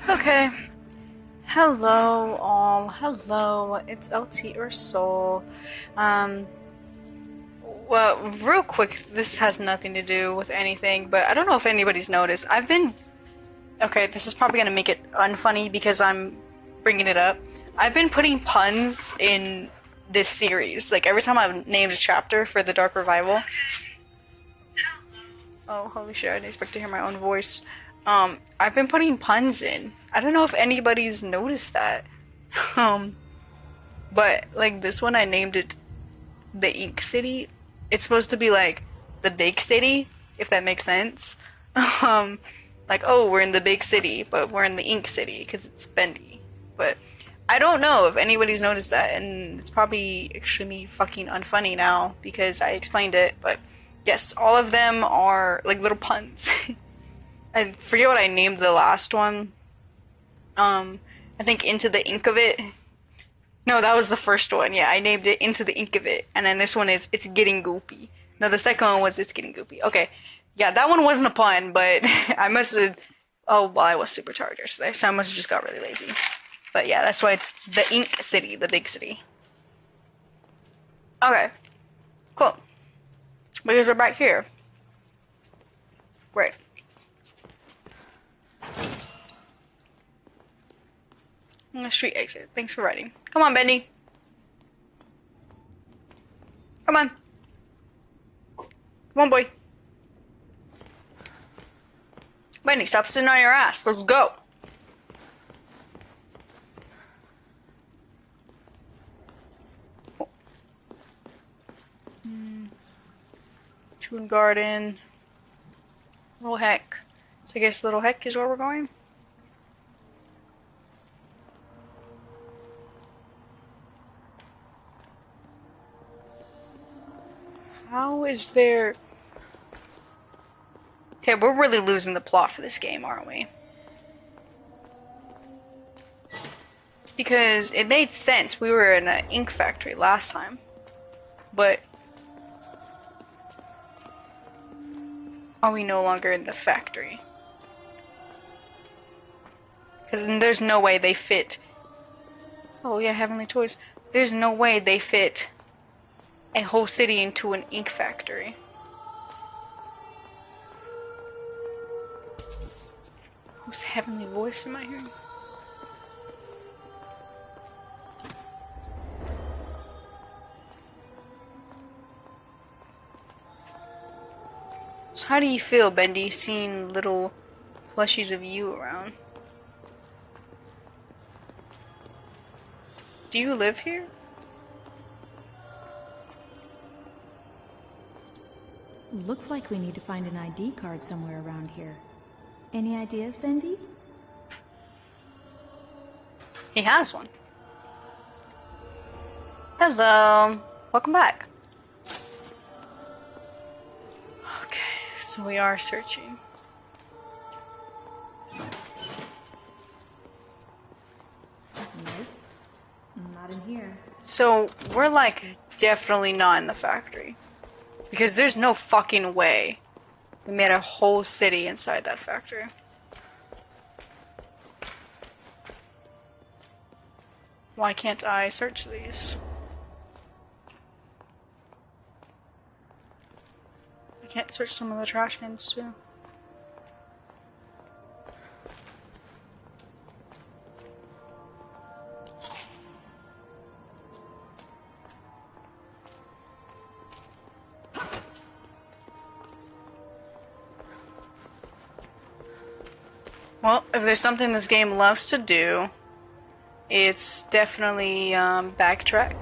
Okay. Hello, all. Hello. It's LT or Soul. Um, well, real quick, this has nothing to do with anything, but I don't know if anybody's noticed. Okay, this is probably gonna make it unfunny because I'm bringing it up. I've been putting puns in this series. Like, every time I've named a chapter for the Dark Revival. Oh, holy shit, I didn't expect to hear my own voice. I've been putting puns in. I don't know if anybody's noticed that. Um, but like this one, I named it the Ink City. It's supposed to be like the big city, if that makes sense. Um, like, oh, we're in the big city, but we're in the Ink City because it's Bendy. But I don't know if anybody's noticed that, and it's probably extremely fucking unfunny now because I explained it. But yes, all of them are like little puns. I forget what I named the last one. I think Into the Ink of It. No, that was the first one. Yeah, I named it Into the Ink of It. And then this one is It's Getting Goopy. No, the second one was It's Getting Goopy. Okay. Yeah, that one wasn't a pun, but I must have. Oh, well, I was super tired yesterday, so I must have just got really lazy. But yeah, that's why it's the Ink City, the big city. Okay, cool. Because we're back here. Right. Street exit. Thanks for writing. Come on, Bendy. Come on. Come on, boy. Bendy, stop sitting on your ass. Let's go. Toon Garden. Little Heck. So I guess Little Heck is where we're going? How is there... Okay, we're really losing the plot for this game, aren't we? Because it made sense. We were in an ink factory last time. But... are we no longer in the factory? Because there's no way they fit... Oh yeah, Heavenly Toys. There's no way they fit a whole city into an ink factory. Whose heavenly voice am I hearing? So how do you feel, Bendy, seeing little plushies of you around? Do you live here? Looks like we need to find an ID card somewhere around here. Any ideas, Bendy? He has one. Hello. Welcome back. Okay, so we are searching. Nope. Not in here. So we're like definitely not in the factory. Because there's no fucking way we made a whole city inside that factory. Why can't I search these? I can't search some of the trash cans too. Well, if there's something this game loves to do, it's definitely backtrack.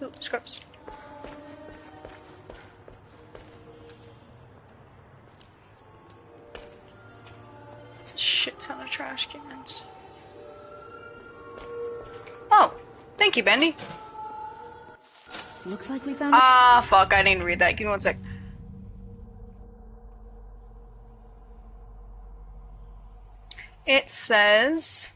Ooh, scraps. It's a shit ton of trash cans. Oh, thank you, Bendy. Looks like we found Ah, fuck, I didn't read that. Give me one sec. It says,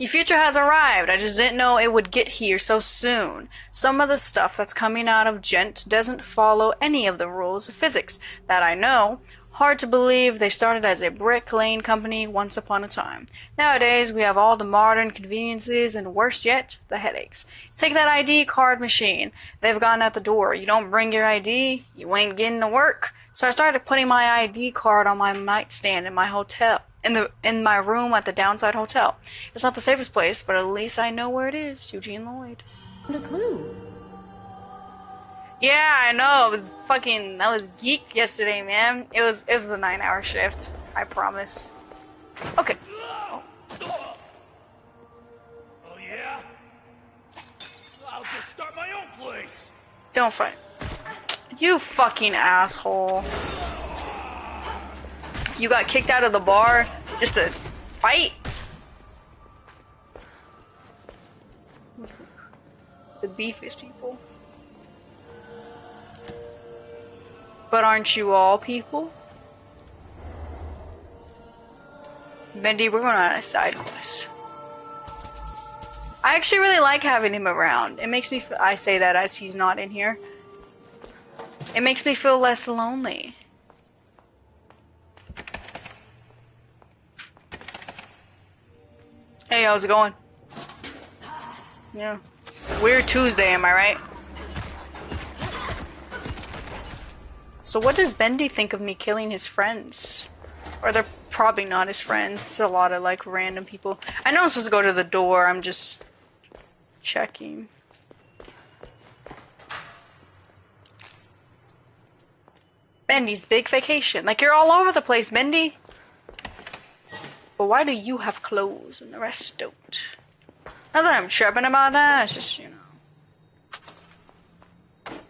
Your future has arrived. I just didn't know it would get here so soon. Some of the stuff that's coming out of Gent doesn't follow any of the rules of physics that I know. Hard to believe they started as a brick lane company once upon a time. Nowadays, we have all the modern conveniences and worse yet, the headaches. Take that ID card machine. They've gone out the door. You don't bring your ID, you ain't getting to work. So I started putting my ID card on my nightstand in my hotel. In my room at the Downside Hotel. It's not the safest place, but at least I know where it is. Eugene Lloyd. The clue. Yeah, I know. I was geeked yesterday, man. It was a 9-hour shift. I promise. Okay. Oh yeah? I'll just start my own place. Don't fight. You fucking asshole. You got kicked out of the bar just to fight? The beefish people. But aren't you all people? Bendy, we're going on a side quest. I actually really like having him around. It makes me I say that as he's not in here. It makes me feel less lonely. Hey, how's it going? Yeah. Weird Tuesday, am I right? So what does Bendy think of me killing his friends? Or they're probably not his friends. It's a lot of like random people. I know I'm supposed to go to the door, I'm just checking. Bendy's big vacation. Like, you're all over the place, Bendy. But why do you have clothes and the rest don't? Not that I'm tripping about that, it's just, you know.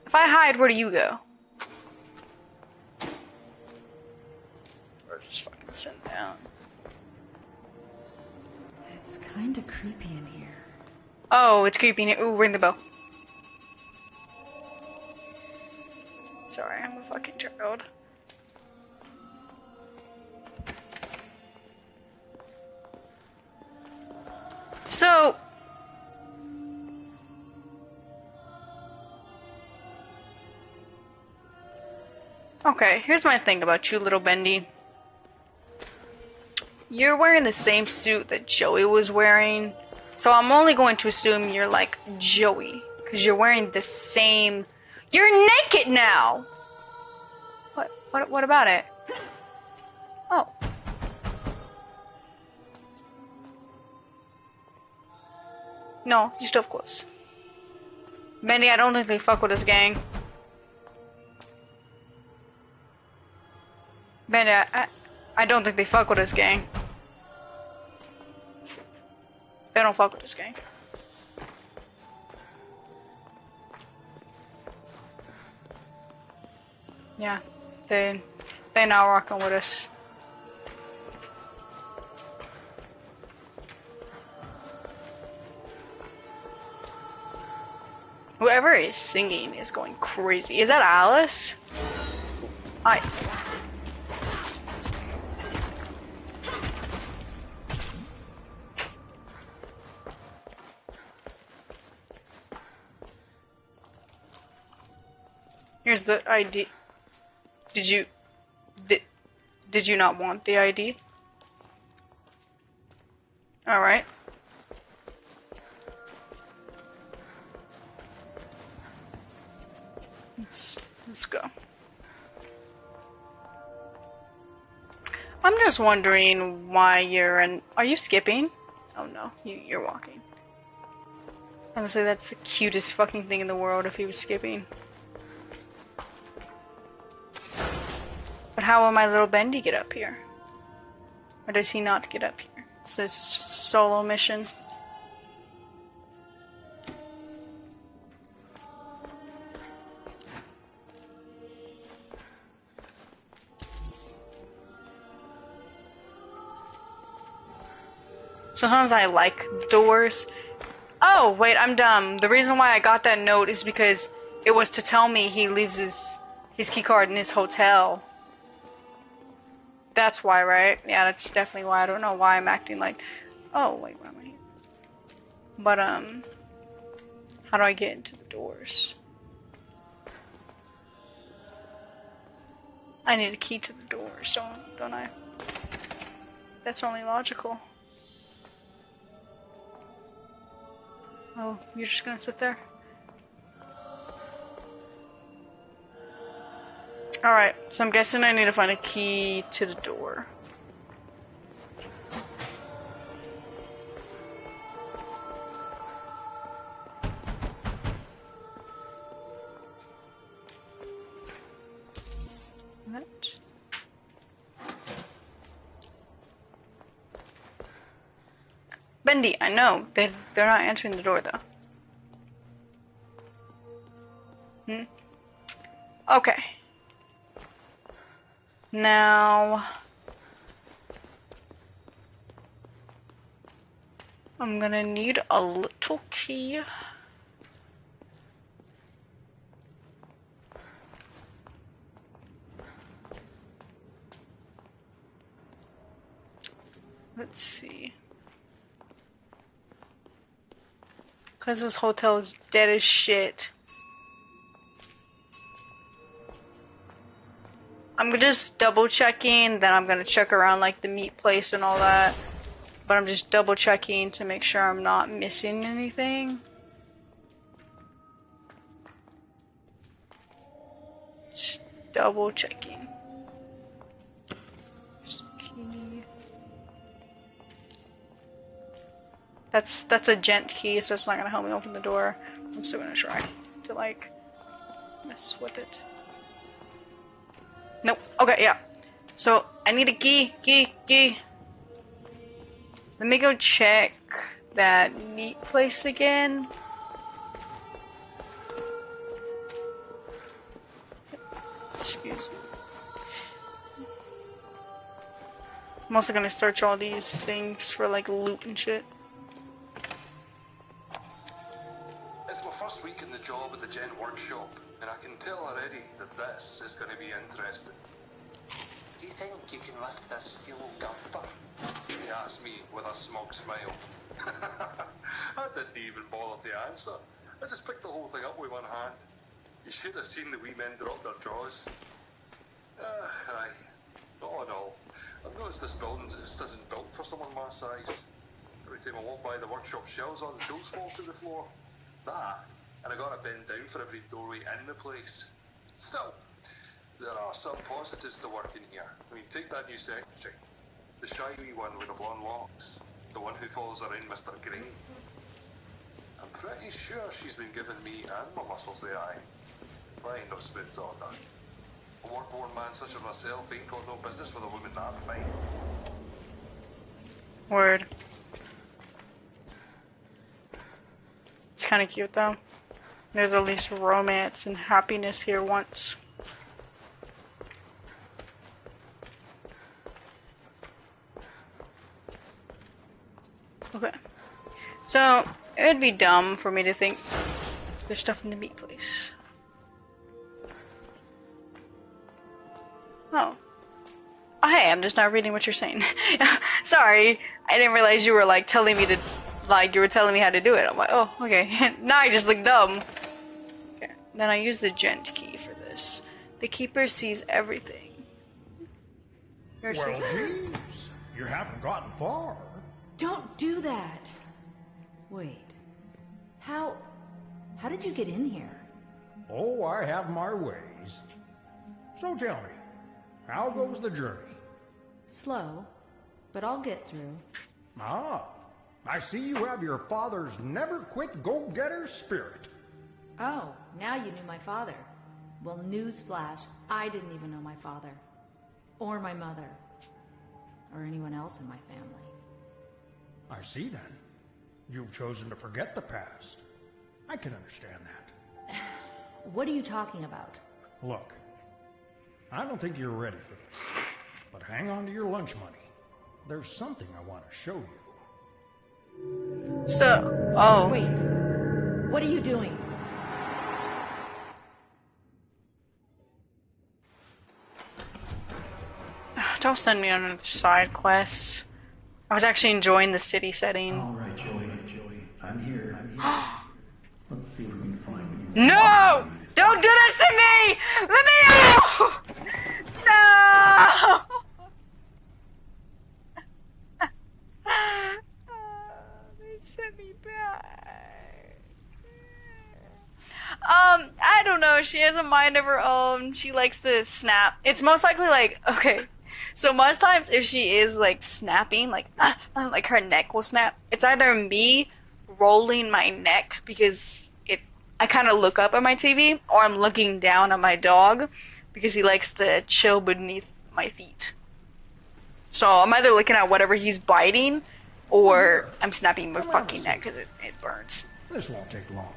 If I hide, where do you go? Or just fucking sit down. It's kinda creepy in here. Oh, it's creepy in here. Ooh, ring the bell. Sorry, I'm a fucking child. So, okay, here's my thing about you, little Bendy. You're wearing the same suit that Joey was wearing, so I'm only going to assume you're like Joey, because you're wearing the same... You're naked now! What about it? Oh. No, you still have clothes. Bendy, I don't think they fuck with this gang. Bendy, I don't think they fuck with this gang. They don't fuck with this gang. Yeah, they're not rocking with us. Whoever is singing is going crazy. Is that Alice? Here's the ID. Did you not want the ID? Alright. Let's go. I'm just wondering why you're in... Are you skipping? Oh no, you're walking. Honestly, that's the cutest fucking thing in the world if he was skipping. But how will my little Bendy get up here? Or does he not get up here? It's a solo mission. Sometimes I like doors. Oh, wait, I'm dumb. The reason why I got that note is because it was to tell me he leaves his key card in his hotel. That's why, right? Yeah, that's definitely why. I don't know why I'm acting like... Oh, wait, where am I? But how do I get into the doors? I need a key to the doors, don't I? That's only logical. Oh, you're just gonna sit there? Alright, so I'm guessing I need to find a key to the door. What? Bendy, I know. They're not answering the door, though. Okay. Now... I'm gonna need a little key. Let's see. Because this hotel is dead as shit. I'm just double checking, then I'm gonna check around like the meat place and all that. But I'm just double checking to make sure I'm not missing anything. Just double checking. Key. That's a gent key, so it's not gonna help me open the door. I'm still gonna try to like mess with it. Nope. Okay, yeah. So I need a key. Let me go check that meat place again. Excuse me. I'm also gonna search all these things for like loot and shit. It's my first week in the job at the Gent workshop, and I can tell already that this is going to be interesting. Do you think you can lift this steel dumper? He asked me with a smug smile. I didn't even bother to answer. I just picked the whole thing up with one hand. You should have seen the wee men drop their jaws. Aye. All in all, I've noticed this building just isn't built for someone my size. Every time I walk by the workshop shelves, all the tools fall to the floor. That, and I gotta bend down for every doorway in the place. Still, there are some positives to working here. I mean, take that new secretary. The shy wee one with the blonde locks. The one who follows around Mr. Grey. I'm pretty sure she's been giving me and my muscles the eye. Kind of smooth talker. A work-worn man such as myself ain't got no business with a woman that fine. Word. It's kind of cute though. There's at least romance and happiness here once. Okay. So, it would be dumb for me to think there's stuff in the meat place. Oh. Oh, hey, I'm just not reading what you're saying. Sorry, I didn't realize you were like telling me to, like you were telling me how to do it. I'm like, oh, okay. Now I just look dumb. Okay. Then I use the gent key for this. The keeper sees everything. Well, geez, you haven't gotten far. Don't do that. Wait. How did you get in here? Oh, I have my ways. So tell me, how goes the journey? Slow, but I'll get through. Ah, I see you have your father's never-quit go-getter spirit. Oh, now you knew my father. Well, newsflash, I didn't even know my father. Or my mother. Or anyone else in my family. I see then. You've chosen to forget the past. I can understand that. What are you talking about? Look, I don't think you're ready for this. But hang on to your lunch money. There's something I want to show you. So, oh. Wait. What are you doing? Don't send me on another side quest. I was actually enjoying the city setting. All right, Joey. I'm here Let's see if we can find No! Don't do this to me! Let me out! No! They sent me back. I don't know. She has a mind of her own. She likes to snap. It's most likely like, okay. So most times if she is like snapping, like her neck will snap. It's either me rolling my neck because I kind of look up at my TV, or I'm looking down at my dog because he likes to chill beneath my feet. So I'm either looking at whatever he's biting, or I'm snapping my fucking neck because it burns. This won't take long.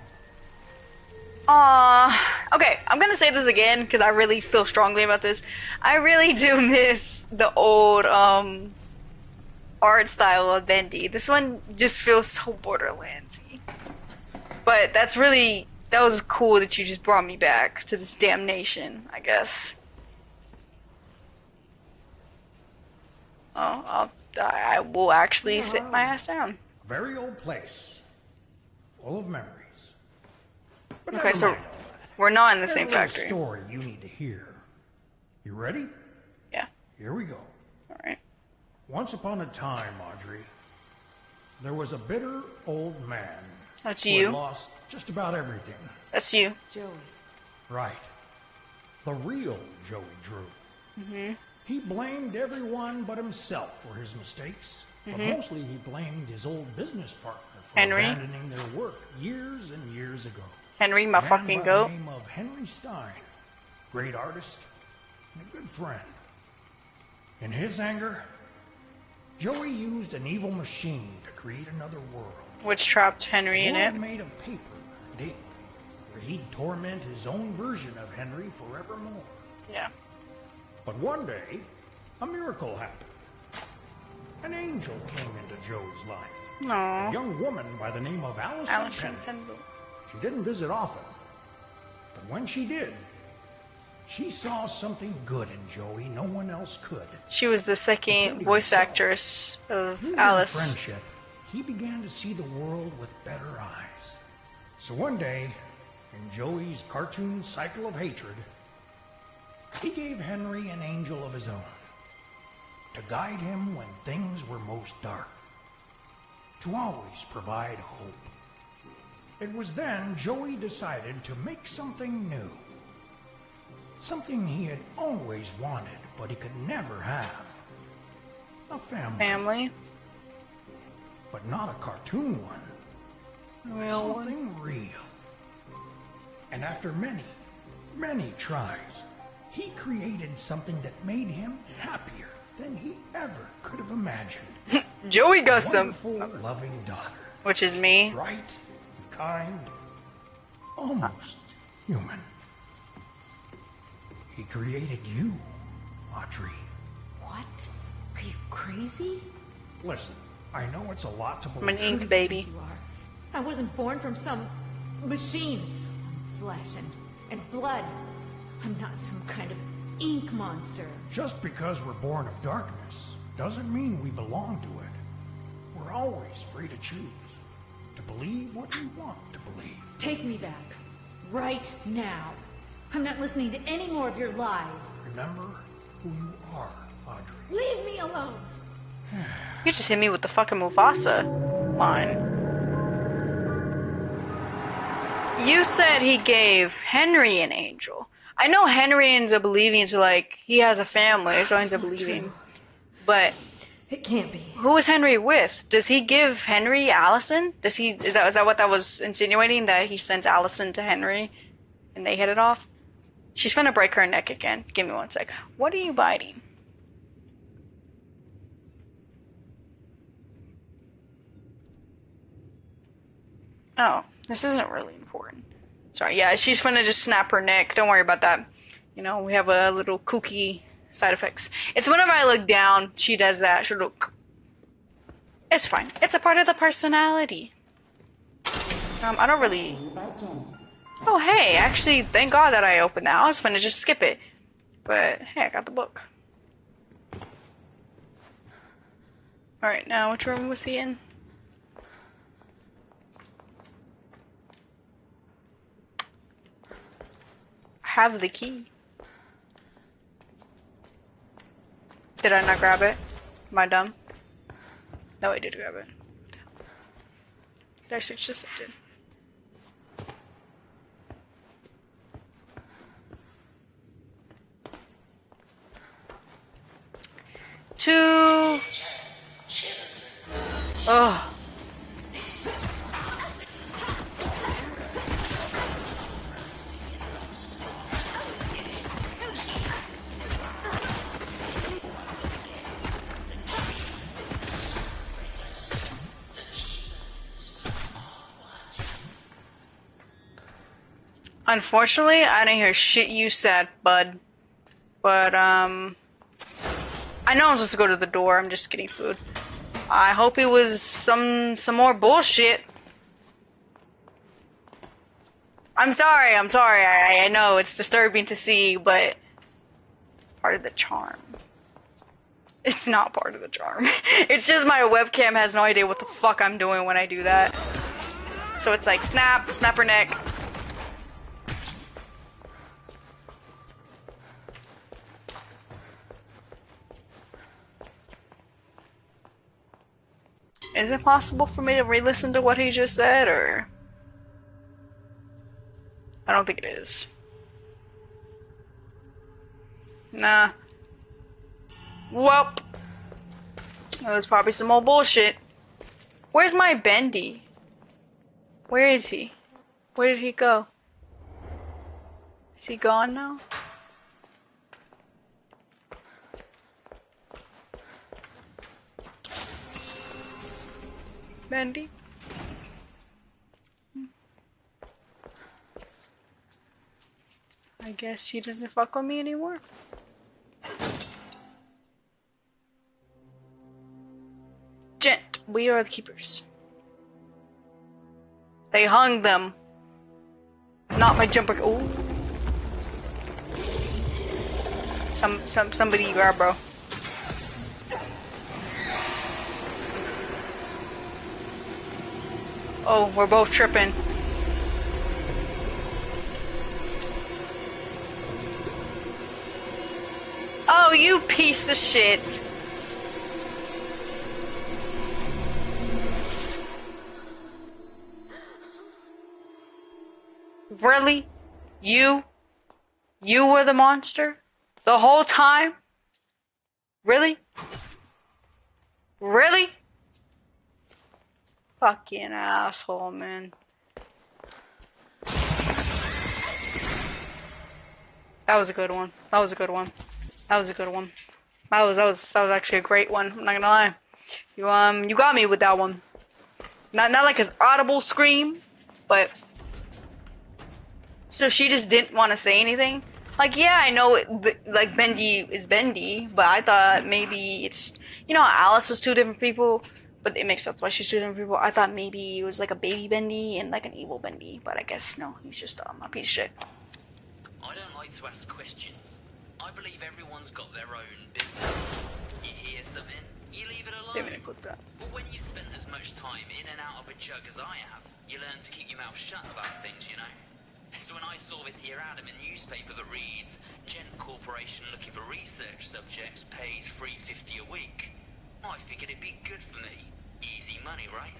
Okay, I'm gonna say this again because I really feel strongly about this. I really do miss the old art style of Bendy. This one just feels so Borderlands-y. But that was cool that you just brought me back to this damnation, I guess. Oh, I will actually sit my ass down. A very old place, full of memories. But Okay, never so mind all that. we're not in the There's same a little factory. story you need to hear. You ready? Yeah. Here we go. All right. Once upon a time, Audrey, there was a bitter old man That's who had you. lost just about everything. That's you. Joey. Right. The real Joey Drew. Mm-hmm. He blamed everyone but himself for his mistakes. But mostly he blamed his old business partner for Henry? abandoning their work years and years ago. Henry, my A man fucking by goat. the name of Henry Stein. Great artist and a good friend. In his anger, Joey used an evil machine to create another world. Which trapped Henry A in world it. made of paper and ink, where he'd torment his own version of Henry forevermore. Yeah. But one day, a miracle happened. An angel came into Joe's life. Aww. A young woman by the name of Allison Penn. Pendle. She didn't visit often, but when she did, she saw something good in Joey no one else could. She was the second voice actress of Through their Alice. friendship, he began to see the world with better eyes. So one day, in Joey's cartoon cycle of hatred, he gave Henry an angel of his own to guide him when things were most dark, to always provide hope. It was then Joey decided to make something new, something he had always wanted but he could never have. A family. Family. But not a cartoon one. Real one. Something real. And after many, many tries, he created something that made him happier than he ever could have imagined. Joey A got some, wonderful, loving daughter. which is me. Bright, kind, almost human. He created you, Audrey. What? Are you crazy? Listen, I know it's a lot to I'm an believe. ink baby. You are. I wasn't born from some machine. I'm flesh and blood. I'm not some kind of ink monster. Just because we're born of darkness doesn't mean we belong to it. We're always free to choose, to believe what we want to believe. Take me back. Right now. I'm not listening to any more of your lies. Remember who you are, Audrey. Leave me alone. You just hit me with the fucking Mufasa line. You said he gave Henry an angel. I know Henry ends up believing to, like, he has a family, so he ends up believing. But It can't be. who is Henry with? Does he give Henry Allison? Is that what that was insinuating? That he sends Allison to Henry and they hit it off? She's gonna break her neck again. Give me one sec. What are you biting? Oh, this isn't really important. Sorry, yeah, she's gonna just snap her neck. Don't worry about that. You know, we have a little kooky side effects. It's whenever I look down, she does that. She'll look. It's fine. It's a part of the personality. I don't really. Oh, hey, actually, thank God that I opened that. I was gonna just skip it. But, hey, I got the book. Alright, now which room was he in? have the key. Did I not grab it? Am I dumb? No, I did grab it. Did I switch this? I did. Two. Oh. Unfortunately, I didn't hear shit you said, bud. But, I know I'm supposed to go to the door. I'm just getting food. I hope it was some more bullshit. I'm sorry. I know it's disturbing to see, but part of the charm. It's not part of the charm. It's just my webcam has no idea what the fuck I'm doing when I do that. So it's like snap her neck. Is it possible for me to re-listen to what he just said, or? I don't think it is. Nah. Welp. That was probably some old bullshit. Where's my Bendy? Where is he? Where did he go? Is he gone now? Bendy? I guess he doesn't fuck with me anymore. Gent, we are the keepers. They hung them. Not my jumper. Ooh. Somebody grab, bro. Oh, we're both tripping. Oh, you piece of shit. Really? You were the monster? The whole time? Really? Really? Fucking asshole, man. That was a good one. That was a good one. That was a good one. That was actually a great one. I'm not gonna lie. You got me with that one. Not like an audible scream, but so she just didn't want to say anything. Like, yeah, I know like Bendy is Bendy, but I thought maybe it's, Alice is two different people, but it makes sense why she's two different people. I thought maybe it was like a baby Bendy and like an evil Bendy, but I guess no, he's just a piece of shit. I don't like to ask questions. I believe everyone's got their own business. You hear something, you leave it alone. But when you spend as much time in and out of a jug as I have, you learn to keep your mouth shut about things, you know? So when I saw this here ad in the newspaper that reads, Gent Corporation looking for research subjects pays $3.50 a week, I figured it'd be good for me. Easy money, right?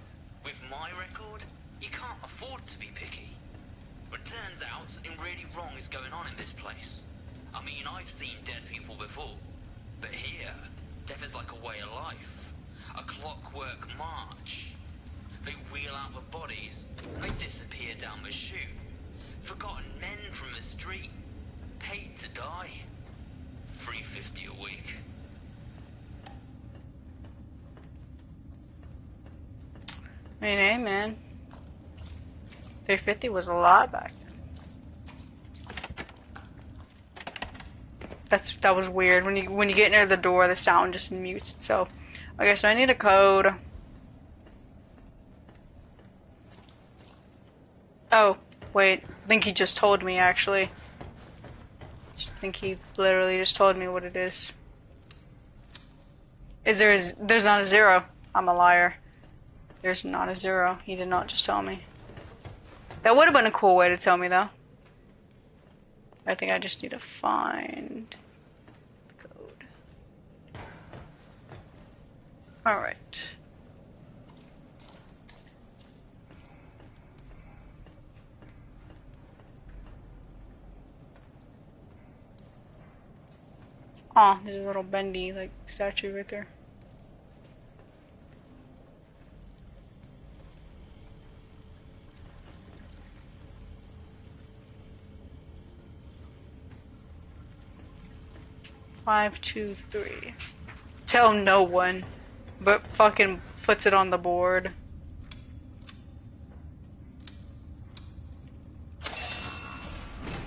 With my record, you can't afford to be picky. But it turns out something really wrong is going on in this place. I mean, I've seen dead people before, but here, death is like a way of life. A clockwork march. They wheel out the bodies, and they disappear down the chute. Forgotten men from the street, paid to die. $3.50 a week. I mean, hey, man. $3.50 was a lot back then. That was weird. When you get near the door, the sound just mutes itself. Okay, so I need a code. Oh, wait. I think he just told me, actually. I think he literally just told me what it is. There's not a 0. I'm a liar. There's not a 0. He did not just tell me. That would have been a cool way to tell me, though. I think I just need to find the code. Alright. Oh, there's a little Bendy, like, statue right there. Five, 2, 3. Tell no one, but fucking puts it on the board.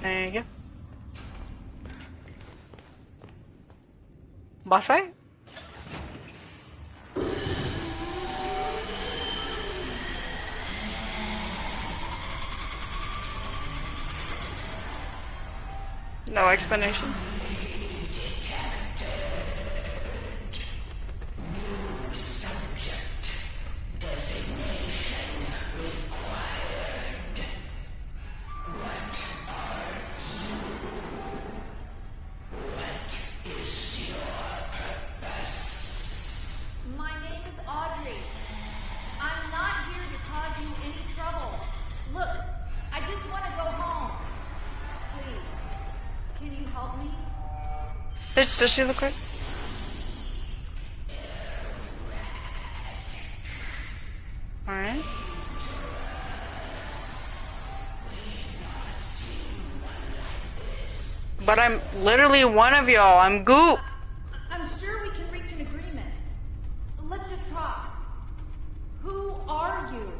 There you go. Boss fight? No explanation. My name is Audrey. I'm not here to cause you any trouble. Look, I just want to go home. Please, can you help me? Does she look right? Alright. But I'm literally one of y'all. I'm Goop. I'm sure we can reach an agreement. Let's just talk. Who are you?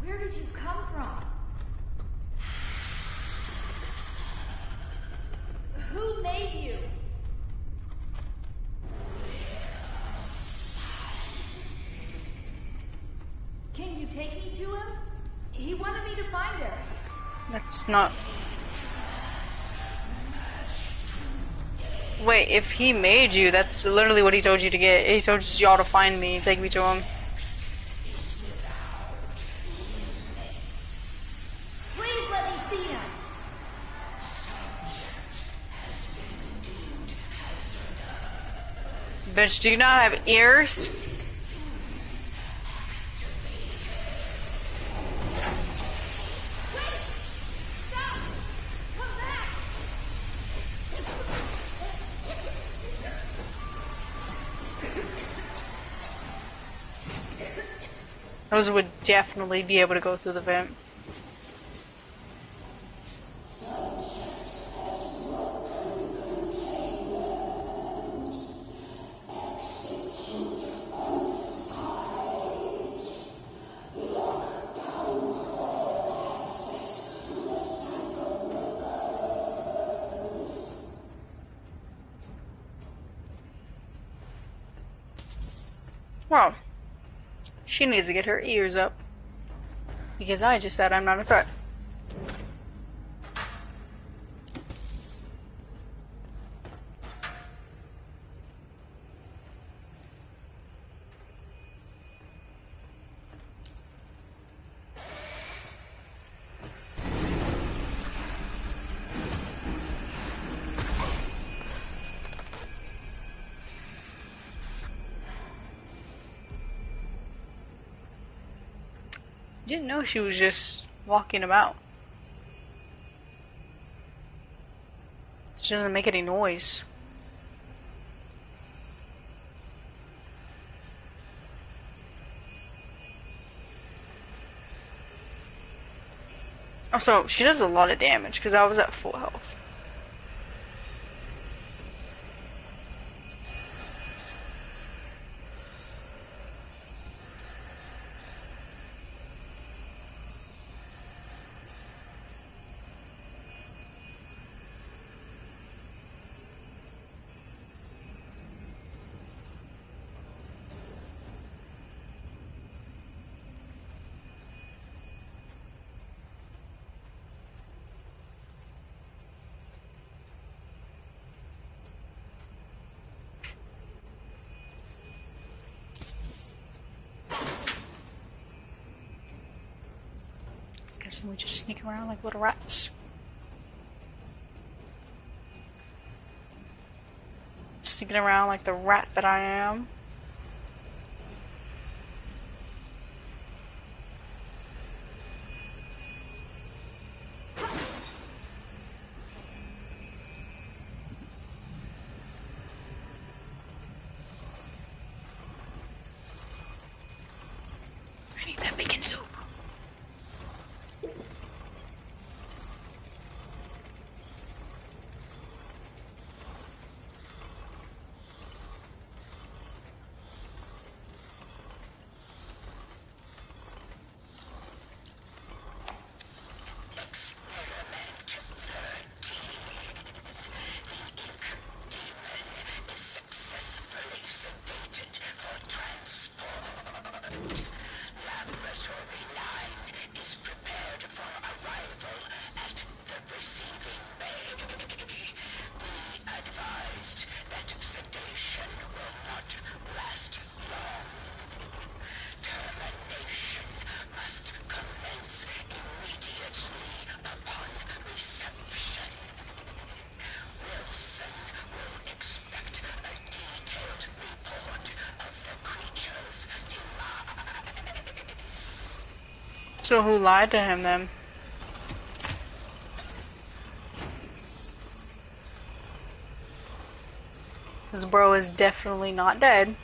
Where did you come from? Who made you? Can you take me to him? He wanted me to find him. That's not... Wait, if he made you, that's literally what he told you to get. He told y'all to find me and take me to him. Please let me see him. Bitch, do you not have ears? Stop! Come back! Those would definitely be able to go through the vent. Well, she needs to get her ears up. Because I just said I'm not a threat. Didn't know she was just walking about. She doesn't make any noise. Also, she does a lot of damage because I was at full health. guess we just sneak around like little rats. Sneaking around like the rat that I am. I need that bacon soup. So who lied to him then? This bro is definitely not dead.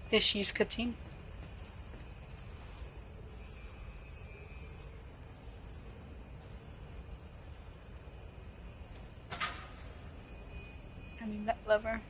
Fishy's cutting. I mean that lever.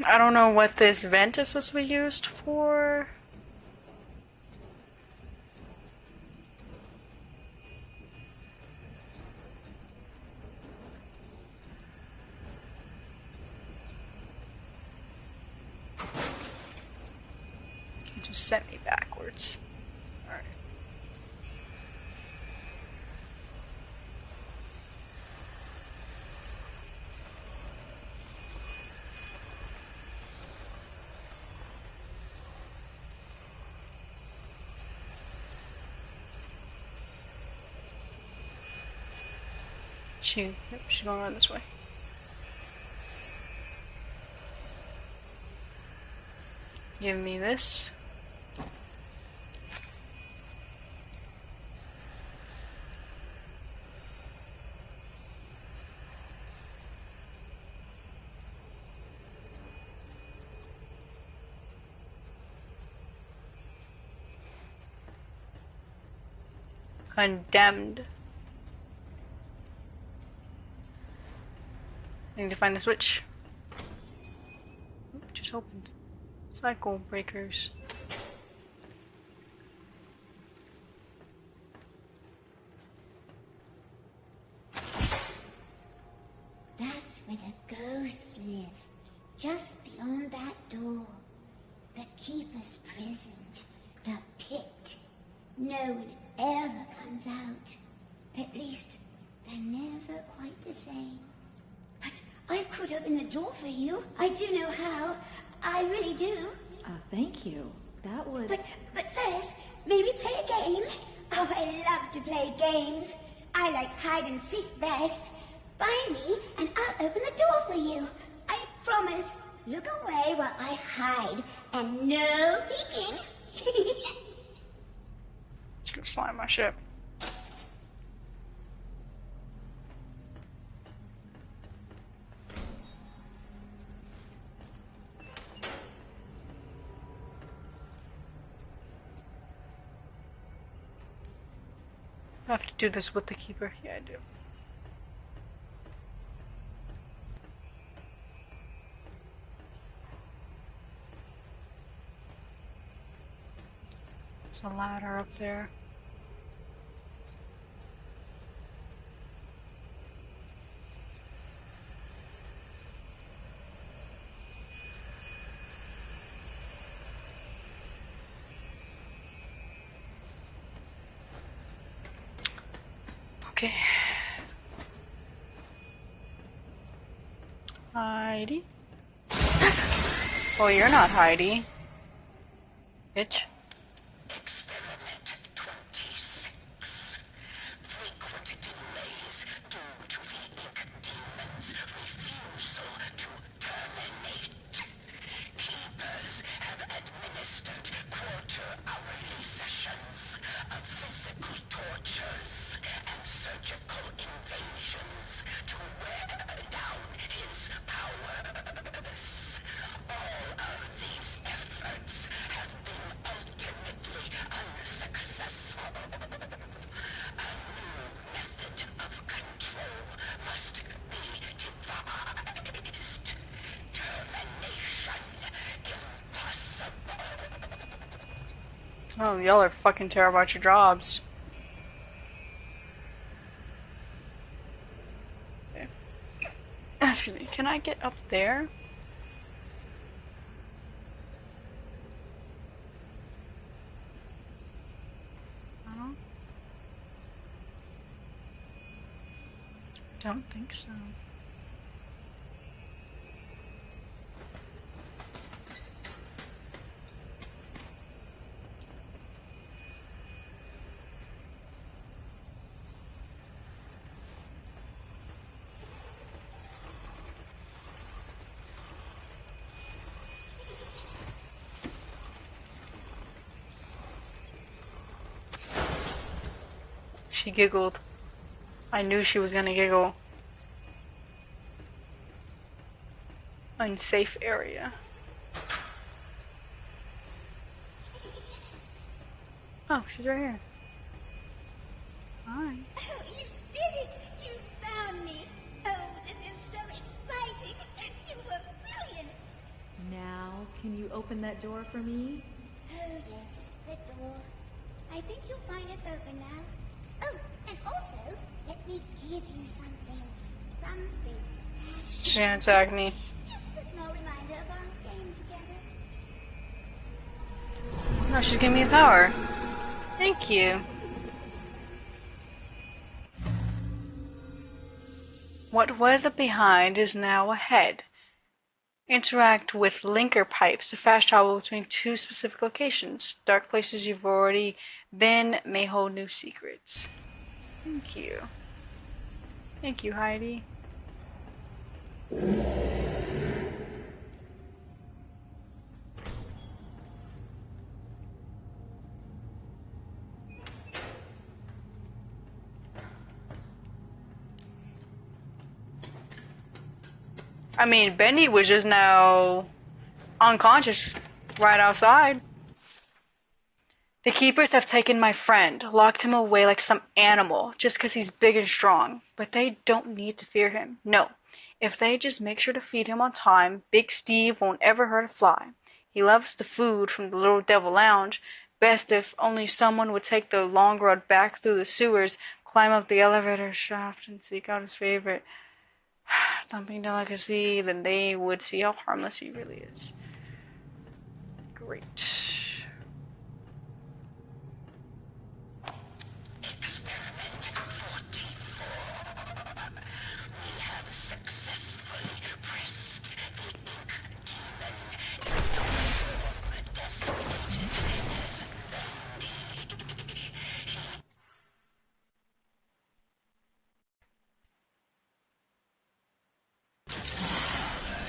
I don't know what this vent is supposed to be used for. It just sent me backwards. Alright. Yep, she's going around this way. Give me this. Condemned. I need to find the switch. It just opened. Cycle breakers. That's where the ghosts live. Just beyond that door. The Keeper's prison. The pit. No one ever comes out. At least, they're never quite the same. But I could open the door for you. I do know how. I really do. Thank you. That would... But first, maybe play a game? Oh, I love to play games. I like hide and seek best. Find me, and I'll open the door for you. I promise. Look away while I hide, and no peeking. Just gonna slime my ship. I have to do this with the keeper. Yeah, I do. There's a ladder up there. Okay. Heidi? Well, you're not Heidi. Bitch. Experiment 26. Frequent delays due to the ink demon's refusal to terminate. Keepers have administered quarter-hourly sessions of physical tortures and surgical invasions to wear down his powers. All of these efforts have been ultimately unsuccessful. A new method of control must be devised. Termination impossible. Oh, y'all are fucking terrible at your jobs. Okay. Excuse me, can I get up there? No? Don't think so. She giggled. I knew she was gonna giggle. Unsafe area. Oh, she's right here. Hi. Oh, you did it! You found me! Oh, this is so exciting! You were brilliant! Now, can you open that door for me? Oh, yes, the door. I think you'll find it's open now. Oh, and also, let me give you something. Something special. She's gonna attack me. Just a small reminder of our game together. No, she's giving me a power. Thank you. What was up behind is now ahead. Interact with linker pipes to fast travel between two specific locations. Dark places you've already been may hold new secrets. Thank you. Thank you, Heidi. I mean, Bendy was just now unconscious right outside. The keepers have taken my friend, locked him away like some animal, just 'cause he's big and strong. But they don't need to fear him. No. If they just make sure to feed him on time, Big Steve won't ever hurt a fly. He loves the food from the Little Devil Lounge. Best if only someone would take the long road back through the sewers, climb up the elevator shaft, and seek out his favorite thumping delicacy, then they would see how harmless he really is. Great. Experiment 44. We have successfully pressed the ink demon into a form designated as Bendy.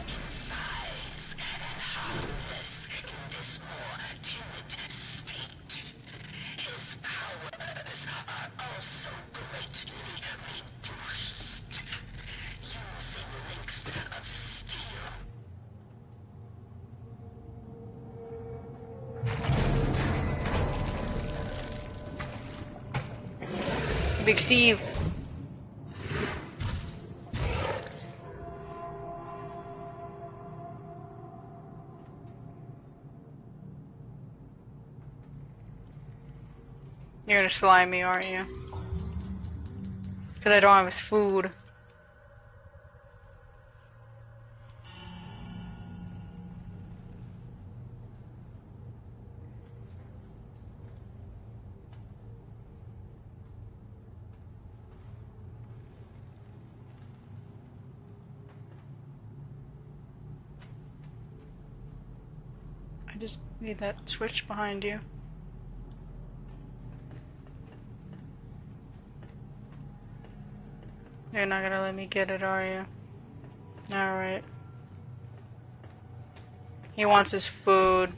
In size and harmless in this more Big Steve. You're gonna slime me, aren't you? Because I don't have his food. I just need that switch behind you. You're not gonna let me get it, are you? Alright. He wants his food.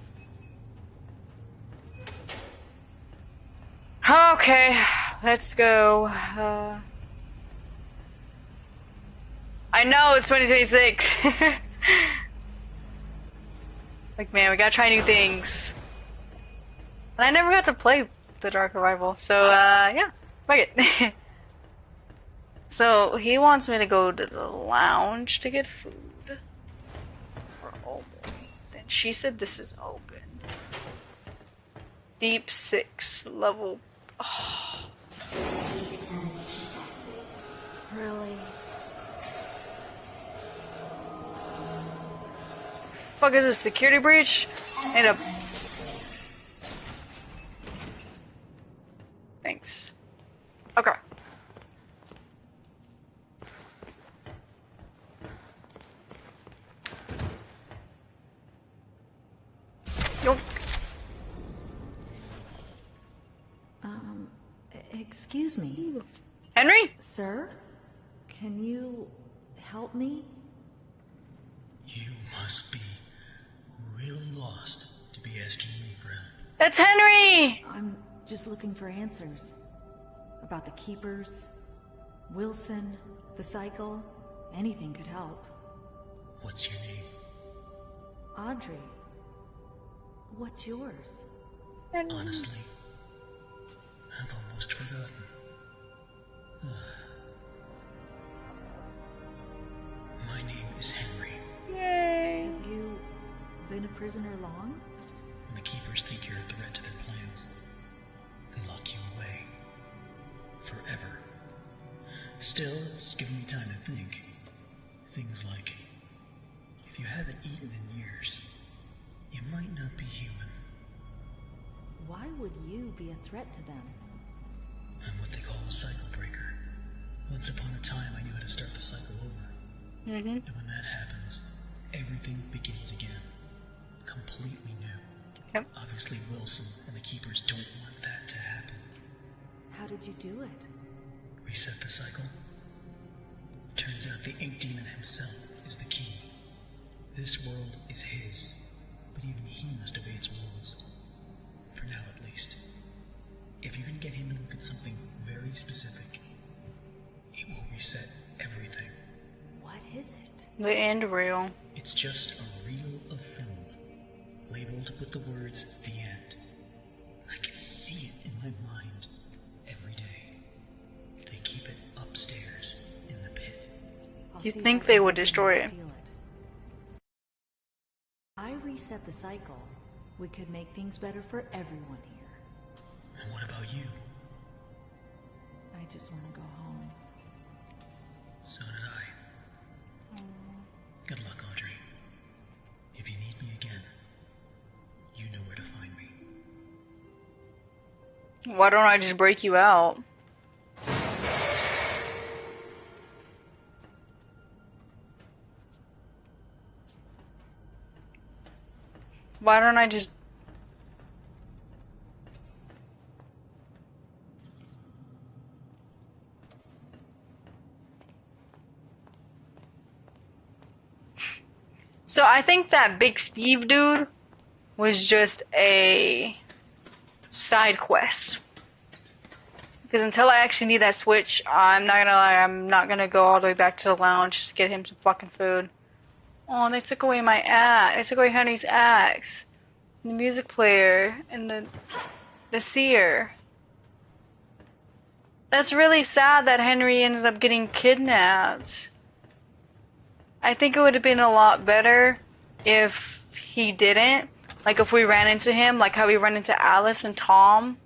Okay, let's go. I know it's 2026. Like, man, we gotta try new things. And I never got to play The Dark Arrival, so, yeah, fuck it. So, he wants me to go to the lounge to get food. For oh boy. Then she said this is open. Deep 6 level. Oh. Really? Fuck is this, security breach? And a... Thanks. Okay. Yo. Excuse me. Henry? Sir? Can you help me? You must be really lost to be asking me for help. That's Henry! I'm just looking for answers. About the Keepers, Wilson, the Cycle. Anything could help. What's your name? Audrey. What's yours? Honestly, I've almost forgotten. My name is Henry. Yay! Have you been a prisoner long? When the Keepers think you're a threat to their plans, they lock you away. Forever. Still, it's given me time to think. Things like, if you haven't eaten in years, you might not be human. Why would you be a threat to them? I'm what they call a cycle breaker. Once upon a time, I knew how to start the cycle over. And when that happens, everything begins again. Completely new. Yep. Obviously, Wilson and the Keepers don't want that to happen. How did you do it? Reset the cycle? Turns out the Ink Demon himself is the key. This world is his, but even he must obey its rules. For now, at least. If you can get him to look at something very specific, it will reset everything. What is it? The end reel. It's just a reel of film, labeled with the words, "The End." I can see it in my mind every day. They keep it upstairs in the pit. You think they would destroy it? I reset the cycle. We could make things better for everyone here. And what about you? I just want to go home. So did I. Good luck, Audrey. If you need me again, you know where to find me. Why don't I just break you out? Why don't I just... So I think that Big Steve dude was just a side quest. Because until I actually need that switch, I'm not gonna lie, I'm not gonna go all the way back to the lounge just to get him some fucking food. Oh, they took away my axe. They took away Honey's axe. The music player and the seer. That's really sad that Henry ended up getting kidnapped. I think it would have been a lot better if he didn't. Like if we ran into him, like how we ran into Alice and Tom.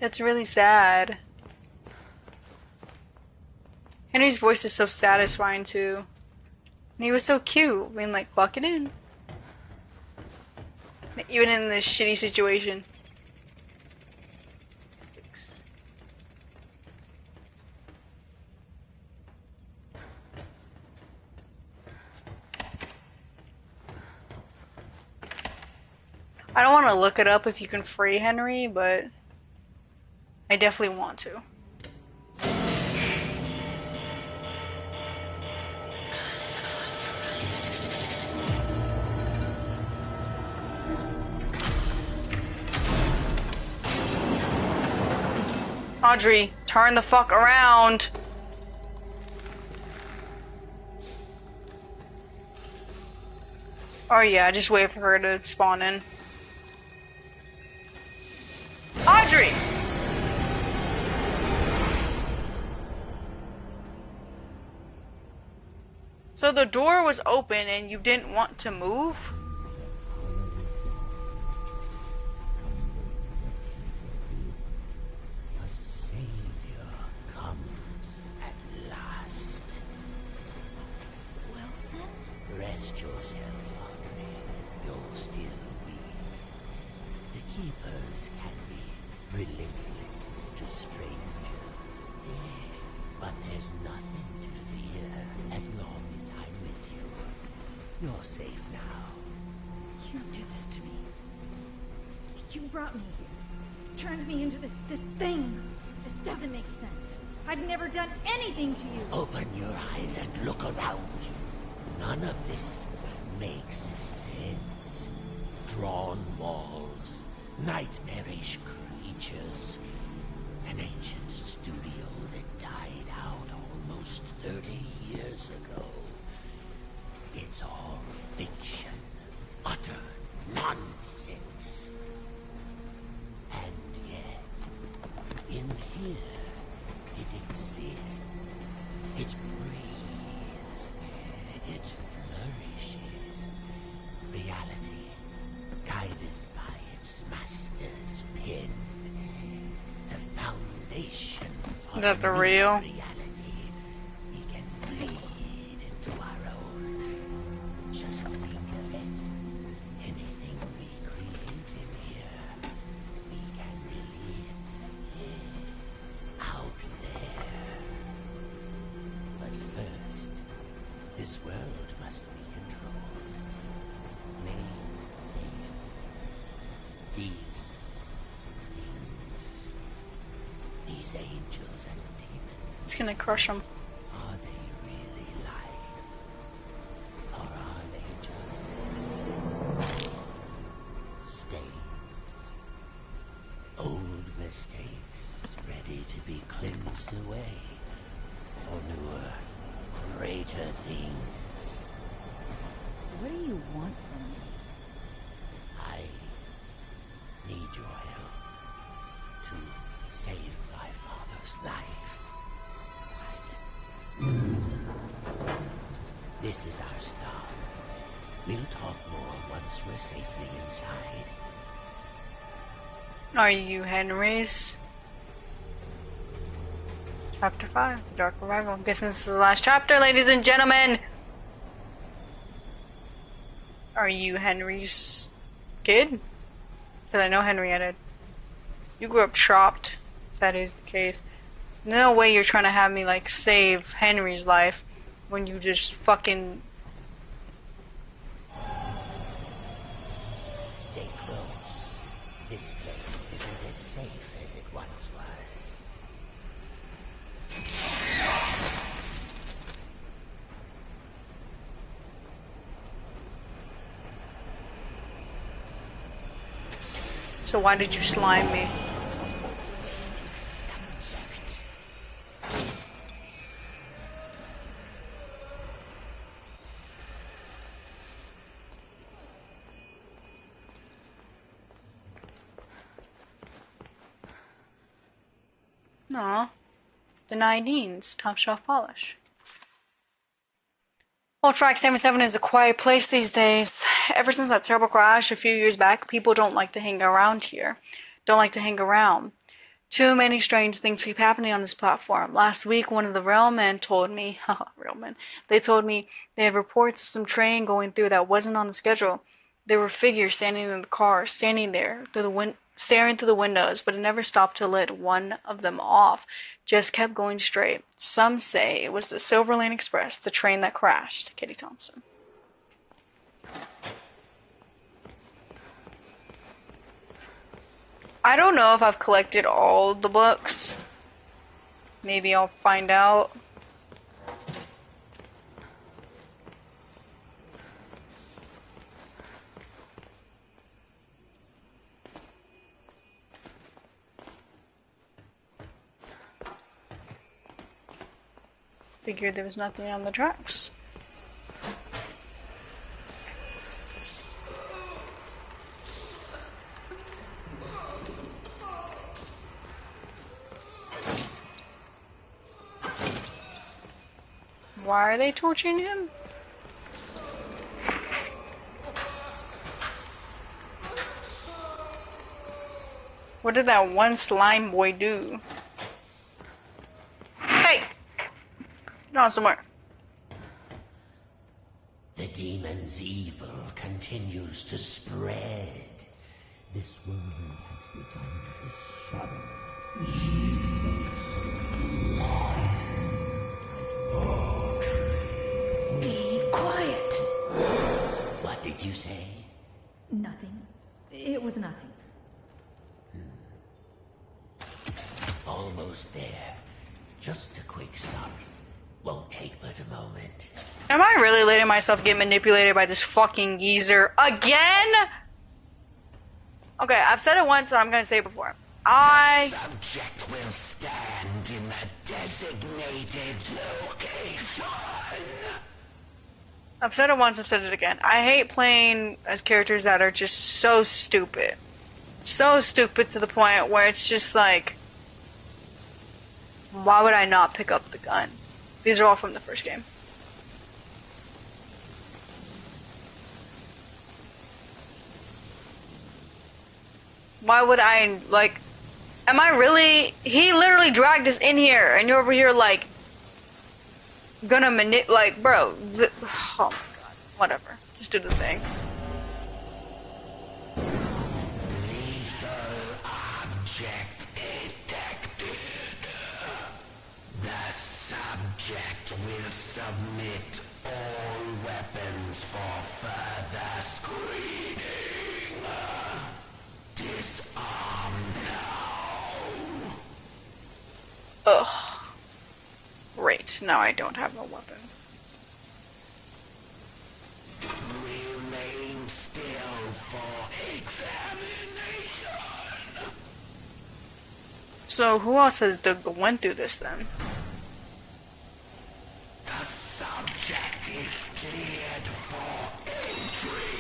It's really sad. Henry's voice is so satisfying too. And he was so cute. I mean, like, clock it in. Even in this shitty situation. I don't want to look it up if you can free Henry, but I definitely want to. Audrey, turn the fuck around. Oh yeah, just wait for her to spawn in. Audrey! So the door was open and you didn't want to move? Rest yourself, Audrey. You're still weak. The Keepers can be relentless to strangers. But there's nothing to fear as long as I'm with you. You're safe now. You did this to me. You brought me here. Turned me into this thing. This doesn't make sense. I've never done anything to you. Open your eyes and look around you. None of this makes sense. Drawn walls, nightmarish creatures, an ancient studio that died out almost 30 years ago. It's all fiction, utter nonsense. And yet, in here, it exists. It breathes. It flourishes. Reality, guided by its master's pen. The foundation for Is that the new real? reality. We can bleed into our own. Just think of it. Anything we create in here, we can release out there. But first, this world must be controlled, made safe. These things, these angels and demons, It's gonna crush him. are they really life? Or are they just stains? Old mistakes ready to be cleansed away for newer, greater things. What do you want from me? I need your help to save my father's life. What? This is our start. We'll talk more once we're safely inside. Are you Henry's? Chapter 5, The Dark Revival. I'm guessing this is the last chapter, ladies and gentlemen. Are you Henry's kid? Because I know Henrietta. You grew up chopped, if that is the case. No way you're trying to have me, like, save Henry's life when you just fucking... Stay close. This place isn't as safe as it once was. So why did you slime me? Aw. The Nideens, top shelf polish. Well, Track 77 is a quiet place these days. Ever since that terrible crash a few years back, people don't like to hang around here. Don't like to hang around. Too many strange things keep happening on this platform. Last week, one of the railmen told me, they told me they had reports of some train going through that wasn't on the schedule. There were figures standing in the car, standing there, staring through the windows, but it never stopped to let one of them off. Just kept going straight. Some say it was the Silver Lane Express, the train that crashed. Katie Thompson. I don't know if I've collected all the books. Maybe I'll find out. Figured there was nothing on the tracks. Why are they torturing him? What did that one slime boy do? Hey! Get on somewhere. The demon's evil continues to spread. This woman has begun to shudder. Be quiet. What did you say? Nothing. It was nothing. Almost there. Just a quick stop. Won't take but a moment. Am I really letting myself get manipulated by this fucking geezer again? Okay, I've said it once, so I'm gonna say it before. The subject will stand in the designated location. I've said it once, I've said it again. I hate playing as characters that are just so stupid. So stupid to the point where it's just like, why would I not pick up the gun? These are all from the first game. Why would I, like, am I really, he literally dragged us in here, and you're over here, like, gonna like, bro, oh my god, whatever, just do the thing. Lethal object detected. The subject will submit all weapons for further screening. Disarm now. Ugh. Great, now I don't have a weapon. Remain still for examination. So who else has went through this then? The subject is cleared for entry.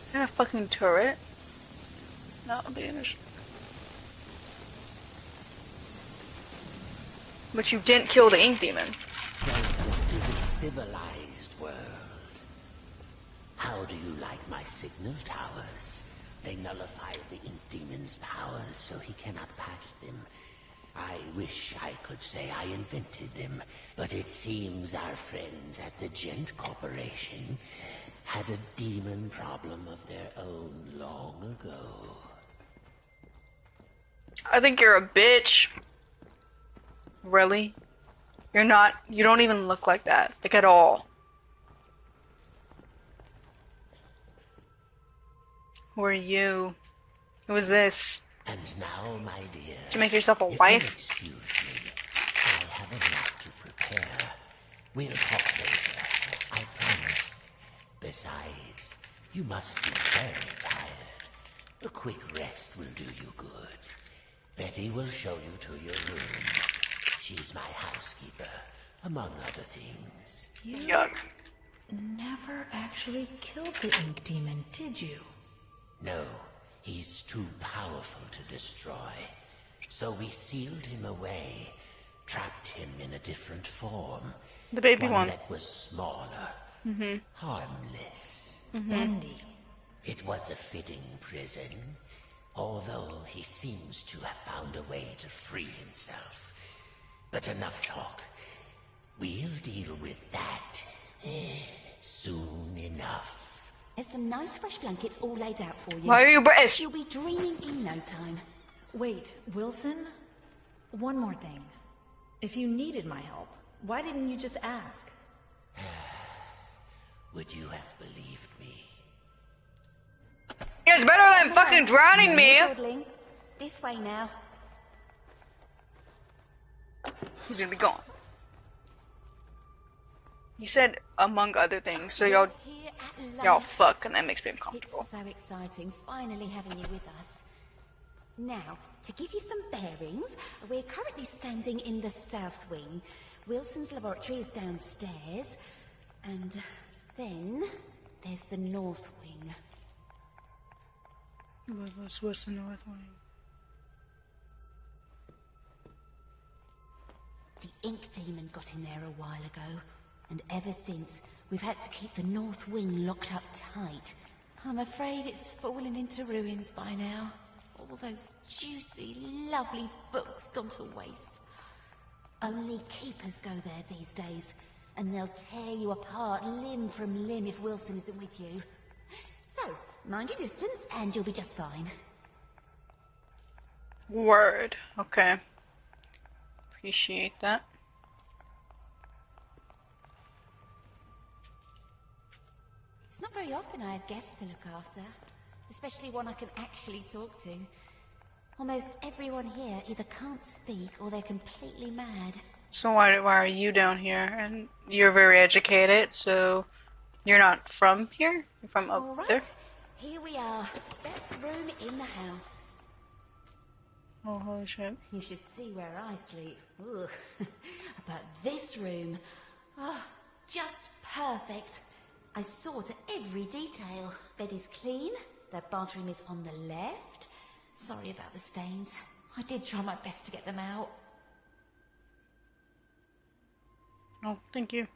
Is that a fucking turret? No, it'll be an issue. But you didn't kill the ink demon. Welcome to the civilized world. How do you like my signal towers? They nullify the ink demon's powers so he cannot pass them. I wish I could say I invented them, but it seems our friends at the Gent Corporation had a demon problem of their own long ago. I think you're a bitch. Really? You're not, you don't even look like that. Like at all. Who are you? Who is this? And now, my dear, Did you make yourself a if wife? you'll excuse me, I have a lot to prepare. We'll talk later, I promise. Besides, you must be very tired. A quick rest will do you good. Betty will show you to your room. She's my housekeeper, among other things. Yuck. Never actually killed the ink demon, did you? No, he's too powerful to destroy. So we sealed him away, trapped him in a different form. The baby one. That was smaller, harmless. Bendy. It was a fitting prison, although he seems to have found a way to free himself. But enough talk. We'll deal with that soon enough. There's some nice fresh blankets all laid out for you. Why are you British? You'll be dreaming in no time. Wait, Wilson? One more thing. If you needed my help, why didn't you just ask? Would you have believed me? It's better than fucking drowning me. Dawdling. This way now. He's gonna be gone. He said, among other things, so y'all Here at y'all last. fuck, and that makes me uncomfortable. It's so exciting, finally having you with us. Now, to give you some bearings, we're currently standing in the south wing. Wilson's laboratory is downstairs, and then there's the north wing. What's the north wing? The ink demon got in there a while ago, and ever since, we've had to keep the north wing locked up tight. I'm afraid it's fallen into ruins by now. All those juicy, lovely books gone to waste. Only keepers go there these days, and they'll tear you apart limb from limb if Wilson isn't with you. So, mind your distance, and you'll be just fine. Word. Okay. Appreciate that. It's not very often I have guests to look after, especially one I can actually talk to. Almost everyone here either can't speak or they're completely mad. So why are you down here? And you're very educated, so you're not from here? You're from up All right, there? here we are. Best room in the house. Oh, holy shit. You should see where I sleep. Ugh. But this room, oh, just perfect. I saw to every detail. Bed is clean. The bathroom is on the left. Sorry about the stains. I did try my best to get them out. Oh, thank you.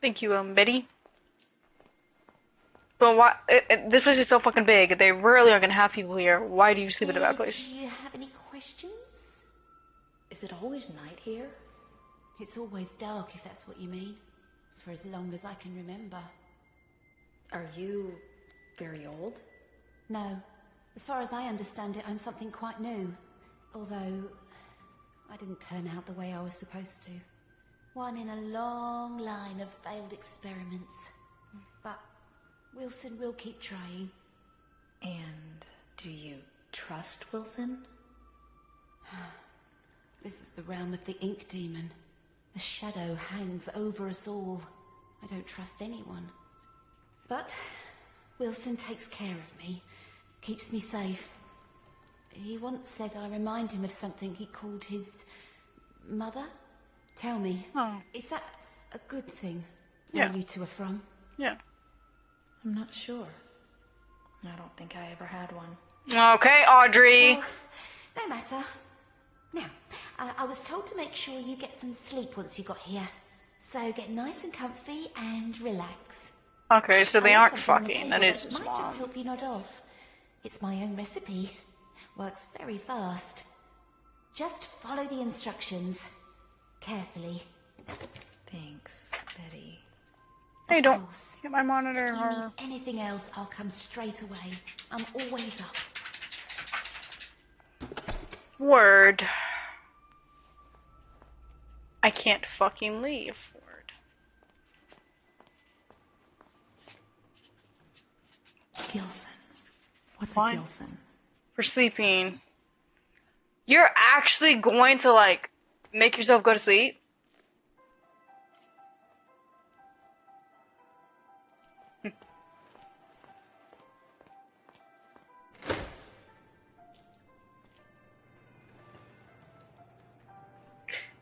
Thank you, Betty. But why? This place is so fucking big. They rarely are gonna have people here. Why do you sleep in a bad place? Do you have any questions? Is it always night here? It's always dark, if that's what you mean. For as long as I can remember. Are you very old? No. As far as I understand it, I'm something quite new. Although, I didn't turn out the way I was supposed to. One in a long line of failed experiments. But Wilson will keep trying. And do you trust Wilson? This is the realm of the ink demon. The shadow hangs over us all. I don't trust anyone. But Wilson takes care of me, keeps me safe. He once said I remind him of something he called his mother. Tell me, is that a good thing? Yeah. Where you two are from? Yeah. I'm not sure. I don't think I ever had one. Okay, Audrey. Well, no matter. Now, I was told to make sure you get some sleep once you got here. So get nice and comfy and relax. Okay, so they I aren't left something on the fucking. table That is his might just mom. help you nod off. It's my own recipe. Works very fast. Just follow the instructions. Carefully. Thanks, Betty. Hey, don't course. hit my monitor. If you need anything else, I'll come straight away. I'm always up. Word. I can't fucking leave. Word. Gilson. What's Fine. a Gilson? For sleeping. You're actually going to, like, make yourself go to sleep?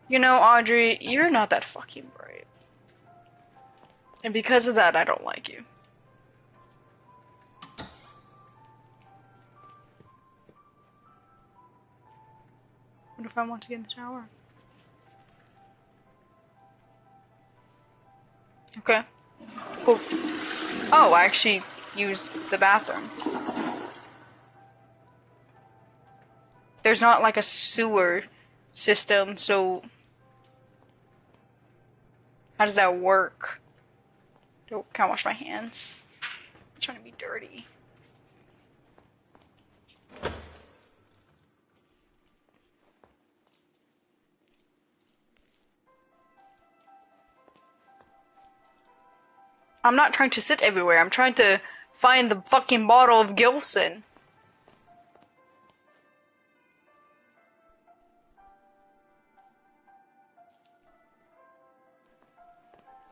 You know, Audrey, you're not that fucking bright. And because of that, I don't like you. What if I want to get in the shower? Okay. Cool. Oh, I actually used the bathroom. There's not like a sewer system, so how does that work? Can I wash my hands? I'm trying to be dirty. I'm not trying to sit everywhere. I'm trying to find the fucking bottle of Gilson.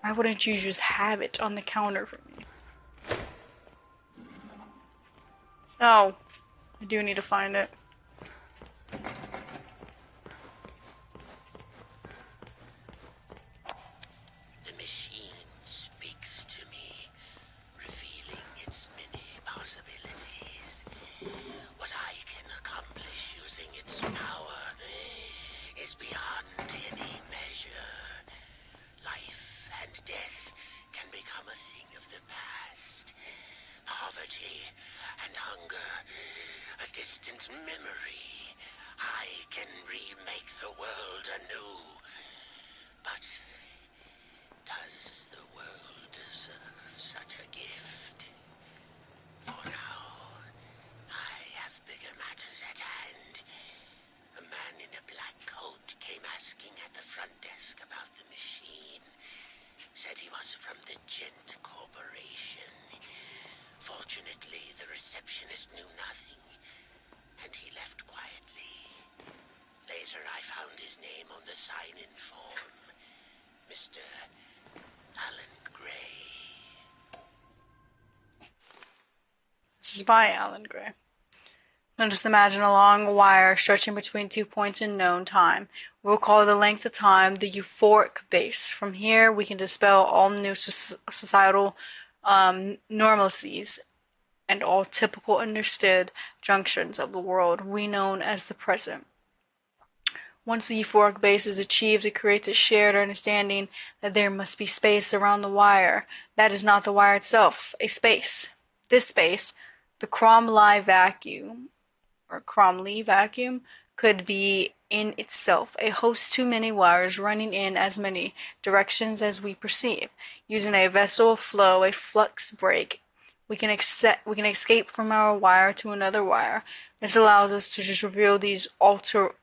Why wouldn't you just have it on the counter for me? Oh, I do need to find it. The machine speaks to me, revealing its many possibilities. What I can accomplish using its power is beyond any measure. Life and death can become a thing of the past. Poverty and hunger, a distant memory. I can remake the world anew. But does the world deserve such a gift? For now, I have bigger matters at hand. A man in a black coat came asking at the front desk about the machine. Said he was from the Gent Corporation. Fortunately, the receptionist knew nothing, and he left quietly. Later, I found his name on the sign-in form. Mr. Alan Gray. This is by Alan Gray. Now just imagine a long wire stretching between 2 points in known time. We'll call the length of time the euphoric base. From here, we can dispel all new societal normalcies and all typical understood junctions of the world we know as the present. Once the euphoric base is achieved, it creates a shared understanding that there must be space around the wire. That is not the wire itself, a space. This space, the Cromley vacuum, could be in itself a host too many wires running in as many directions as we perceive. Using a vessel of flow, a flux break, we can escape from our wire to another wire. This allows us to just reveal these alterate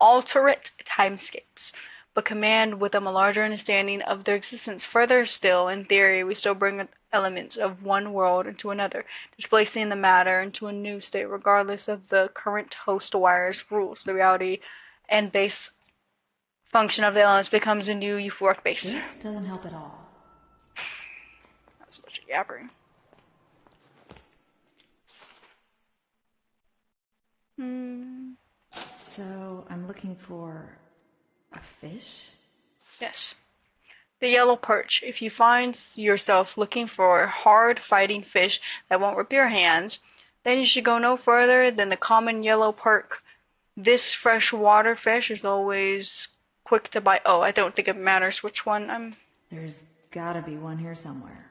timescapes, but command with them a larger understanding of their existence. Further still, in theory, we still bring elements of one world into another, displacing the matter into a new state, regardless of the current host wire's rules. The reality and base function of the elements becomes a new euphoric base. This doesn't help at all. That's a bunch of yappering. So, I'm looking for a fish? Yes. The yellow perch. If you find yourself looking for a hard fighting fish that won't rip your hands, then you should go no further than the common yellow perch. This freshwater fish is always quick to bite. Oh, I don't think it matters which one. There's gotta be one here somewhere.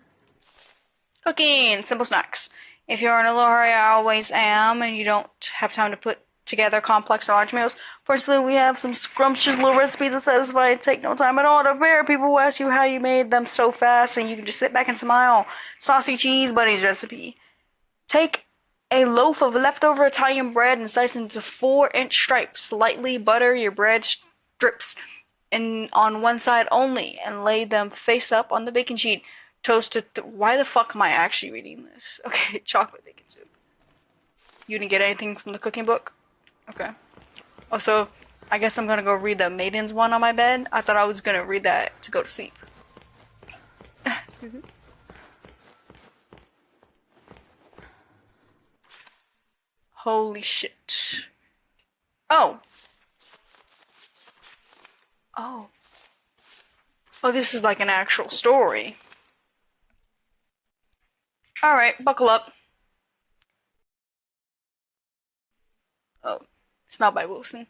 Cooking! Simple snacks. If you're in a little hurry, I always am, and you don't have time to put together complex large meals. Fortunately, we have some scrumptious little recipes that satisfy and take no time at all to prepare. People will ask you how you made them so fast, and you can just sit back and smile. Saucy cheese buddies recipe. Take a loaf of leftover Italian bread and slice into 4-inch stripes. Lightly butter your bread strips on one side only, and lay them face up on the baking sheet. Toasted. Why the fuck am I actually reading this? Okay, chocolate bacon soup. You didn't get anything from the cooking book? Okay. Also, I guess I'm gonna go read the Maidens one on my bed. I thought I was gonna read that to go to sleep. Holy shit. Oh. Oh. Oh, this is like an actual story. Alright, buckle up. Oh, it's not by Wilson.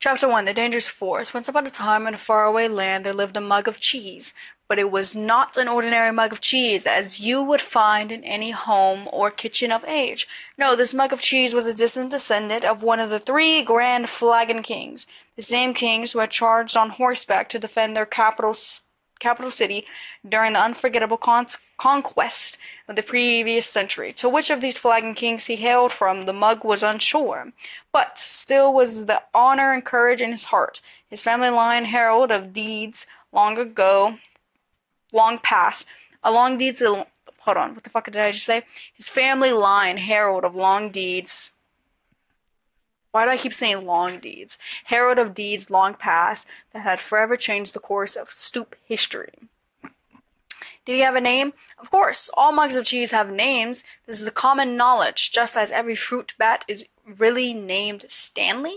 Chapter 1, The Dangerous Forest. Once upon a time in a faraway land there lived a mug of cheese. But it was not an ordinary mug of cheese, as you would find in any home or kitchen of age. No, this mug of cheese was a distant descendant of one of the three grand flagon kings. The same kings who had charged on horseback to defend their capital city during the unforgettable conquest of the previous century. To which of these flagon kings he hailed from, the mug was unsure, but still was the honor and courage in his heart. His family line herald of deeds long past, a long deeds. Hold on, what the fuck did I just say? His family line herald of long deeds. Why do I keep saying long deeds? Herald of deeds long past that had forever changed the course of stoop history. Did he have a name? Of course, all mugs of cheese have names. This is a common knowledge, just as every fruit bat is really named Stanley.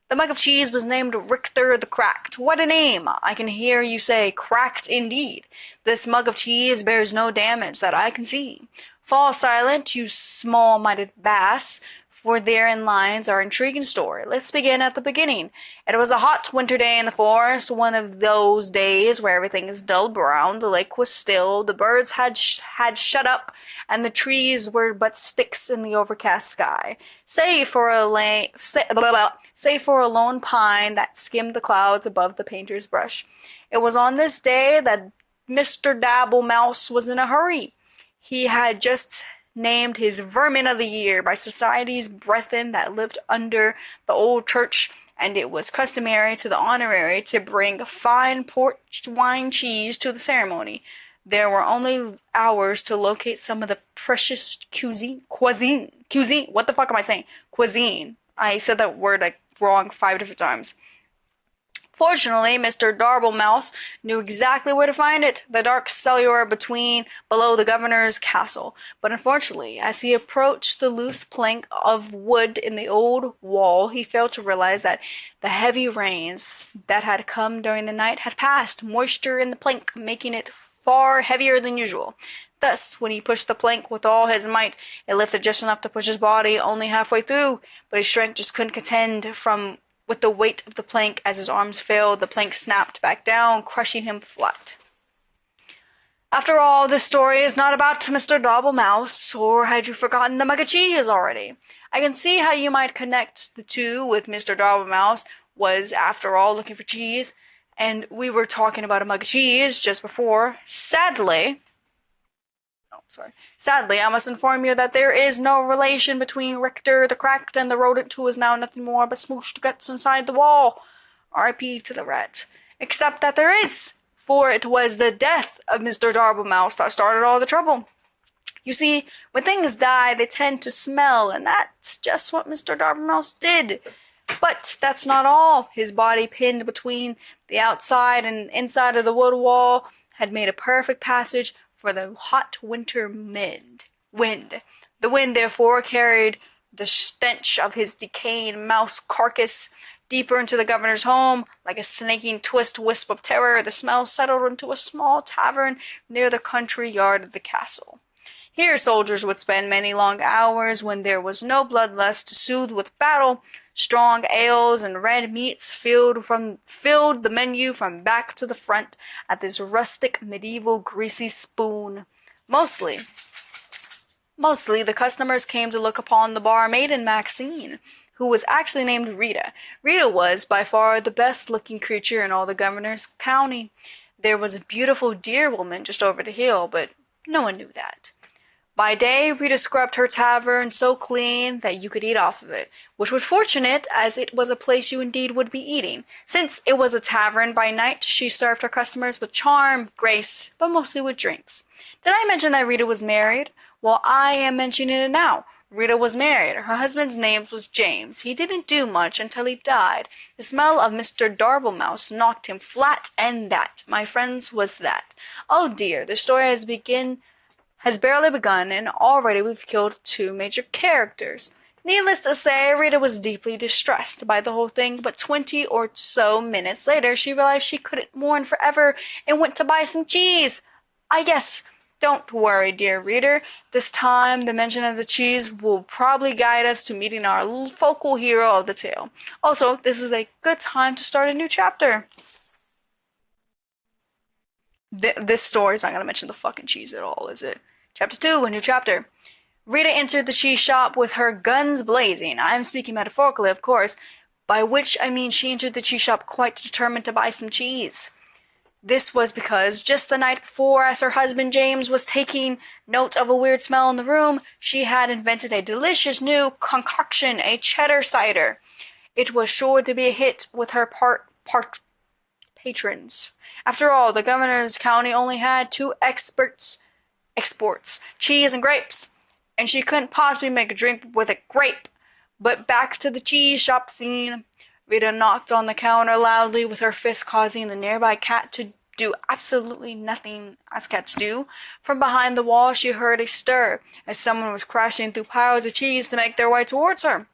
The mug of cheese was named Richter the Cracked. What a name! I can hear you say, cracked indeed. This mug of cheese bears no damage that I can see. Fall silent, you small-minded bass, for therein lies our intriguing story. Let's begin at the beginning. It was a hot winter day in the forest, one of those days where everything is dull brown, the lake was still, the birds had shut up, and the trees were but sticks in the overcast sky, save for a lone pine that skimmed the clouds above the painter's brush. It was on this day that Mr. Dabble Mouse was in a hurry. He had just named his Vermin of the Year by societies brethren that lived under the old church, and it was customary to the honorary to bring fine port wine cheese to the ceremony. There were only hours to locate some of the precious cuisine. What the fuck am I saying? Cuisine. I said that word like wrong 5 different times. Fortunately, Mr. Darblemouse knew exactly where to find it, the dark cellar below the governor's castle. But unfortunately, as he approached the loose plank of wood in the old wall, he failed to realize that the heavy rains that had come during the night had passed moisture in the plank, making it far heavier than usual. Thus, when he pushed the plank with all his might, it lifted just enough to push his body only halfway through, but his strength just couldn't contend with the weight of the plank. As his arms failed, the plank snapped back down, crushing him flat. After all, this story is not about Mr. Dobblemouse, or had you forgotten the mug of cheese already? I can see how you might connect the two with Mr. Dobblemouse was, after all, looking for cheese, and we were talking about a mug of cheese just before. Sadly, I must inform you that there is no relation between Richter the Cracked and the rodent who is now nothing more but smooshed guts inside the wall. R.I.P. to the rat. Except that there is, for it was the death of Mr. Darblemouse that started all the trouble. You see, when things die, they tend to smell, and that's just what Mr. Darblemouse did. But that's not all. His body, pinned between the outside and inside of the wood wall, had made a perfect passage for the hot winter wind. The wind, therefore, carried the stench of his decaying mouse carcass deeper into the governor's home. Like a snaking wisp of terror, the smell settled into a small tavern near the country yard of the castle. Here soldiers would spend many long hours when there was no bloodlust to soothe with battle. Strong ales and red meats filled the menu from back to the front at this rustic, medieval, greasy spoon. Mostly the customers came to look upon the barmaiden Maxine, who was actually named Rita. Rita was by far the best-looking creature in all the governor's county. There was a beautiful deer woman just over the hill, but no one knew that. By day, Rita scrubbed her tavern so clean that you could eat off of it, which was fortunate, as it was a place you indeed would be eating. Since it was a tavern, by night she served her customers with charm, grace, but mostly with drinks. Did I mention that Rita was married? Well, I am mentioning it now. Rita was married. Her husband's name was James. He didn't do much until he died. The smell of Mr. Darblemouse knocked him flat, and that, my friends, was that. Oh dear, the story has barely begun, and already we've killed 2 major characters. Needless to say, Rita was deeply distressed by the whole thing, but 20 or so minutes later, she realized she couldn't mourn forever and went to buy some cheese. I guess. Don't worry, dear reader. This time, the mention of the cheese will probably guide us to meeting our focal hero of the tale. Also, this is a good time to start a new chapter. This story's not going to mention the fucking cheese at all, is it? Chapter 2, a new chapter. Rita entered the cheese shop with her guns blazing. I am speaking metaphorically, of course, by which I mean she entered the cheese shop quite determined to buy some cheese. This was because just the night before, as her husband James was taking note of a weird smell in the room, she had invented a delicious new concoction, a cheddar cider. It was sure to be a hit with her patrons. After all, the governor's county only had two exports, cheese and grapes, and she couldn't possibly make a drink with a grape. But back to the cheese shop scene. Rita knocked on the counter loudly with her fist, causing the nearby cat to do absolutely nothing, as cats do. From behind the wall, she heard a stir, as someone was crashing through piles of cheese to make their way towards her.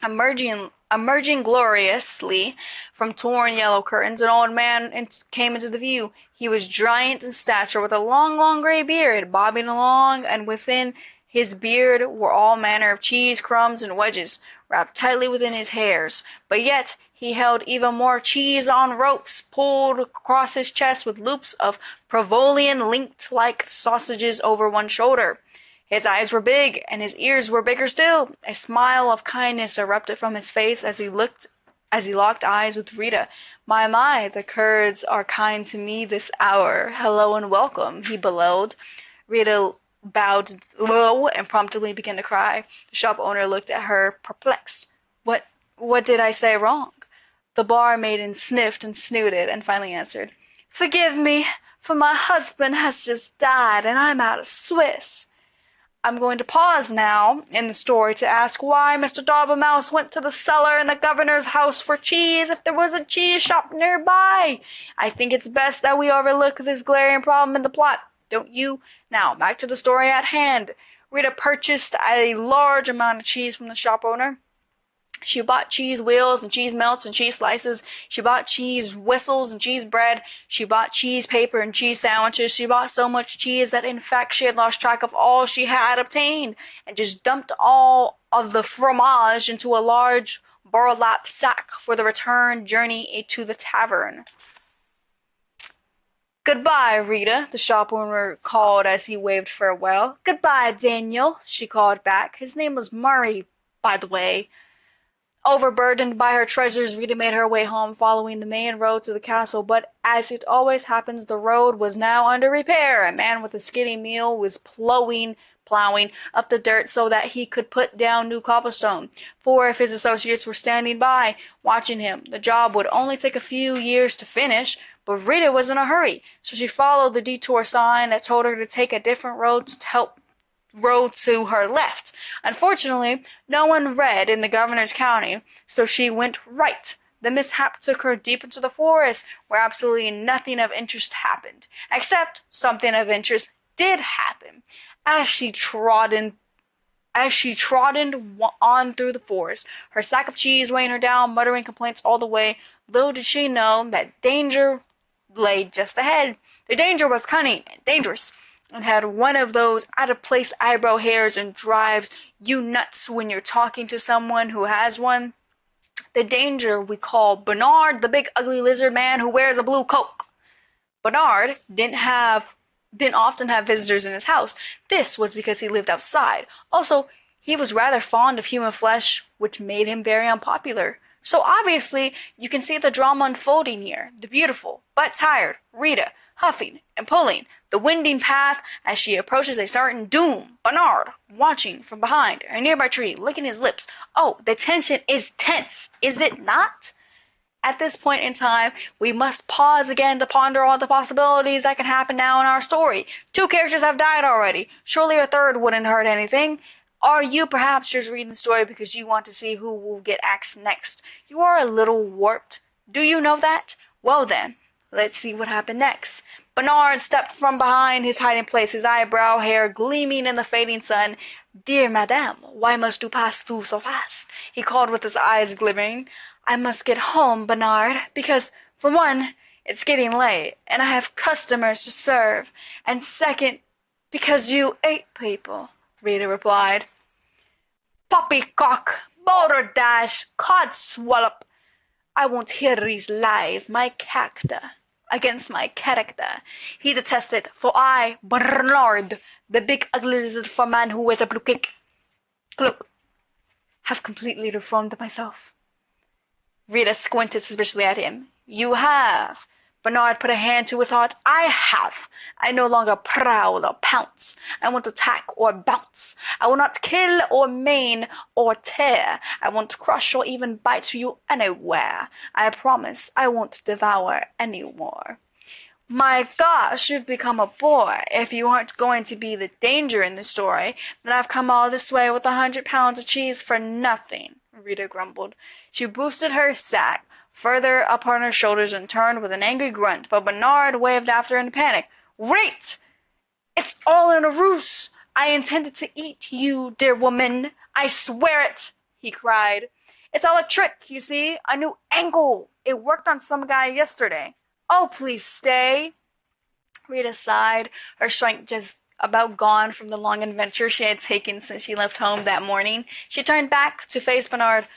Emerging gloriously from torn yellow curtains, an old man came into the view. He was giant in stature, with a long, long gray beard bobbing along, and within his beard were all manner of cheese crumbs and wedges, wrapped tightly within his hairs. But yet he held even more cheese on ropes, pulled across his chest with loops of provolone linked like sausages over one shoulder. His eyes were big, and his ears were bigger still. A smile of kindness erupted from his face as he locked eyes with Rita. My, the Kurds are kind to me this hour. Hello and welcome, he bellowed. Rita bowed low and promptly began to cry. The shop owner looked at her, perplexed. What did I say wrong? The barmaid sniffed and snooted and finally answered, Forgive me, for my husband has just died and I'm out of Swiss. I'm going to pause now in the story to ask why Mr. Dobbermouse went to the cellar in the governor's house for cheese if there was a cheese shop nearby. I think it's best that we overlook this glaring problem in the plot, don't you? Now, back to the story at hand. Rita purchased a large amount of cheese from the shop owner. She bought cheese wheels and cheese melts and cheese slices. She bought cheese whistles and cheese bread. She bought cheese paper and cheese sandwiches. She bought so much cheese that in fact she had lost track of all she had obtained and just dumped all of the fromage into a large burlap sack for the return journey to the tavern. Goodbye, Rita, the shop owner called as he waved farewell. Goodbye, Daniel, she called back. His name was Murray, by the way. Overburdened by her treasures, Rita made her way home following the main road to the castle, but as it always happens, the road was now under repair. A man with a skinny mule was plowing up the dirt so that he could put down new cobblestone. 4 of his associates were standing by, watching him. The job would only take a few years to finish, but Rita was in a hurry, so she followed the detour sign that told her to take a different road to her left. Unfortunately, no one read in the governor's county, so she went right. The mishap took her deep into the forest, where absolutely nothing of interest happened. Except something of interest did happen. As she trotted on through the forest, her sack of cheese weighing her down, muttering complaints all the way, little did she know that danger lay just ahead. The danger was cunning and dangerous, and had one of those out-of-place eyebrow hairs and drives you nuts when you're talking to someone who has one. The danger we call Bernard, the big ugly lizard man who wears a blue coat. Bernard didn't often have visitors in his house. This was because he lived outside. Also, he was rather fond of human flesh, which made him very unpopular. So obviously, you can see the drama unfolding here. The beautiful, but tired, Rita, huffing and pulling the winding path as she approaches a certain doom. Bernard, watching from behind a nearby tree, licking his lips. Oh, the tension is tense, is it not? At this point in time, we must pause again to ponder all the possibilities that can happen now in our story. 2 characters have died already. Surely a third wouldn't hurt anything. Are you perhaps just reading the story because you want to see who will get axed next? You are a little warped. Do you know that? Well then, Let's see what happened next. Bernard stepped from behind his hiding place, his eyebrow hair gleaming in the fading sun. "Dear madame, why must you pass through so fast?" he called with his eyes glimmering. "I must get home, Bernard, because, for one, it's getting late, and I have customers to serve, and second, because you ate people," Rita replied. "Poppycock, balderdash, codswallop, I won't hear these lies, against my character. He detested, for I, Bernard, the big ugly lizard for man who wears a blue cloak, have completely reformed myself." Rita squinted suspiciously at him. "You have." Bernard put a hand to his heart. "I have. I no longer prowl or pounce. I won't attack or bounce. I will not kill or maim or tear. I won't crush or even bite you anywhere. I promise I won't devour any more." "My gosh, you've become a bore. If you aren't going to be the danger in the story, then I've come all this way with 100 pounds of cheese for nothing," Rita grumbled. She boosted her sack further upon her shoulders and turned with an angry grunt, but Bernard waved after in a panic. "Wait! It's all in a ruse! I intended to eat you, dear woman! I swear it!" he cried. "It's all a trick, you see, a new angle. It worked on some guy yesterday. Oh, please stay." Rita sighed, her strength just about gone from the long adventure she had taken since she left home that morning. She turned back to face Bernard.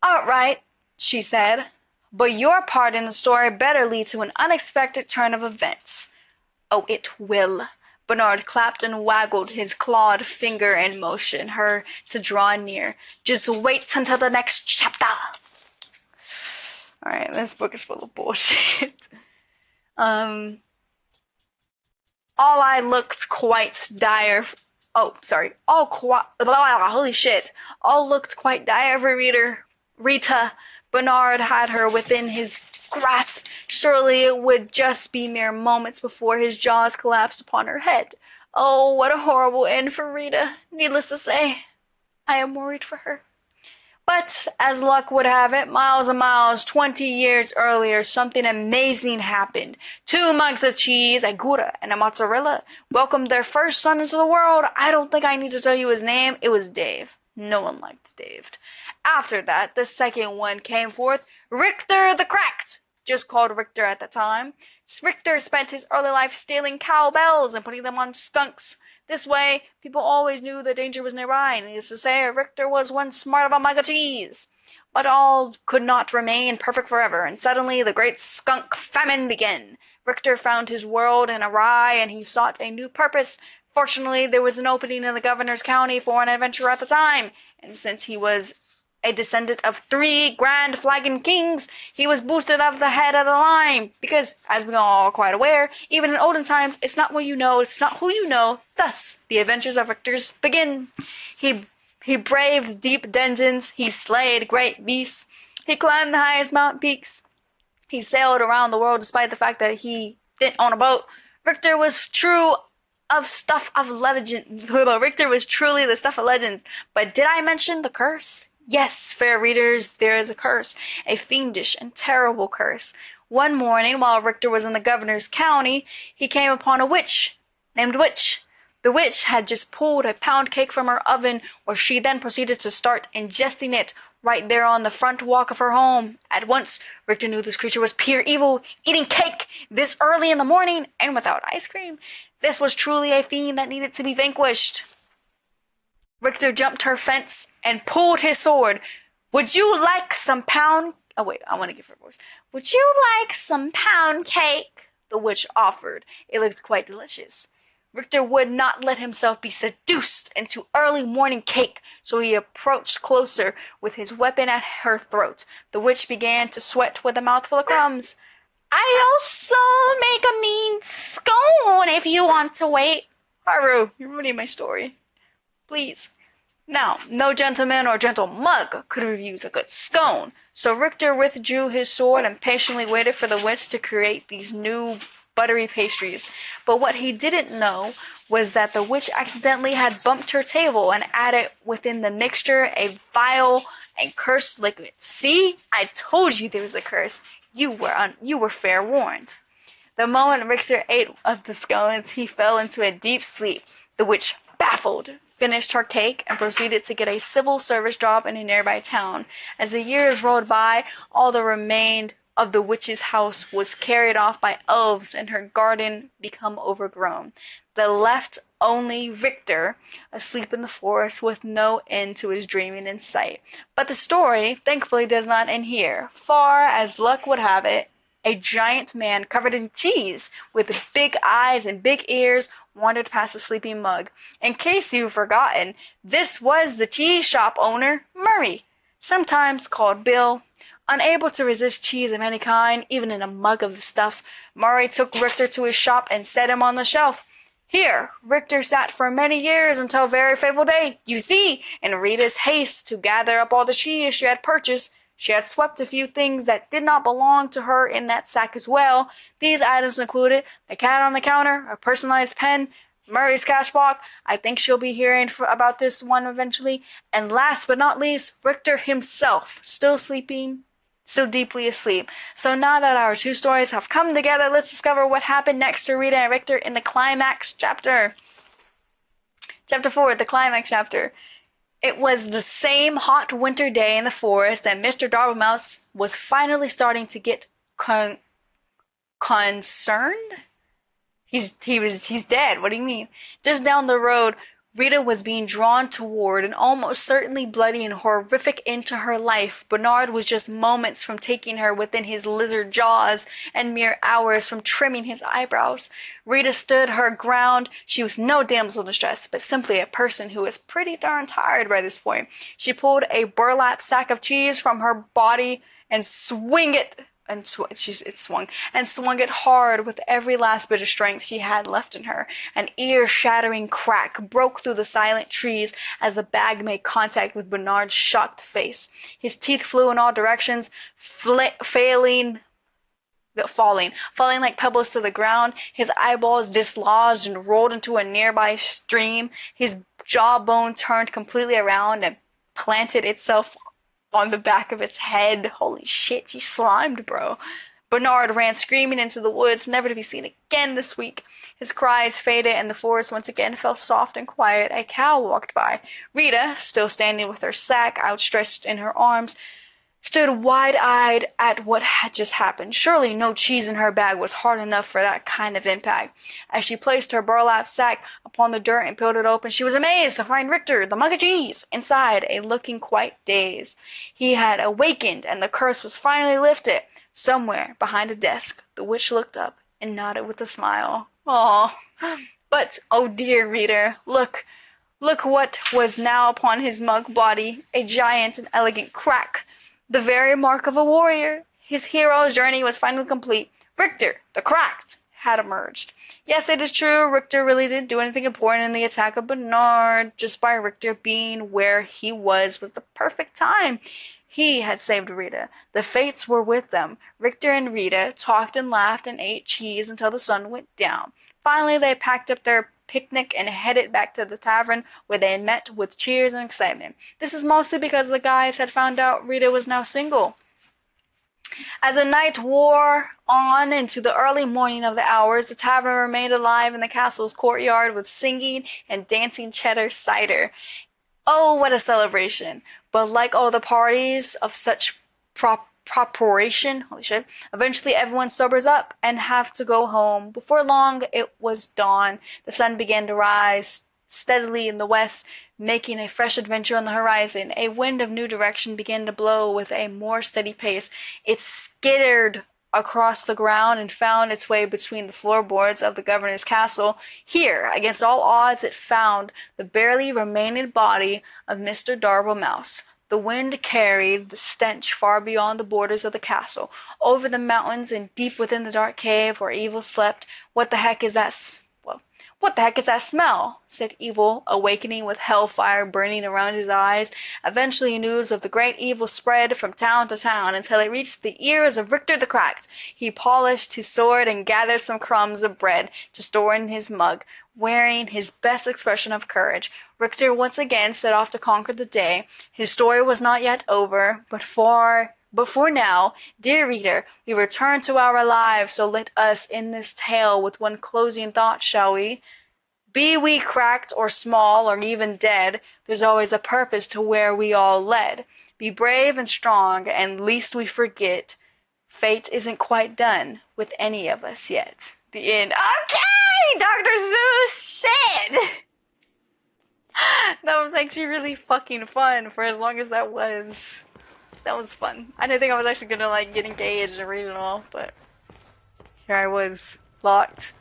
"All right," she said, "but your part in the story better lead to an unexpected turn of events." "Oh, it will." Bernard clapped and waggled his clawed finger and motioned her to draw near. "Just wait until the next chapter." Alright, this book is full of bullshit. All looked quite dire. Holy shit. All looked quite dire for Rita. Bernard had her within his grasp. Surely it would just be mere moments before his jaws collapsed upon her head. Oh, what a horrible end for Rita. Needless to say, I am worried for her. But, as luck would have it, miles and miles, 20 years earlier, something amazing happened. 2 mugs of cheese, a Gouda, and a mozzarella welcomed their first son into the world. I don't think I need to tell you his name. It was Dave. No one liked Dave. After that, the second one came forth, Richter the Cracked, just called Richter at the time. Richter spent his early life stealing cowbells and putting them on skunks. This way, people always knew the danger was nearby, and needless to say, Richter was one smart of a mug of cheese. But all could not remain perfect forever, and suddenly the great skunk famine began. Richter found his world in awry, and he sought a new purpose. Fortunately, there was an opening in the governor's county for an adventurer at the time, and since he was a descendant of 3 grand flagon kings, he was boosted up the head of the line, because, as we are all quite aware, even in olden times, it's not what you know, it's not who you know. Thus, the adventures of Richter begin. He braved deep dungeons, he slayed great beasts, he climbed the highest mountain peaks, he sailed around the world despite the fact that he didn't own a boat. Richter was truly the stuff of legends, but did I mention the curse? Yes, fair readers, there is a curse, a fiendish and terrible curse. One morning, while Richter was in the governor's county, he came upon a witch named Witch. The witch had just pulled a pound cake from her oven, where she then proceeded to start ingesting it right there on the front walk of her home. At once, Richter knew this creature was pure evil, eating cake this early in the morning and without ice cream. This was truly a fiend that needed to be vanquished. Richter jumped her fence and pulled his sword. "Would you like some pound..." Oh, wait, I want to give her a voice. "Would you like some pound cake?" the witch offered. It looked quite delicious. Richter would not let himself be seduced into early morning cake, so he approached closer with his weapon at her throat. The witch began to sweat with a mouthful of crumbs. "I also make a mean scone if you want to wait." Haru, you're ruining my story. Please. Now, no gentleman or gentle mug could refuse a good scone, so Richter withdrew his sword and patiently waited for the witch to create these new buttery pastries. But what he didn't know was that the witch accidentally had bumped her table and added within the mixture a vile and cursed liquid. See? I told you there was a curse. You were fair warned. The moment Richter ate of the scones, he fell into a deep sleep. The witch, baffled, finished her cake and proceeded to get a civil service job in a nearby town. As the years rolled by, all that remained of the witch's house was carried off by elves and her garden become overgrown. They left only Richter, asleep in the forest with no end to his dreaming in sight. But the story, thankfully, does not end here. Far as luck would have it, a giant man covered in cheese, with big eyes and big ears, wandered past the sleeping mug. In case you've forgotten, this was the cheese shop owner, Murray, sometimes called Bill. Unable to resist cheese of any kind, even in a mug of the stuff, Murray took Richter to his shop and set him on the shelf. Here, Richter sat for many years until a very fateful day. You see, in Rita's haste to gather up all the cheese she had purchased, she had swept a few things that did not belong to her in that sack as well. These items included a cat on the counter, a personalized pen, Murray's cash box. I think she'll be hearing about this one eventually. And last but not least, Richter himself, still sleeping, still deeply asleep. So now that our two stories have come together, let's discover what happened next to Rita and Richter in the climax chapter. Chapter 4, the climax chapter. It was the same hot winter day in the forest, and Mr. Dartlemouse was finally starting to get concerned. He's dead. What do you mean? Just down the road, Rita was being drawn toward and almost certainly bloody and horrific end to her life. Bernard was just moments from taking her within his lizard jaws and mere hours from trimming his eyebrows. Rita stood her ground. She was no damsel in distress, but simply a person who was pretty darn tired by this point. She pulled a burlap sack of cheese from her body and swung it it hard with every last bit of strength she had left in her. An ear-shattering crack broke through the silent trees as the bag made contact with Bernard's shocked face. His teeth flew in all directions, falling like pebbles to the ground. His eyeballs dislodged and rolled into a nearby stream. His jawbone turned completely around and planted itself on the back of its head. Holy shit, she slimed, bro. Bernard ran screaming into the woods, never to be seen again this week. His cries faded, and the forest once again fell soft and quiet. A cow walked by. Rita, still standing with her sack outstretched in her arms, stood wide-eyed at what had just happened. Surely no cheese in her bag was hard enough for that kind of impact. As she placed her burlap sack upon the dirt and peeled it open, she was amazed to find Richter, the mug of cheese, inside, looking quite dazed. He had awakened, and the curse was finally lifted. Somewhere behind a desk, the witch looked up and nodded with a smile. "Aw, but, oh dear, reader, look what was now upon his mug body, a giant and elegant crack. The very mark of a warrior. His hero's journey was finally complete. Richter, the Cracked, had emerged. Yes, it is true, Richter really didn't do anything important in the attack of Bernard. Just by Richter being where he was the perfect time. He had saved Rita. The fates were with them. Richter and Rita talked and laughed and ate cheese until the sun went down. Finally, they packed up their picnic and headed back to the tavern, where they met with cheers and excitement. This is mostly because the guys had found out Rita was now single. As the night wore on into the early morning of the hours, the tavern remained alive in the castle's courtyard with singing and dancing cheddar cider. Oh, what a celebration! But like all the parties of such proportion, holy shit, eventually everyone sobers up and have to go home. Before long, it was dawn. The sun began to rise steadily in the west, making a fresh adventure on the horizon. A wind of new direction began to blow with a more steady pace. It skittered across the ground and found its way between the floorboards of the governor's castle. Here, against all odds, it found the barely remaining body of Mr. Dartlemouse. The wind carried the stench far beyond the borders of the castle, over the mountains and deep within the dark cave where Evil slept. What the heck is that smell? Said Evil, awakening with hellfire burning around his eyes. Eventually news of the great evil spread from town to town until it reached the ears of Richter the Cracked. He polished his sword and gathered some crumbs of bread to store in his mug, wearing his best expression of courage. Richter once again set off to conquer the day. His story was not yet over, but far But for now, dear reader, we return to our lives, so let us end this tale with one closing thought, shall we? Be we cracked or small or even dead, there's always a purpose to where we all led. Be brave and strong, and least we forget, fate isn't quite done with any of us yet. The end. Okay, Dr. Seuss, shit! That was actually really fucking fun for as long as that was. That was fun. I didn't think I was actually gonna like get engaged and read it all, but here I was, locked.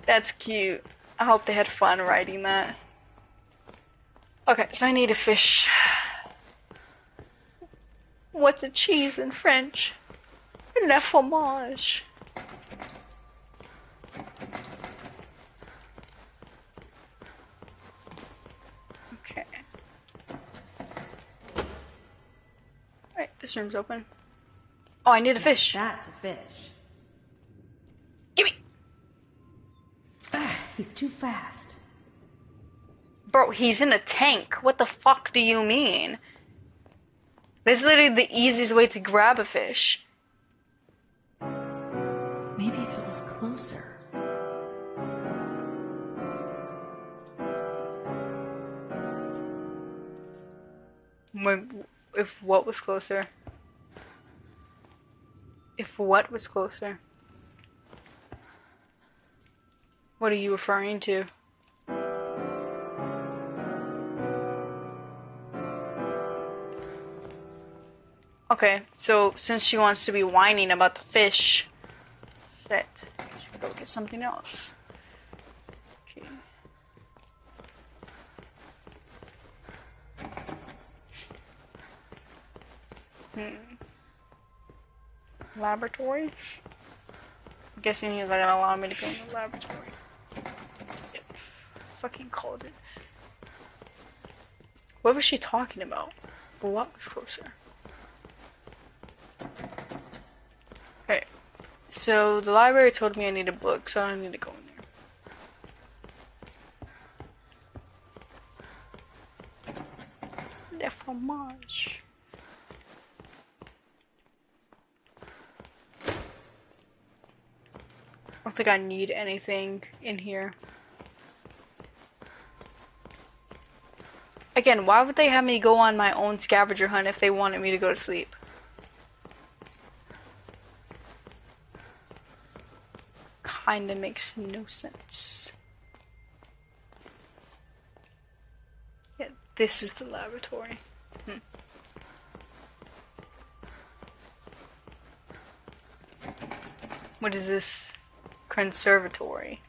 That's cute. I hope they had fun writing that. Okay, so I need a fish. What's a cheese in French? Le fromage. Okay. Alright, this room's open. Oh, I need a fish. That's a fish. Gimme! He's too fast. Bro, he's in a tank. What the fuck do you mean? This is literally the easiest way to grab a fish. Maybe if it was closer. If what was closer? If what was closer? What are you referring to? Okay, so since she wants to be whining about the fish, shit, should go get something else. Okay. Laboratory? I'm guessing he's not gonna allow me to go in the laboratory. Yep. Fucking called it. What was she talking about? For what was closer? Okay. So the library told me I need a book, so I need to go in there. Le fromage. I don't think I need anything in here. Again, why would they have me go on my own scavenger hunt if they wanted me to go to sleep? Kinda makes no sense. Yeah, this is the laboratory. What is this? Conservatory.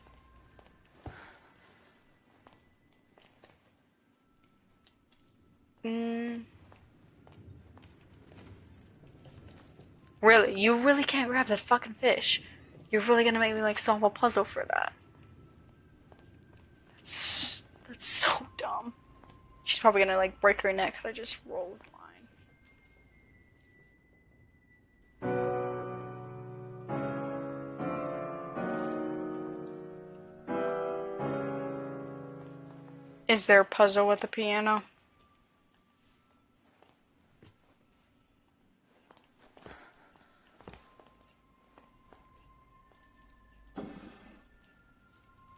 Really? You really can't grab that fucking fish? You're really gonna make me like solve a puzzle for that? That's so dumb. She's probably gonna like break her neck if I just rolled mine. Is there a puzzle with the piano?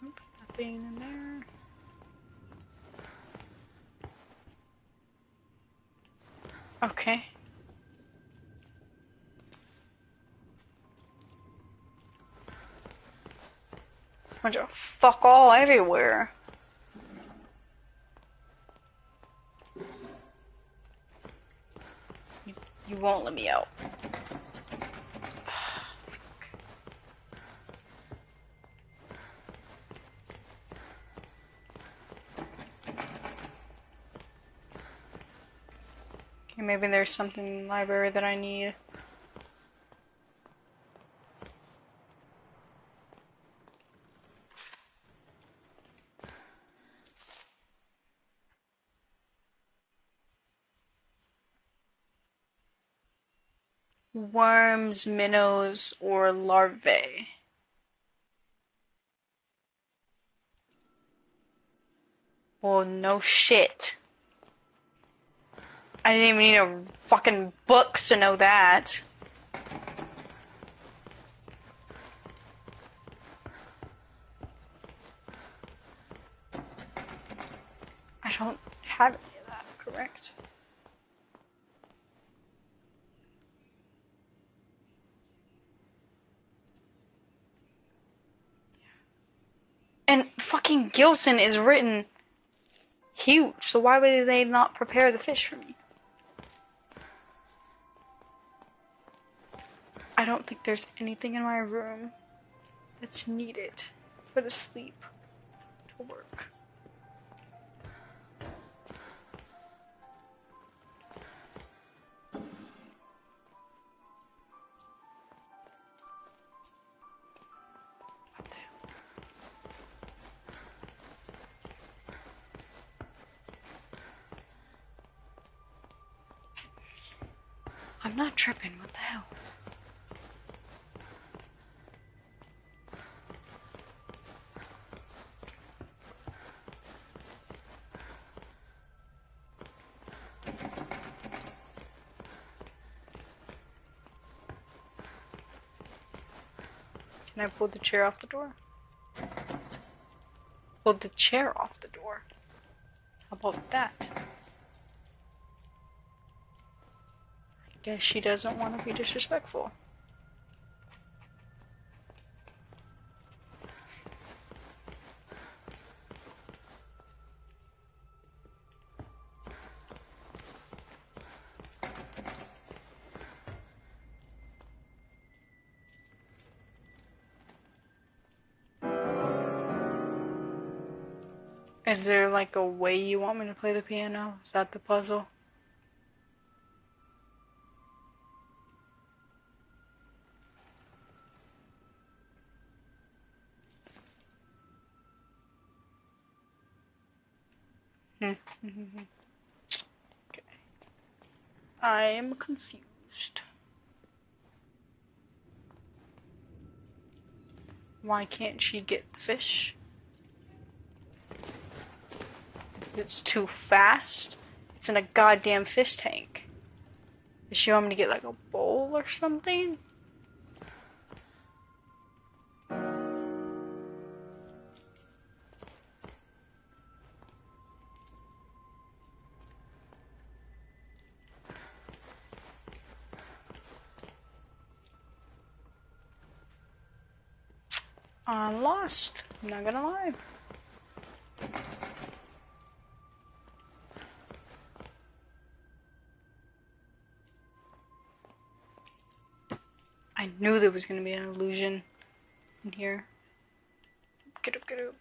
Nope, nothing in there. Okay. Bunch of fuck all everywhere. You won't let me out. Okay, maybe there's something in the library that I need. Worms, minnows, or larvae. Well, no shit. I didn't even need a fucking book to know that. I don't have any of that, correct? And fucking Gilson is written huge, so why would they not prepare the fish for me? I don't think there's anything in my room that's needed for the sleep to work. I'm not tripping, what the hell? Can I pull the chair off the door? Pull the chair off the door. How about that? I guess she doesn't want to be disrespectful. Is there like a way you want me to play the piano? Is that the puzzle? Okay. I am confused. Why can't she get the fish? It's too fast. It's in a goddamn fish tank. Does she want me to get like a bowl or something? I'm lost. I'm not gonna lie. I knew there was gonna be an illusion in here. Get up, get up.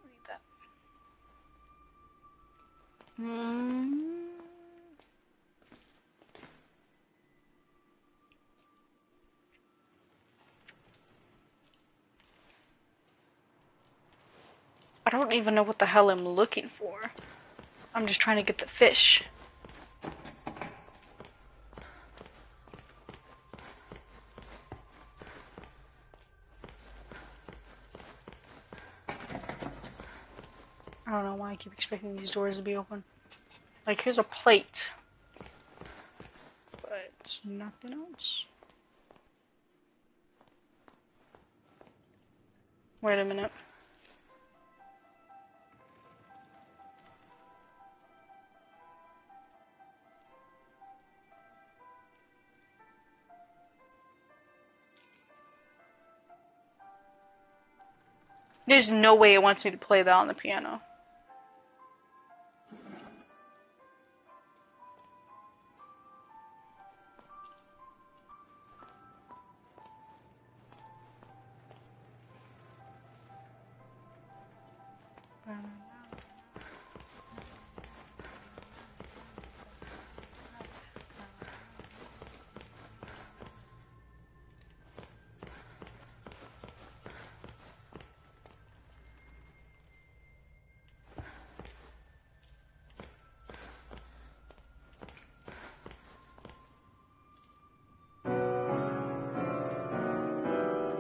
Read that. I don't even know what the hell I'm looking for. I'm just trying to get the fish. I don't know why I keep expecting these doors to be open. Like, here's a plate. But nothing else. Wait a minute. There's no way it wants me to play that on the piano.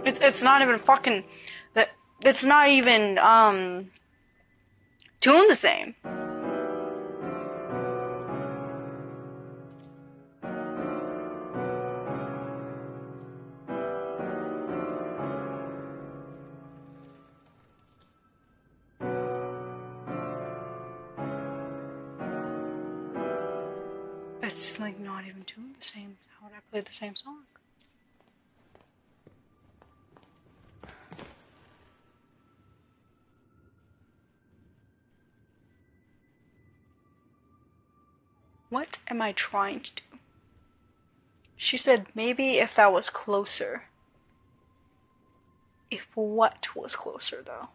It's not even fucking that. It's not even tuned the same. It's like not even doing the same. How would I play the same song? What am I trying to do? She said maybe if that was closer. If what was closer, though?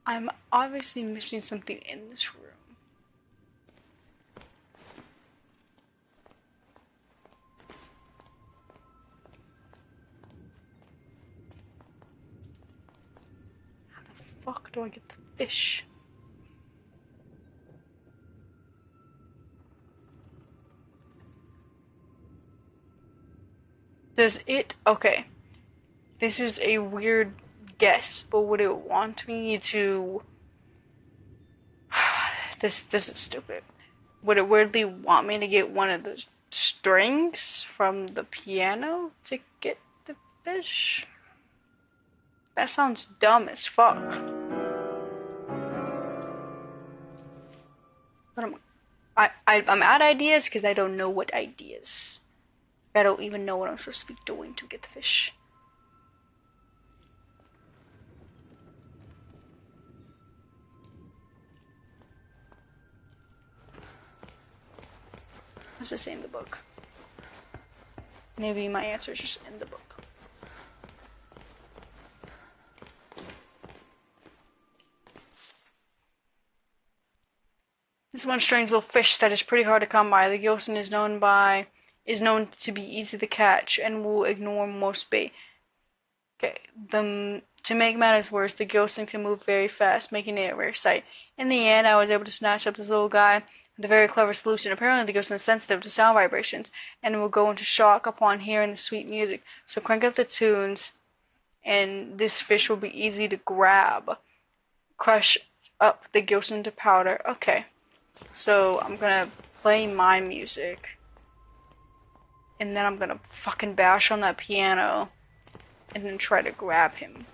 I'm obviously missing something in this room. How the fuck do I get the fish? Does it? Okay. This is a weird guess, but would it want me to... This is stupid. Would it weirdly want me to get one of the strings from the piano to get the fish? That sounds dumb as fuck. But I'm out of ideas because I don't know what ideas. I don't even know what I'm supposed to be doing to get the fish. What's it say in the book? Maybe my answer is just in the book. This one strange little fish that is pretty hard to come by. The gilson is known to be easy to catch and will ignore most bait. Okay, to make matters worse, the gilson can move very fast, making it a rare sight. In the end, I was able to snatch up this little guy with a very clever solution. Apparently, the gilson is sensitive to sound vibrations and will go into shock upon hearing the sweet music. So crank up the tunes, and this fish will be easy to grab. Crush up the gilson to powder. Okay. So I'm gonna play my music, and then I'm gonna fucking bash on that piano, and then try to grab him.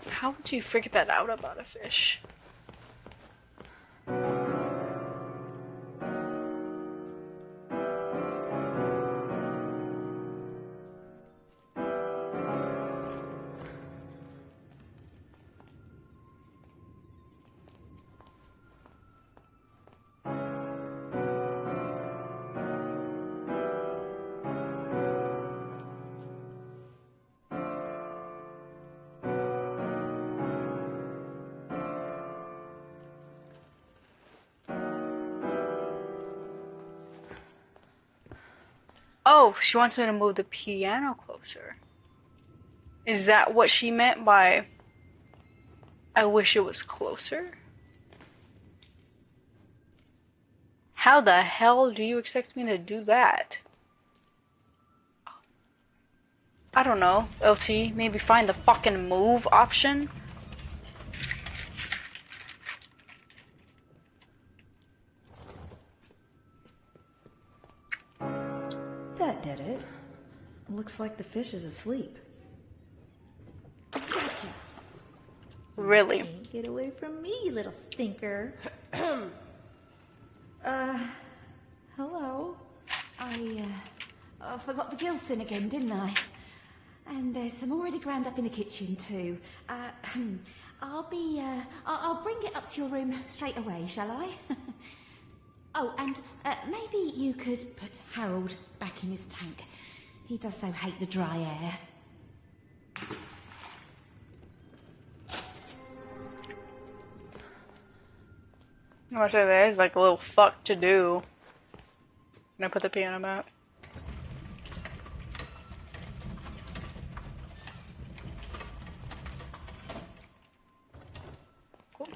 How would you figure that out about a fish? Oh, she wants me to move the piano closer. Is that what she meant by I wish it was closer? How the hell do you expect me to do that? I don't know, LT, maybe find the fucking move option? That did it. Looks like the fish is asleep. Gotcha. Really? Can't get away from me, you little stinker. Hello. I forgot the gilson again, didn't I? And there's some already ground up in the kitchen too. I'll bring it up to your room straight away, shall I? Oh, and maybe you could put Harold back in his tank. He does so hate the dry air. I'm gonna say that is like a little fuck to do. I'm gonna put the piano back. Cool.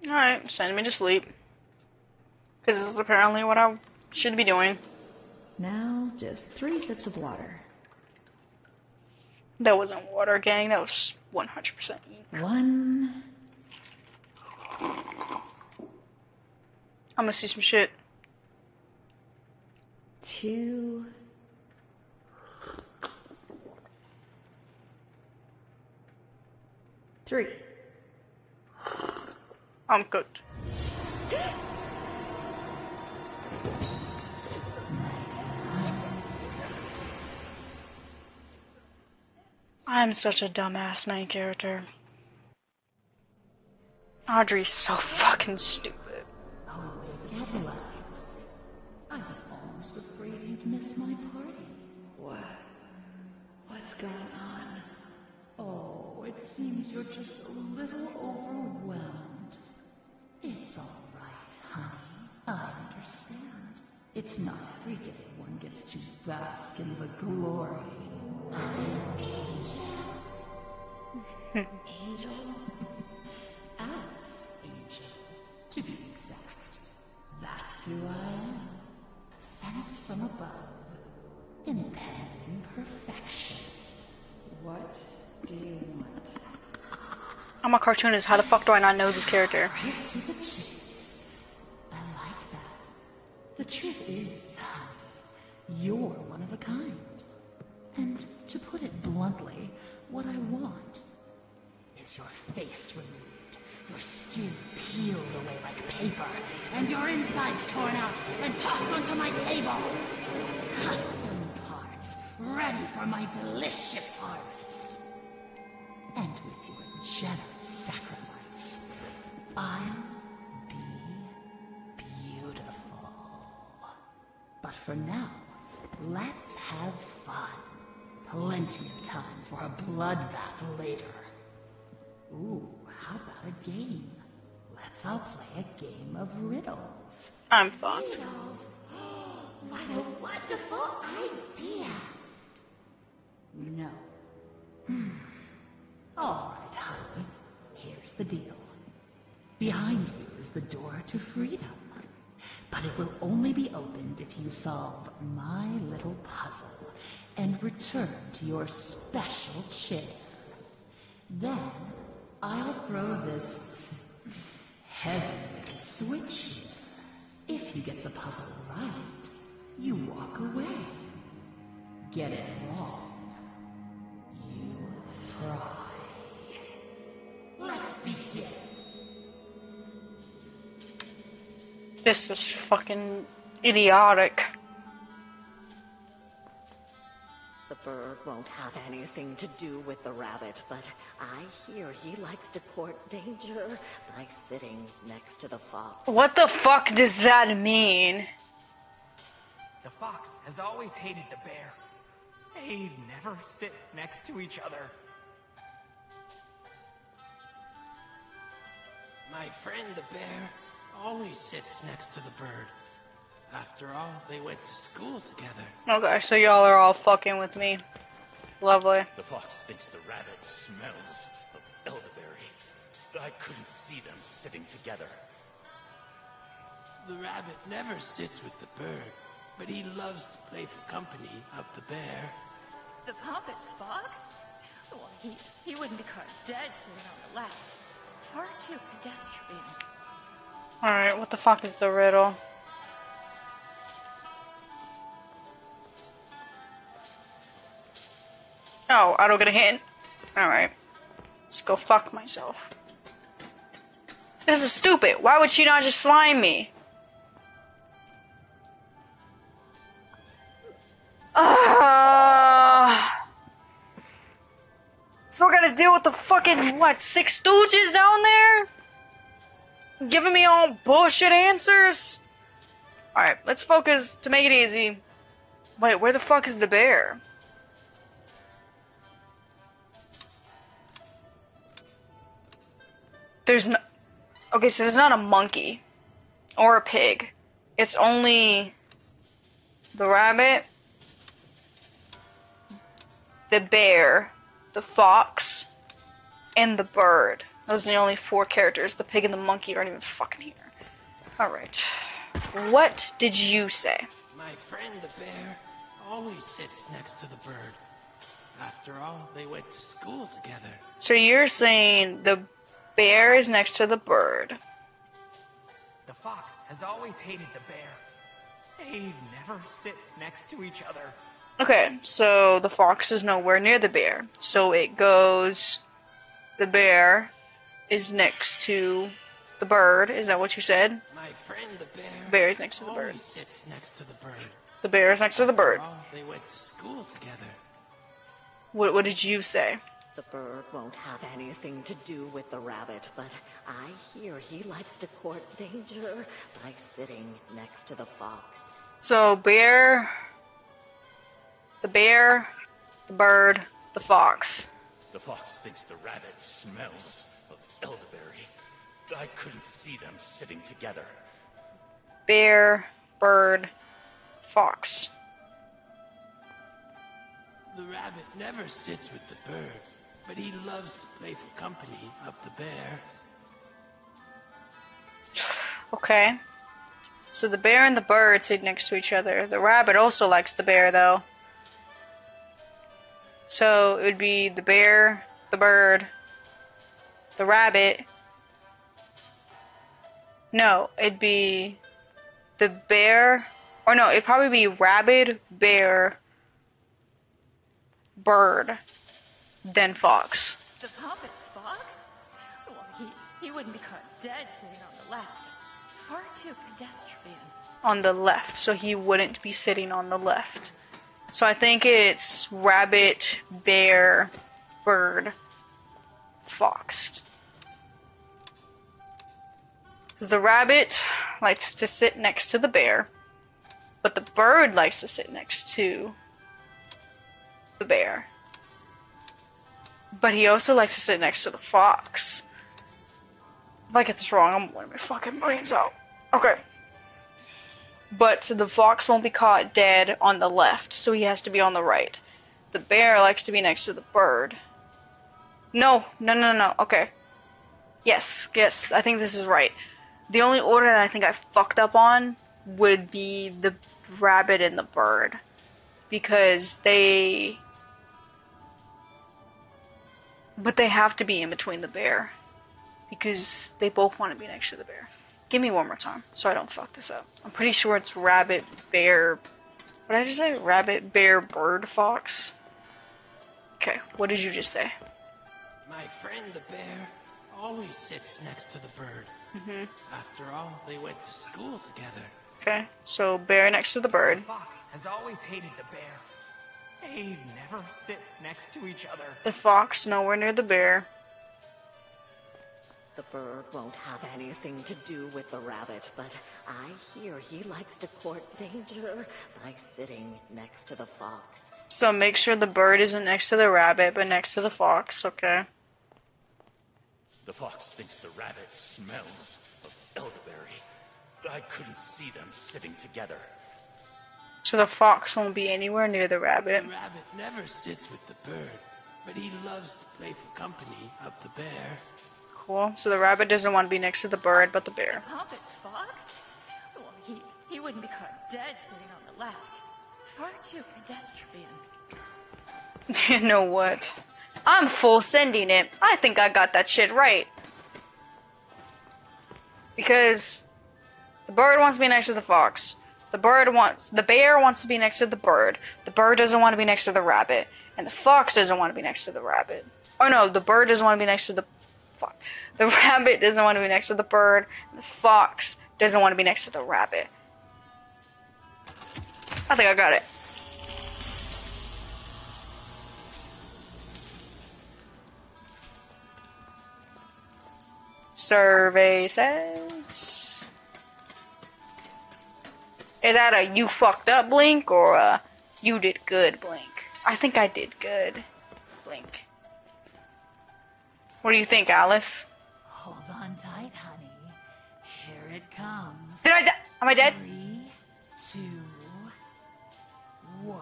Alright, send me to sleep. Because this is apparently what I should be doing. Now, just 3 sips of water. That wasn't water, gang. That was 100% ink. 1. I'm gonna see some shit. 2. 3. I'm cooked. I'm such a dumbass main character. Audrey's so fucking stupid. Oh, get relaxed. I was almost afraid you'd miss my party. What's going on? Oh, it seems you're just a little overwhelmed. It's all right, honey. I understand. It's not every day one gets to bask in the glory of an angel. Angel? Alice, angel, to be exact. That's who I am. Sent from above. Impending perfection. What do you want? I'm a cartoonist. How the fuck do I not know this character? Right to the chase. I like that. The truth is, honey, you're one of a kind. And to put it bluntly, what I want is your face removed, your skin peeled away like paper, and your insides torn out and tossed onto my table. Custom parts, ready for my delicious harvest. And with your generous sacrifice, I'll be beautiful. But for now, let's have fun. Plenty of time for a bloodbath later. Ooh, how about a game? Let's all play a game of riddles. I'm fucked. Riddles? What a wonderful idea! No. All right, honey. Here's the deal. Behind you is the door to freedom. But it will only be opened if you solve my little puzzle and return to your special chair. Then, I'll throw this heavenly switch here. If you get the puzzle right, you walk away. Get it wrong, you fry. Let's begin. This is fucking idiotic. The bird won't have anything to do with the rabbit, but I hear he likes to court danger by sitting next to the fox. What the fuck does that mean? The fox has always hated the bear. They never sit next to each other. My friend the bear always sits next to the bird. After all, they went to school together. Okay, so y'all are all fucking with me. Lovely. The fox thinks the rabbit smells of elderberry, but I couldn't see them sitting together. The rabbit never sits with the bird, but he loves to play for company of the bear. The pompous fox? Well, he wouldn't be caught dead sitting on the left. Far too pedestrian. Alright, what the fuck is the riddle? Oh, I don't get a hint? Alright. Just go fuck myself. This is stupid. Why would she not just slime me? Still gotta deal with the fucking, what, 6 Stooges down there? Giving me all bullshit answers? Alright, let's focus to make it easy. Wait, where the fuck is the bear? There's no... Okay, so there's not a monkey. Or a pig. It's only... the rabbit, the bear, the fox, and the bird. Those are the only 4 characters. The pig and the monkey aren't even fucking here. Alright. What did you say? My friend the bear always sits next to the bird. After all, they went to school together. So you're saying the bear is next to the bird. The fox has always hated the bear. They never sit next to each other. Okay, so the fox is nowhere near the bear. So it goes... The bear is next to the bird. Is that what you said? My friend the bear is next to the bird. always sits next to the bird. The bear is next to the bird. After all, they went to school together. What did you say? The bird won't have anything to do with the rabbit, but I hear he likes to court danger by sitting next to the fox. So bear, the bird, the fox. The fox thinks the rabbit smells of elderberry. I couldn't see them sitting together. Bear, bird, fox. The rabbit never sits with the bird, but he loves the playful company of the bear. Okay. So the bear and the bird sit next to each other. The rabbit also likes the bear, though. So it would be the bear, the bird, the rabbit. No, it'd be the bear. Or no, it'd probably be rabbit, bear, bird, then fox. The pompous fox? Well, he wouldn't be caught dead sitting on the left. Far too pedestrian. On the left, so he wouldn't be sitting on the left. So I think it's rabbit, bear, bird, fox. Because the rabbit likes to sit next to the bear, but the bird likes to sit next to the bear. But he also likes to sit next to the fox. If I get this wrong, I'm blowing my fucking brains out. Okay. But the fox won't be caught dead on the left, so he has to be on the right. The bear likes to be next to the bird. No. Okay. Yes, I think this is right. The only order that I think I fucked up on would be the rabbit and the bird. Because they... But they have to be in between the bear. Because they both want to be next to the bear. Give me one more time, so I don't fuck this up. I'm pretty sure it's rabbit, bear... What did I just say? Rabbit, bear, bird, fox? Okay, what did you just say? My friend the bear always sits next to the bird. Mm-hmm. After all, they went to school together. Okay, so bear next to the bird. The fox has always hated the bear. They never sit next to each other. The fox nowhere near the bear. The bird won't have anything to do with the rabbit, but I hear he likes to court danger by sitting next to the fox. So make sure the bird isn't next to the rabbit, but next to the fox, okay? The fox thinks the rabbit smells of elderberry. I couldn't see them sitting together. So the fox won't be anywhere near the rabbit. The rabbit never sits with the bird, but he loves the playful company of the bear. Cool. So the rabbit doesn't want to be next to the bird, but the bear. The pompous fox? Well, he wouldn't be caught dead sitting on the left. Far too pedestrian. You know what? I'm full sending it. I think I got that shit right. Because the bird wants to be next to the fox. The bear wants to be next to the bird. The bird doesn't want to be next to the rabbit. And the fox doesn't want to be next to the rabbit. Oh no, the bird doesn't want to be next to the... Fuck. The rabbit doesn't want to be next to the bird. And the fox doesn't want to be next to the rabbit. I think I got it. Survey says... Is that a you fucked up blink or a you did good blink? I think I did good blink. What do you think, Alice? Hold on tight, honey. Here it comes. Did I die? Am I dead? 3, 2, 1.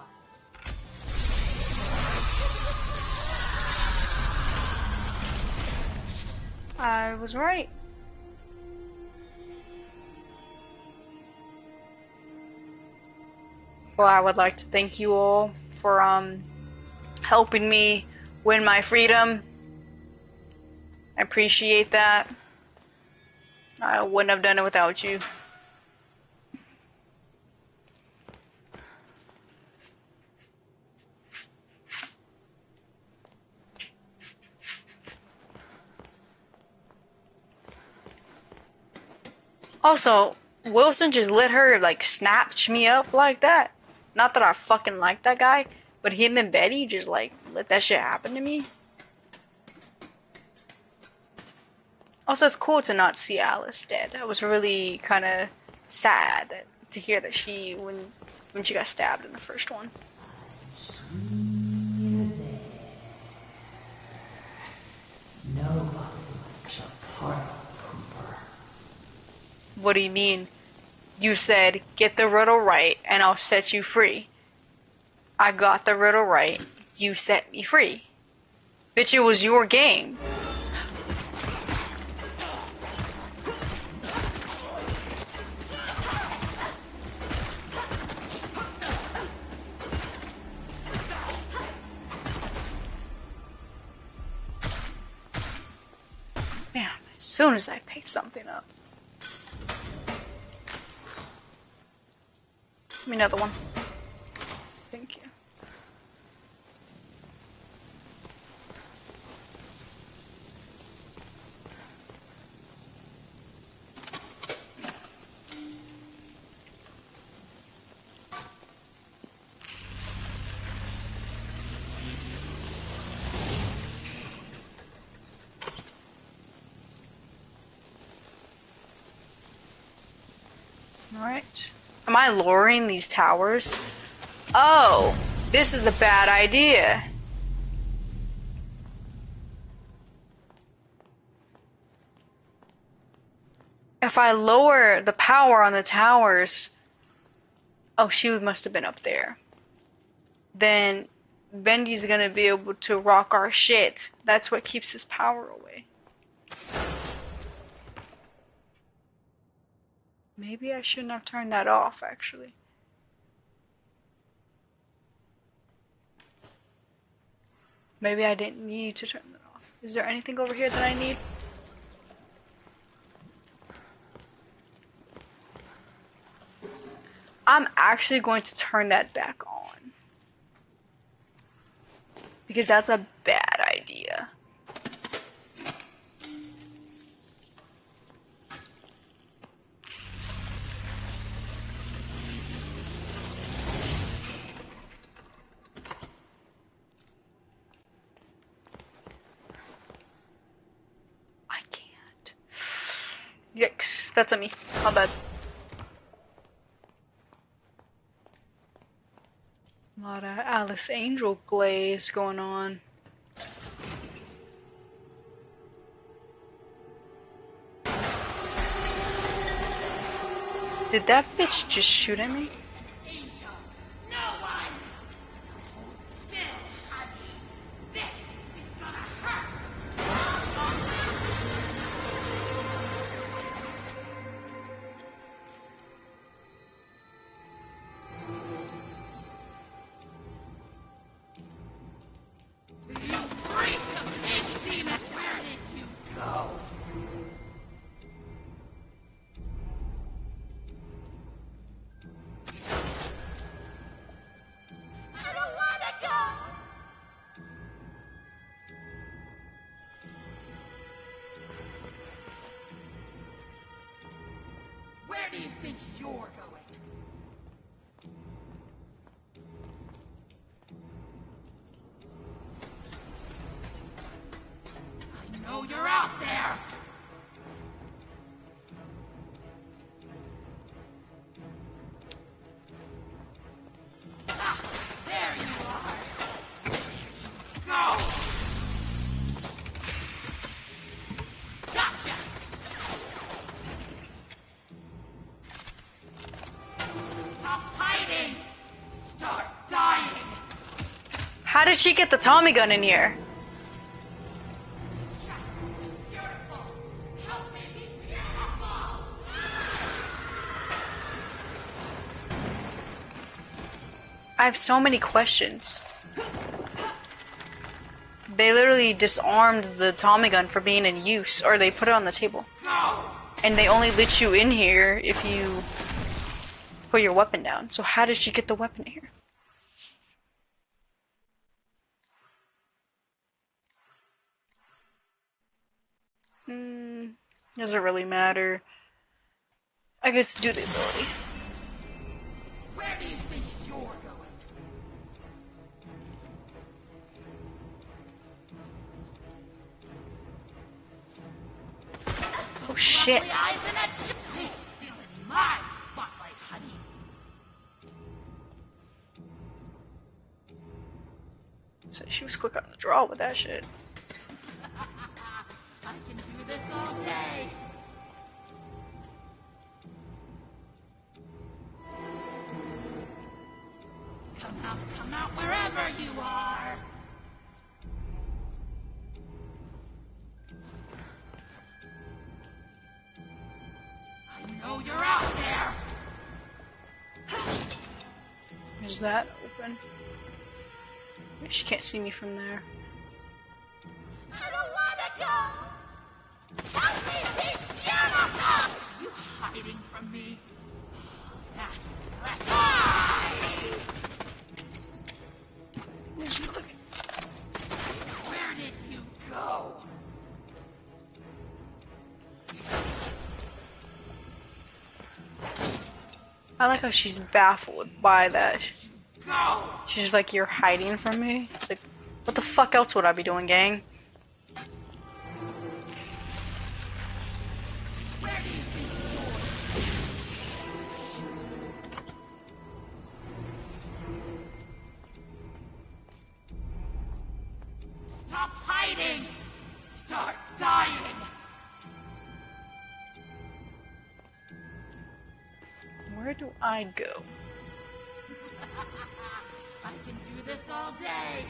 I was right. Well, I would like to thank you all for helping me win my freedom. I appreciate that. I wouldn't have done it without you. Also, Wilson just let her, like, snatch me up like that. Not that I fucking like that guy, but him and Betty just, like, let that shit happen to me. Also, it's cool to not see Alice dead. I was really kind of sad to hear that when she got stabbed in the first one. Nobody likes a party pooper. What do you mean? You said, get the riddle right, and I'll set you free. I got the riddle right. You set me free. Bitch, it was your game. Man, as soon as I picked something up. Give me another one. Thank you. Alright. Am I lowering these towers? Oh, this is a bad idea. If I lower the power on the towers... Oh, she must have been up there. Then Bendy's gonna be able to rock our shit. That's what keeps his power away. Maybe I shouldn't have turned that off, actually. Maybe I didn't need to turn that off. Is there anything over here that I need? I'm actually going to turn that back on. Because that's a bad idea. I can't. Yikes, that's on me. My bad. A lot of Alice Angel glaze going on. Did that bitch just shoot at me? Where do you think you're going? I know you're out there! Ah, there you are! Go! Gotcha! Stop hiding! Start dying! How did she get the Tommy gun in here? Beautiful! I have so many questions. They literally disarmed the Tommy gun for being in use, or they put it on the table. And they only let you in here if you put your weapon down. So how did she get the weapon here? Doesn't really matter. I guess do the ability. Where do you think you're going? Oh shit. Lovely eyes and a chip. It's still in my spotlight, honey. So she was quick on the draw with that shit. I can do this all day. Come out wherever you are. I know you're out there. Is that open? She can't see me from there. I don't wanna go. Help me, be beautiful. You hiding from me? That's precious. Where did you go? I like how she's baffled by that. Go. She's just like, you're hiding from me? It's like, what the fuck else would I be doing, gang? Where do you think you're? Stop hiding! Start dying! Where do I go? I can do this all day.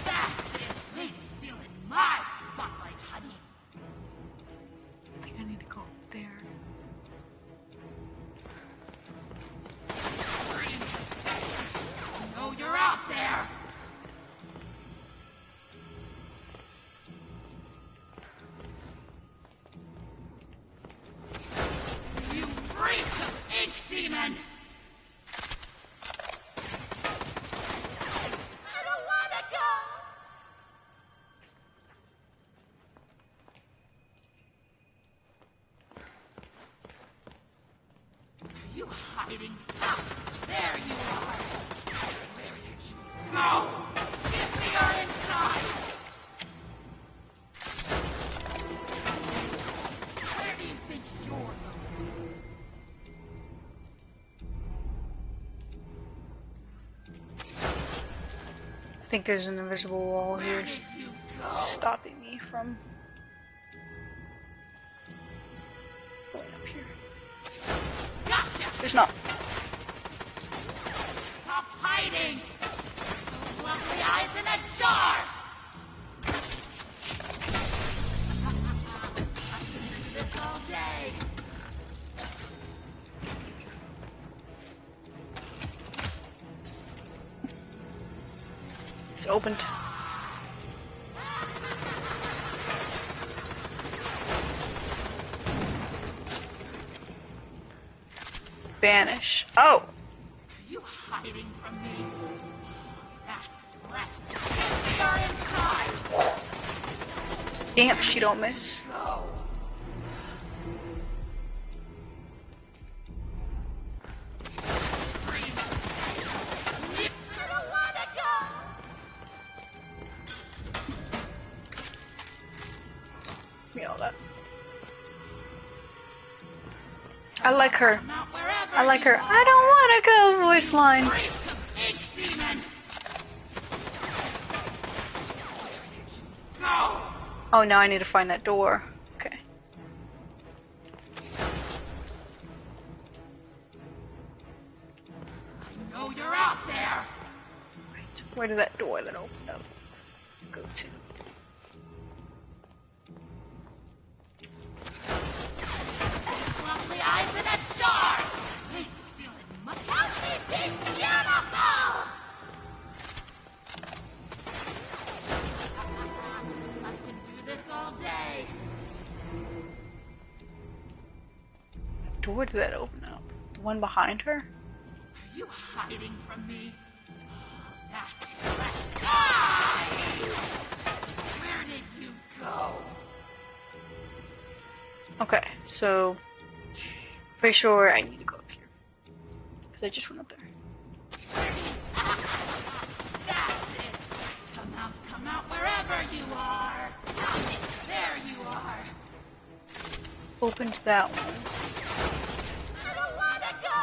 That's it. It's still in my spotlight, honey. I think I need to go up there. I know you're out there. You freak of ink demon! I don't wanna go! Are you hiding? Ah, there you are! Where did you go? Give me your insides! Where do you think you're going? I think there's an invisible wall Where here did you go? stopping me from going up here. Gotcha! There's not. Stop hiding! Those lovely eyes in a jar! I can do this all day. It's opened. Banish. Oh! Are you hiding from me? That's precious. Give me your inside! Damn, she don't miss. Go! I don't wanna go! Give me all that. I like her. Come out wherever I like you her. are. I don't wanna go voice line. Freak of ink demon! Go! Oh, now I need to find that door. Okay. I know you're out there! Where did that door that opened up go to? Lovely eyes in a day. Door did that open up? The one behind her? Are you hiding from me? That's why! Where did you go? Okay, so pretty sure I need to go up here. Because I just went up there. That's it! Come out wherever you are! There you are! Opened that one. I don't wanna go!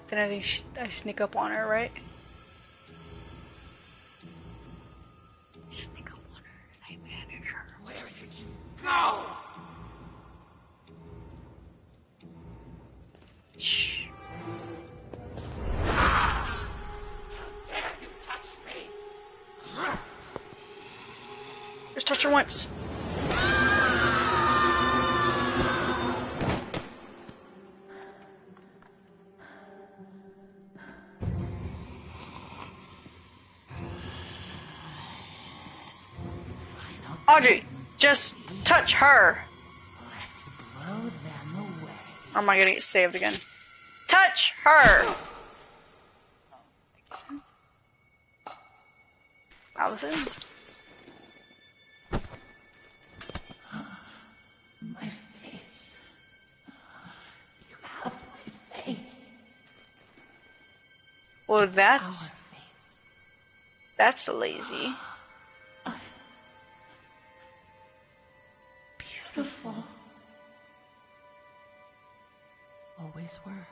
Then I think I sneak up on her, right? Sneak up on her and I manage her. Where did you go? Shh. How dare you touch me? Just touch her once. Audrey, just touch her. Let's blow them away. Or am I gonna get saved again? Touch her! Allison? My face. You have my face. Well, that's lazy. Beautiful. Always were.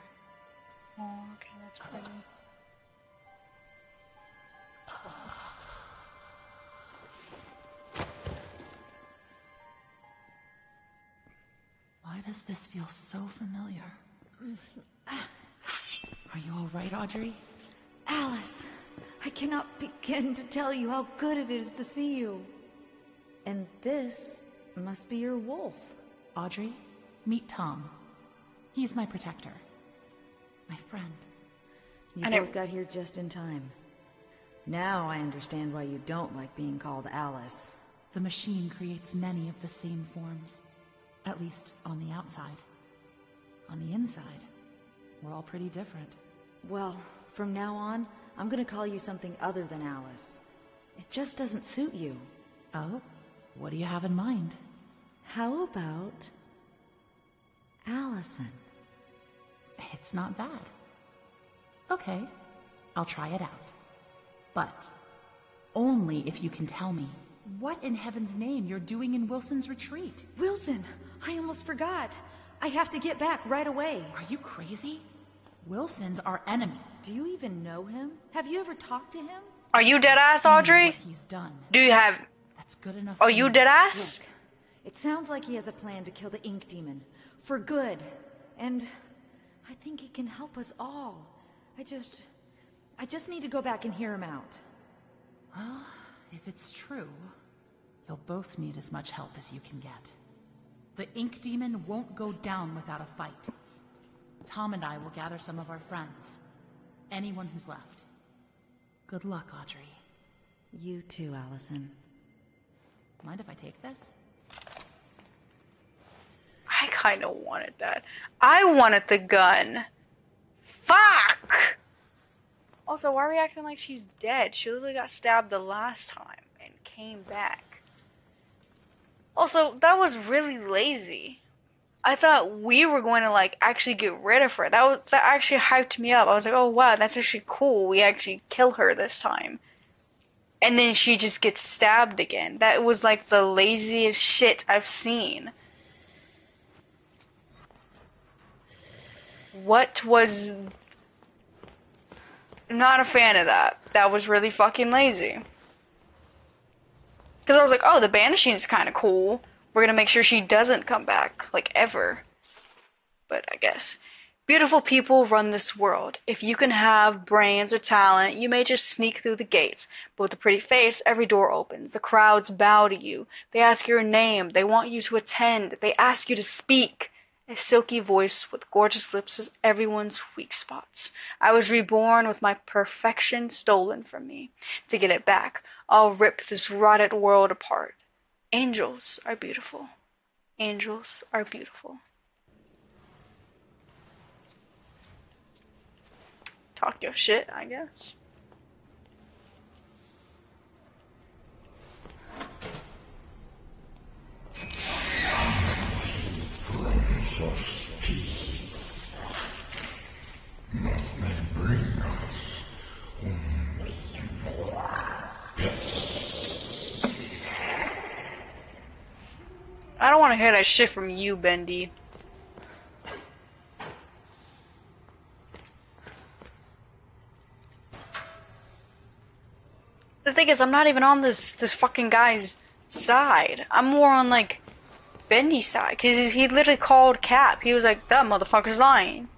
Oh, okay, that's pretty. Why does this feel so familiar? Are you all right, Audrey? Alice, I cannot begin to tell you how good it is to see you. And this must be your wolf. Audrey, meet Tom. He's my protector. My friend. You both got here just in time. Now I understand why you don't like being called Alice. The machine creates many of the same forms. At least on the outside. On the inside, we're all pretty different. Well, from now on, I'm gonna call you something other than Alice. It just doesn't suit you. Oh? What do you have in mind? How about Allison? It's not bad. Okay, I'll try it out. But only if you can tell me what in heaven's name you're doing in Wilson's retreat. Wilson! I almost forgot. I have to get back right away. Are you crazy? Wilson's our enemy. Do you even know him? Have you ever talked to him? Are you dead ass, Audrey? What he's done. Do you have... That's good enough. Are you dead ass? Look, it sounds like he has a plan to kill the ink demon. For good. And I think he can help us all. I just need to go back and hear him out. Well, if it's true, you'll both need as much help as you can get. The ink demon won't go down without a fight. Tom and I will gather some of our friends. Anyone who's left. Good luck, Audrey. You too, Allison. Mind if I take this? I kind of wanted that. I wanted the gun. Fuck! Also, why are we acting like she's dead? She literally got stabbed the last time and came back. Also, that was really lazy. I thought we were going to, like, actually get rid of her. That actually hyped me up. I was like, oh wow, that's actually cool. We actually kill her this time. And then she just gets stabbed again. That was, like, the laziest shit I've seen. What was... I'm not a fan of that. That was really fucking lazy. Because I was like, oh, the banishing is kind of cool. We're going to make sure she doesn't come back, like, ever. But I guess. Beautiful people run this world. If you can have brains or talent, you may just sneak through the gates. But with a pretty face, every door opens. The crowds bow to you. They ask your name. They want you to attend. They ask you to speak. A silky voice with gorgeous lips is everyone's weak spots. I was reborn with my perfection stolen from me. To get it back, I'll rip this rotted world apart. Angels are beautiful. Angels are beautiful. Talk your shit, I guess. Prince of Peace. Must they bring us only more pain? I don't want to hear that shit from you, Bendy. The thing is, I'm not even on this fucking guy's side. I'm more on, like, Bendy's side. Because he literally called Cap. He was like, that motherfucker's lying.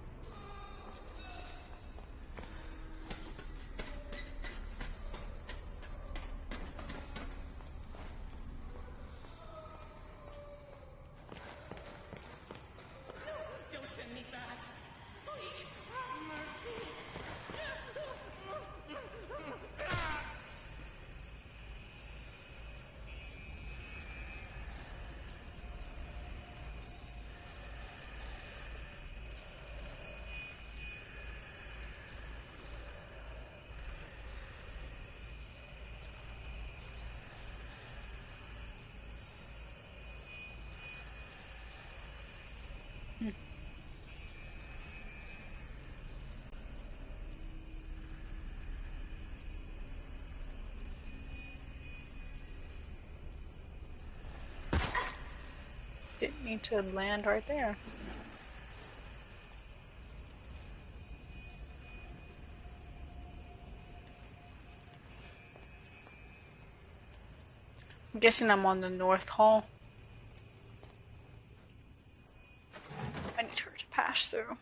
Don't send me back. Please. Mercy. Didn't need to land right there. I'm guessing I'm on the North Hall. I need her to pass through.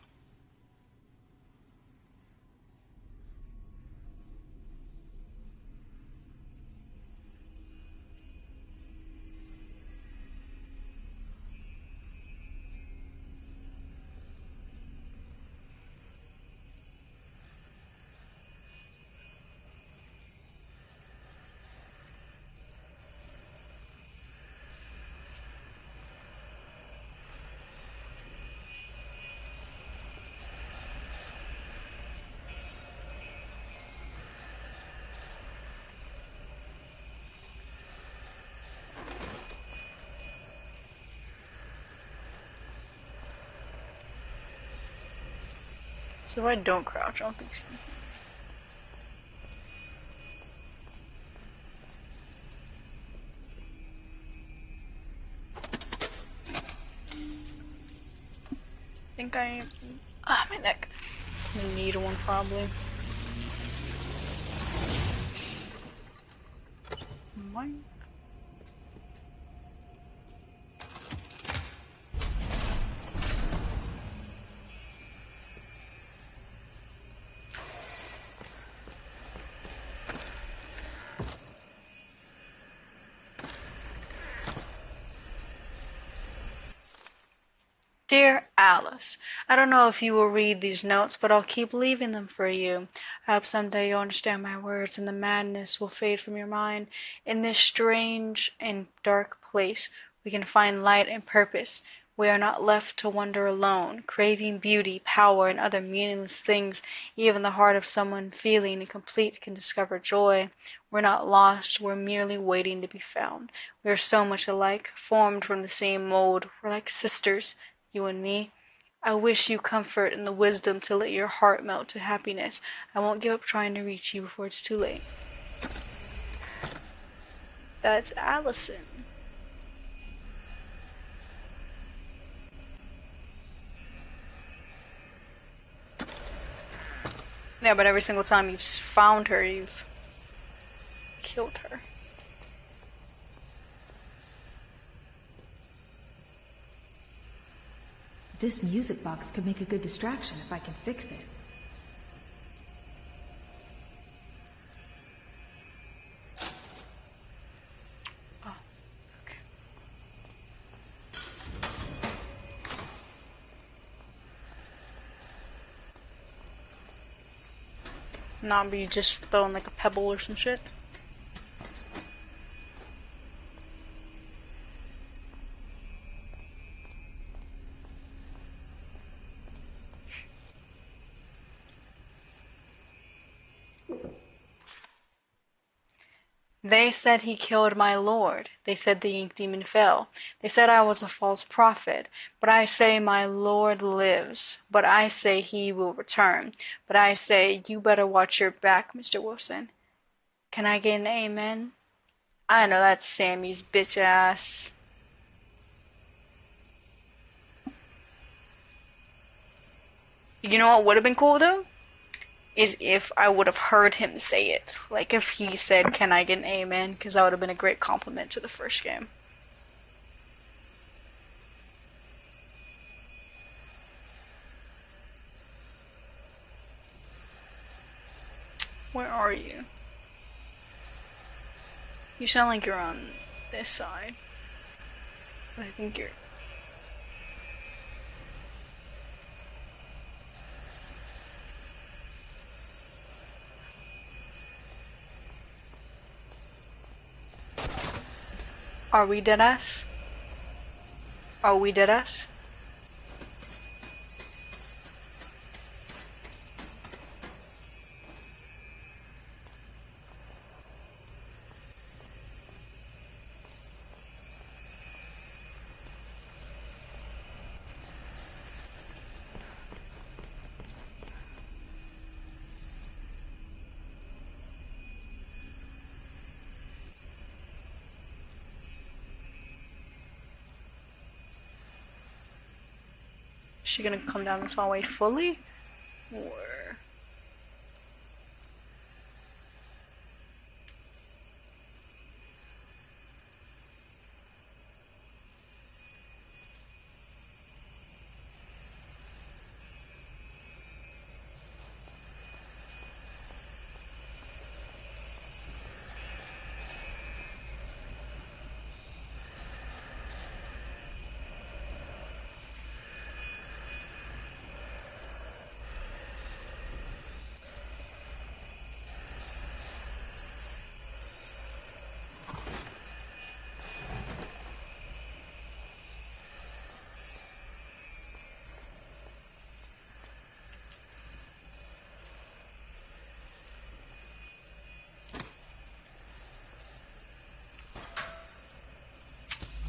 So if I don't crouch, I don't think she... I think I... Ah, my neck. I'm gonna need one probably. Mine. Dear Alice, I don't know if you will read these notes, but I'll keep leaving them for you. I hope someday you'll understand my words and the madness will fade from your mind. In this strange and dark place, we can find light and purpose. We are not left to wander alone, craving beauty, power, and other meaningless things. Even the heart of someone feeling incomplete can discover joy. We're not lost, we're merely waiting to be found. We are so much alike, formed from the same mold. We're like sisters, you and me. I wish you comfort and the wisdom to let your heart melt to happiness. I won't give up trying to reach you before it's too late. That's Allison. Yeah, but every single time you've found her, you've killed her. This music box could make a good distraction if I can fix it. Oh, okay. Not be just throwing like a pebble or some shit. They said he killed my lord. They said the ink demon fell. They said I was a false prophet. But I say my lord lives. But I say he will return. But I say you better watch your back, Mr. Wilson. Can I get an amen? I know that's Sammy's bitch ass. You know what would have been cool though? Is if I would have heard him say it. Like if he said, can I get an amen? Because that would have been a great compliment to the first game. Where are you? You sound like you're on this side. But I think you're... Are we deadass? Are we deadass? Is she gonna come down this hallway fully? Or...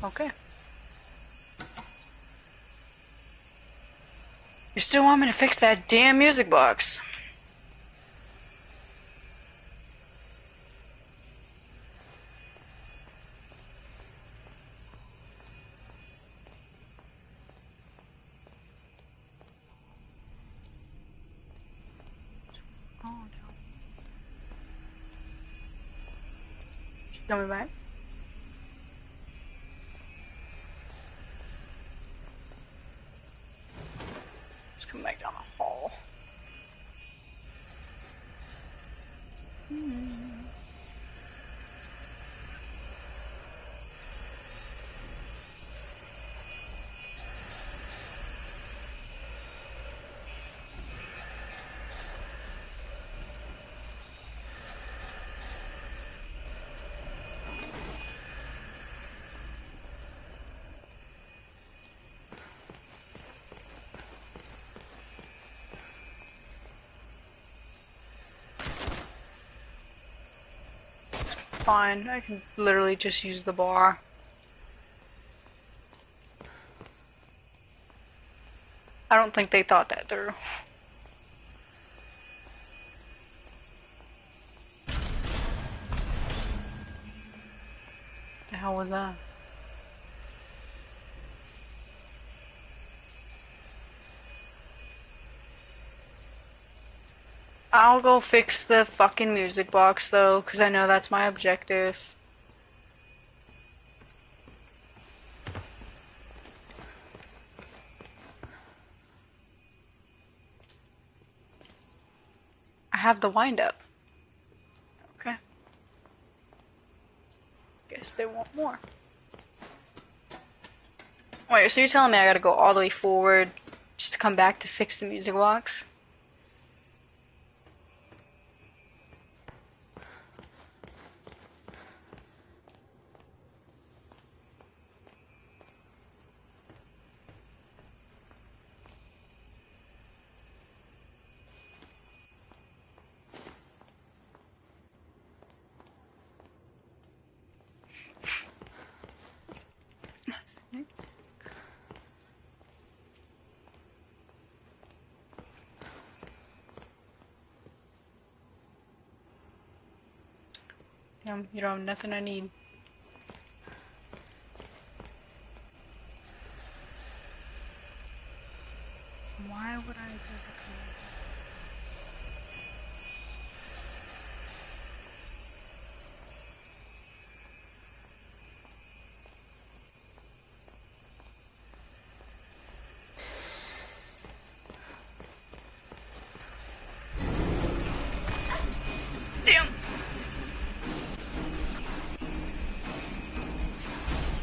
Okay. You still want me to fix that damn music box? Oh no. She's coming back. Let's come back down the hall. Fine, I can literally just use the bar. I don't think they thought that through. The hell was that? I'll go fix the fucking music box though, because I know that's my objective. I have the wind up. Okay. Guess they want more. Wait, so you're telling me I gotta go all the way forward just to come back to fix the music box? Damn, you don't have nothing I need. Why would I do that? Damn!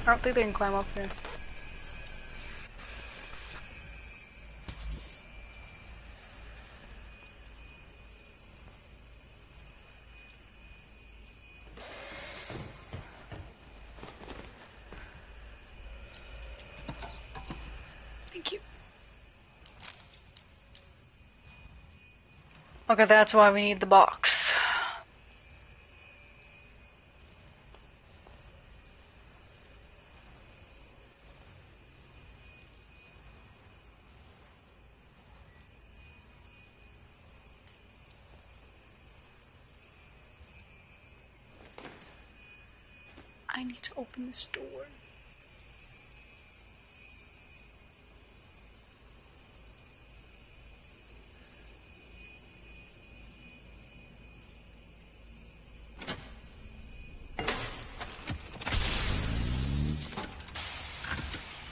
I don't think they can climb up there. Thank you. Okay, that's why we need the box. I need to open this door.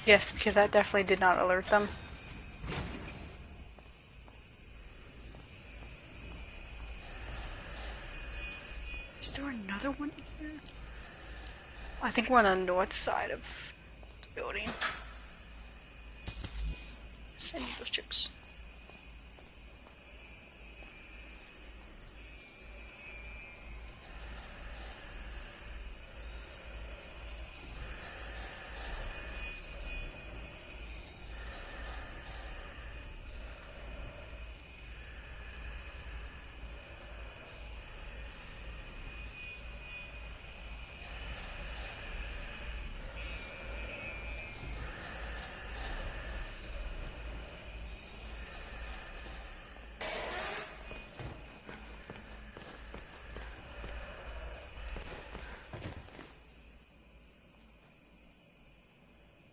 Yes, because that definitely did not alert them. Is there another one here? I think we're on the north side of the building. Send me those chips.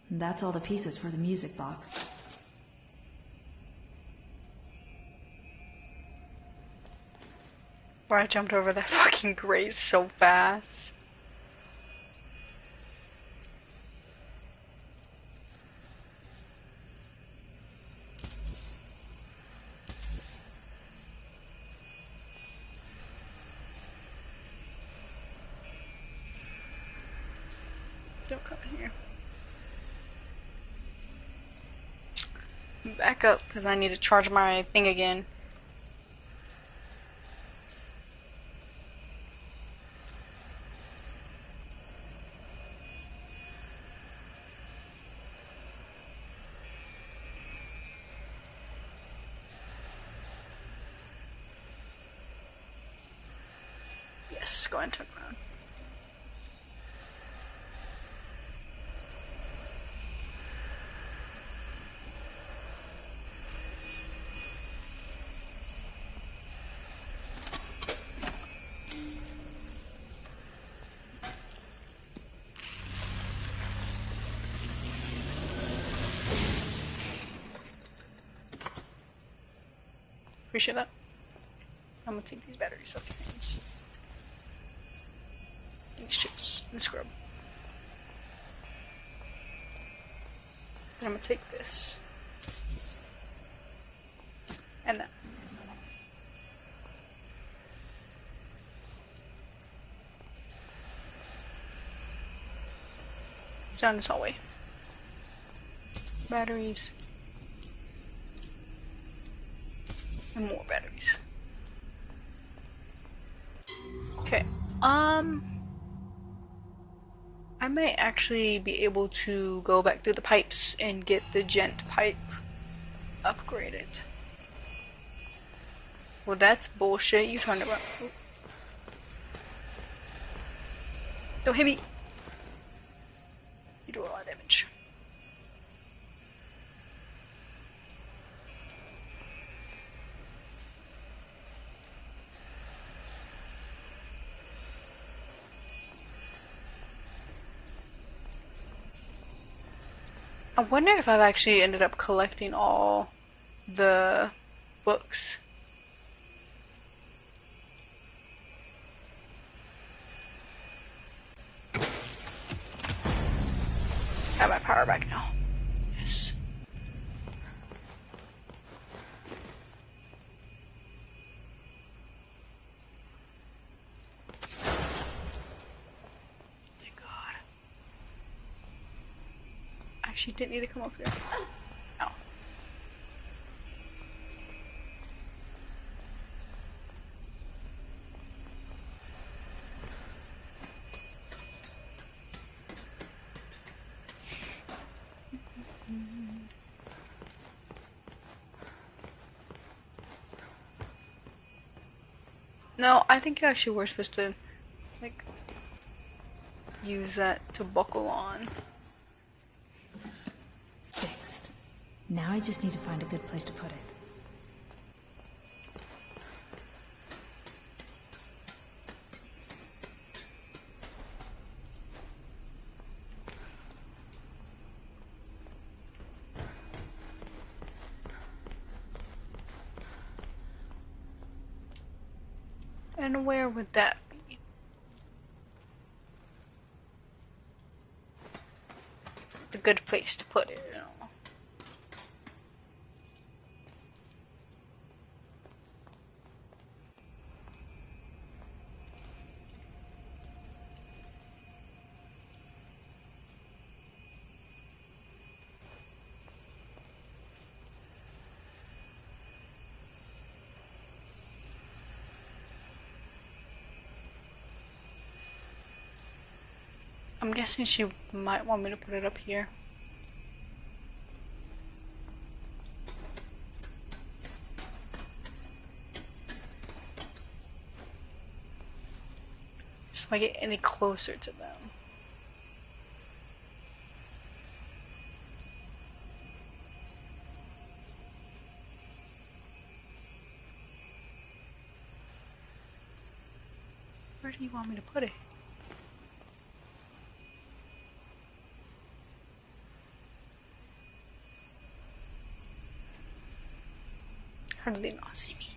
That's all the pieces for the music box. Where I jumped over that fucking grave so fast. Don't come in here. Back up, because I need to charge my thing again. Yes, go ahead and turn around. Appreciate that. I'm gonna take these batteries off your hands. These chips and scrub. Then I'm gonna take this. And that. It's down this hallway. Batteries. And more batteries. Okay. I might actually be able to go back through the pipes and get the gent pipe upgraded. Well, that's bullshit. You turned around. Ooh. Don't hit me. You do a lot of damage. I wonder if I've actually ended up collecting all the books. I have my power back now. Yes. Thank God. Actually, didn't need to come up here. No. No, I think you actually were supposed to, like, use that to buckle on. Fixed. Now I just need to find a good place to put it. And where would that be? A good place to put it, you know. I'm guessing she might want me to put it up here. So if I get any closer to them. Where do you want me to put it? How do they not see me?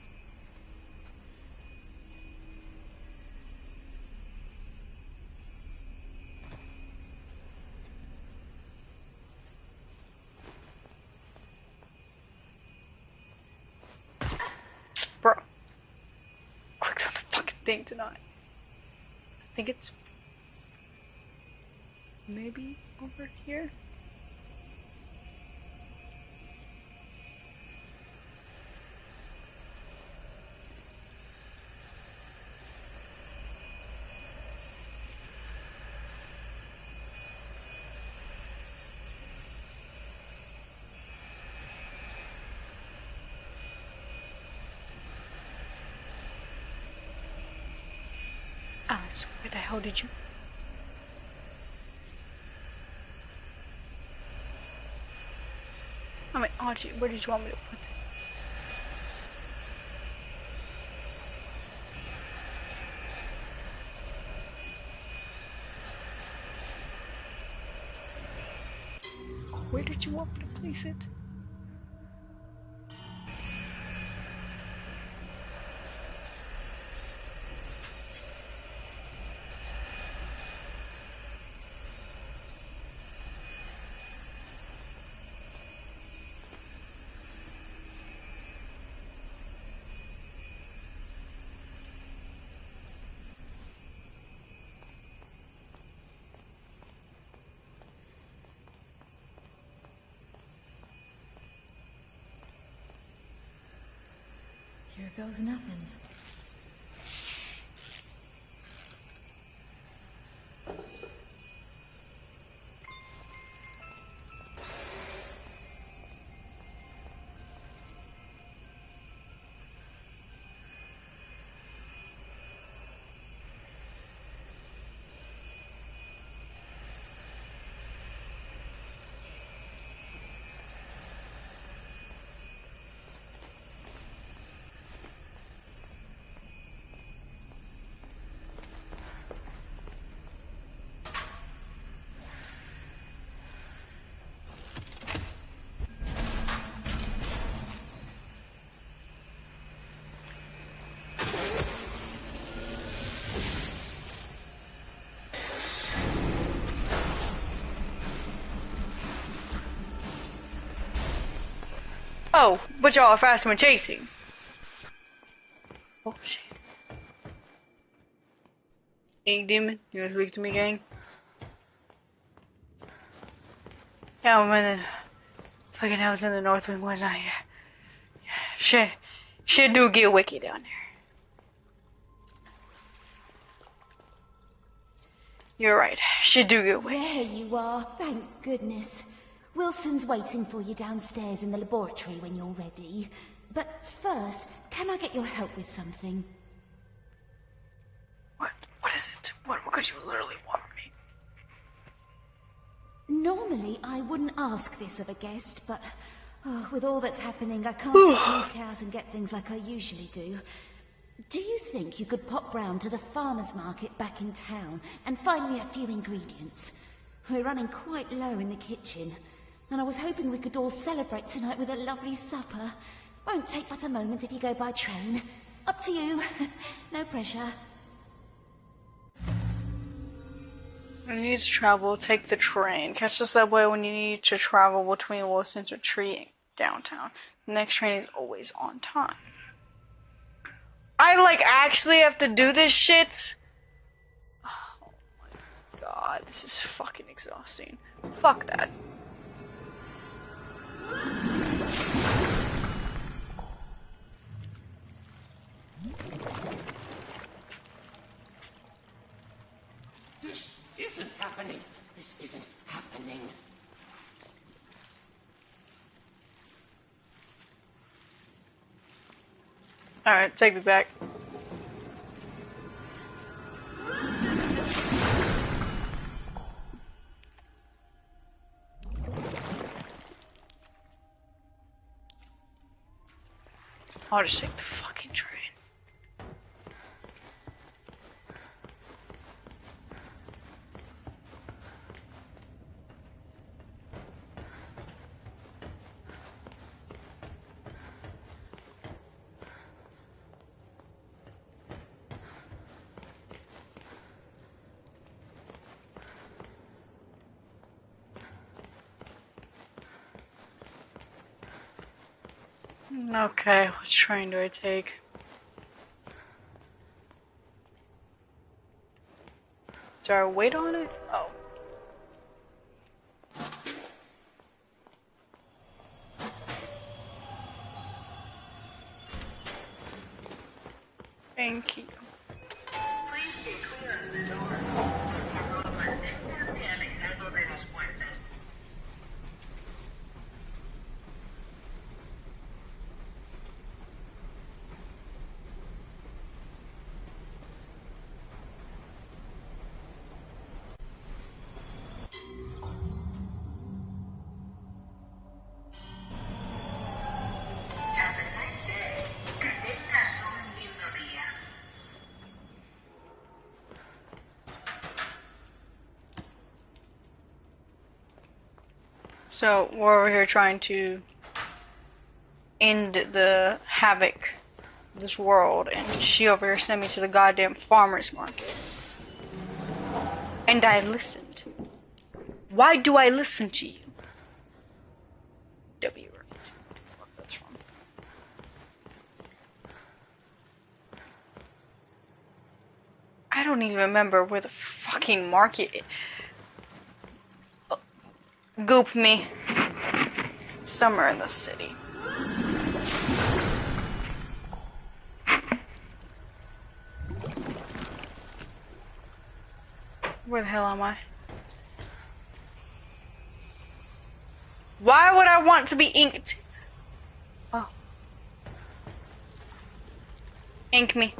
Bro. Clicked on the fucking thing tonight. I think it's maybe over here. Alice, where the hell did you? I mean, Archie, where did you want me to put it? Where did you want me to place it? Here goes nothing. Oh, but y'all are fast when chasing. Oh shit. Ink Demon, you wanna speak to me, gang? Yeah, man. Fucking I was in the North Wing one night. Yeah. Shit do get wicked down there. You're right. Shit do get wicked. There you are, thank goodness. Wilson's waiting for you downstairs in the laboratory when you're ready. But first, can I get your help with something? What is it? What could you literally want from me? Normally, I wouldn't ask this of a guest, but with all that's happening, I can't sneak out and get things like I usually do. Do you think you could pop round to the farmer's market back in town and find me a few ingredients? We're running quite low in the kitchen, and I was hoping we could all celebrate tonight with a lovely supper. Won't take but a moment if you go by train. Up to you. No pressure. When you need to travel, take the train. Catch the subway when you need to travel between Wilson's Retreat and downtown. The next train is always on time. I actually have to do this shit? Oh my god, this is fucking exhausting. Fuck that. This isn't happening. This isn't happening. Alright, take me back. I'll just take the fucking train. Okay, what train do I take? Do I wait on it? Oh. Thank you. Please stay clear of the door. Por favor, manténgase alejado de las puertas. Have a nice day. Que tengas un lindo día. So, we're over here trying to end the havoc of this world, and she over here sent me to the goddamn farmer's market. And I listened. Why do I listen to you? W. What that's from. I don't even remember where the fucking market is. Goop me. Somewhere in the city. Where the hell am I? Why would I want to be inked? Oh. Ink me.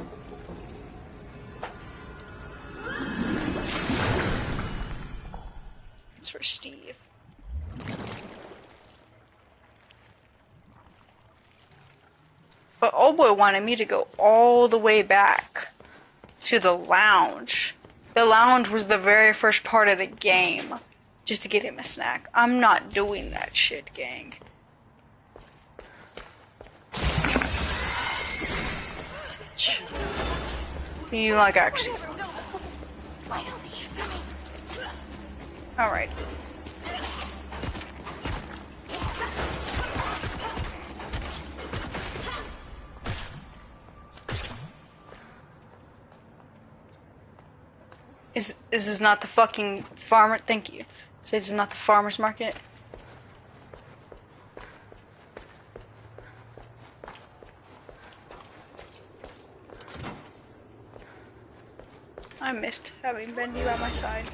It's for Steve. But old boy wanted me to go all the way back to the lounge. The lounge was the very first part of the game. Just to get him a snack. I'm not doing that shit, gang. You actually. Alright. Is this not the fucking farmer? Thank you. Says it's not the farmer's market. I missed having Bendy by my side.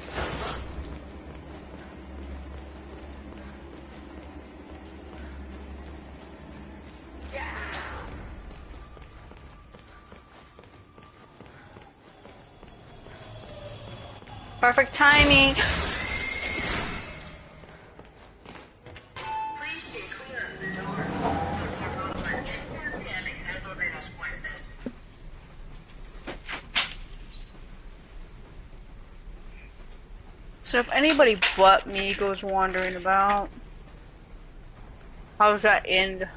Perfect timing. Please stay clear of the doors. Por favor, manténgase alejado de las puertas. So if anybody but me goes wandering about, how does that end?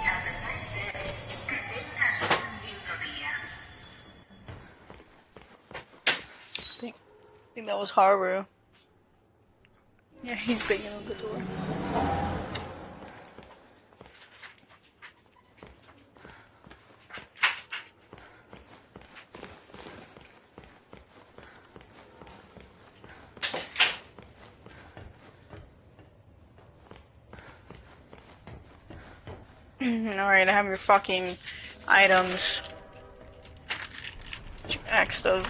Have a nice day. Que tengas un lindo día. I think that was Haru. Yeah, he's banging on the door. Alright, I have your fucking items. What you axed of.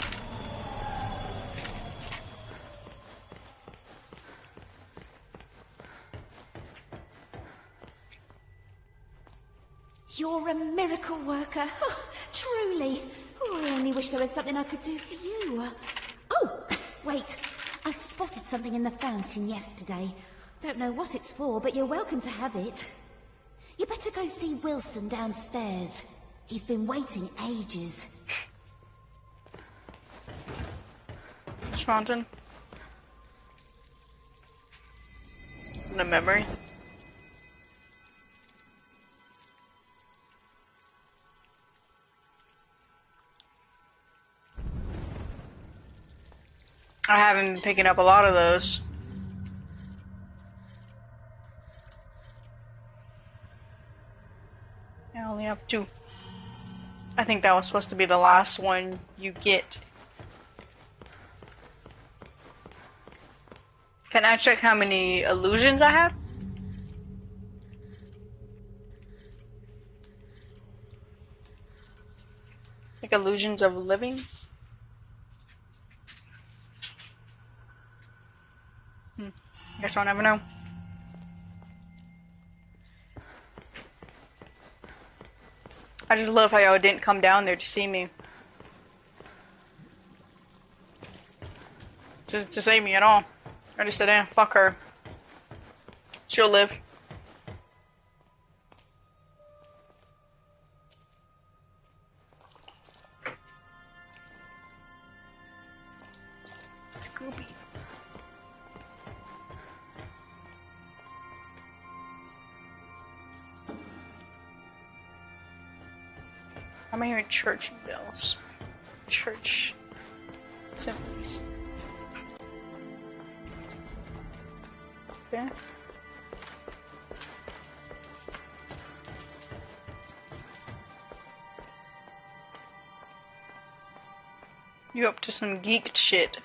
You're a miracle worker. Oh, truly. Oh, I only wish there was something I could do for you. Oh, wait. I spotted something in the fountain yesterday. Don't know what it's for, but you're welcome to have it. You better go see Wilson downstairs. He's been waiting ages. Which fountain? It's in a memory. I haven't been picking up a lot of those. I only have 2. I think that was supposed to be the last one you get. Can I check how many illusions I have? Like illusions of living? Guess I'll never know. I just love how y'all didn't come down there to see me. To save me at all. I just said, eh, fuck her. She'll live. It's goopy. I'm hearing church bells. Church symphonies. Okay. You up to some geeked shit.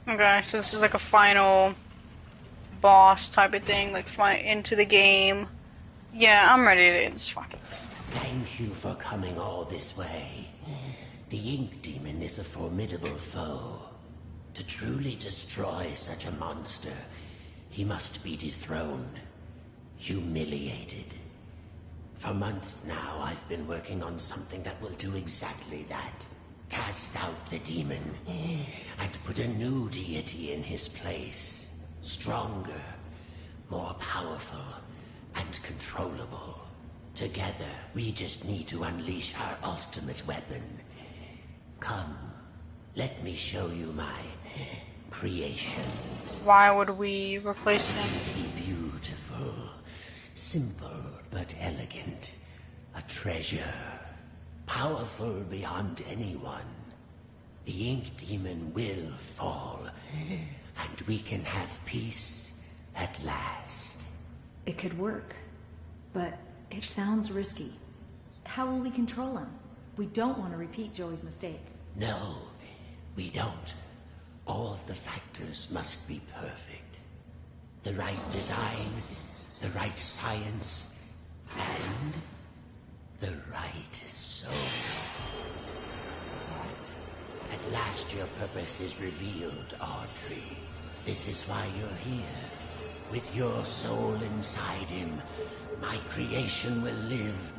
Okay, so this is like a final boss type of thing, like into the game. Yeah, I'm ready to end this fucking thing. Thank you for coming all this way. The Ink Demon is a formidable foe. To truly destroy such a monster, he must be dethroned, humiliated. For months now, I've been working on something that will do exactly that. Cast out the demon, and put a new deity in his place. Stronger, more powerful, and controllable. Together, we just need to unleash our ultimate weapon. Come, let me show you my creation. Why would we replace him? Isn't he beautiful? Simple but elegant. A treasure. Powerful beyond anyone. The ink demon will fall, and we can have peace at last. It could work, but it sounds risky. How will we control him? We don't want to repeat Joey's mistake. No, we don't. All of the factors must be perfect. The right design, the right science, and the right soul. At last your purpose is revealed, Audrey. This is why you're here. With your soul inside him, my creation will live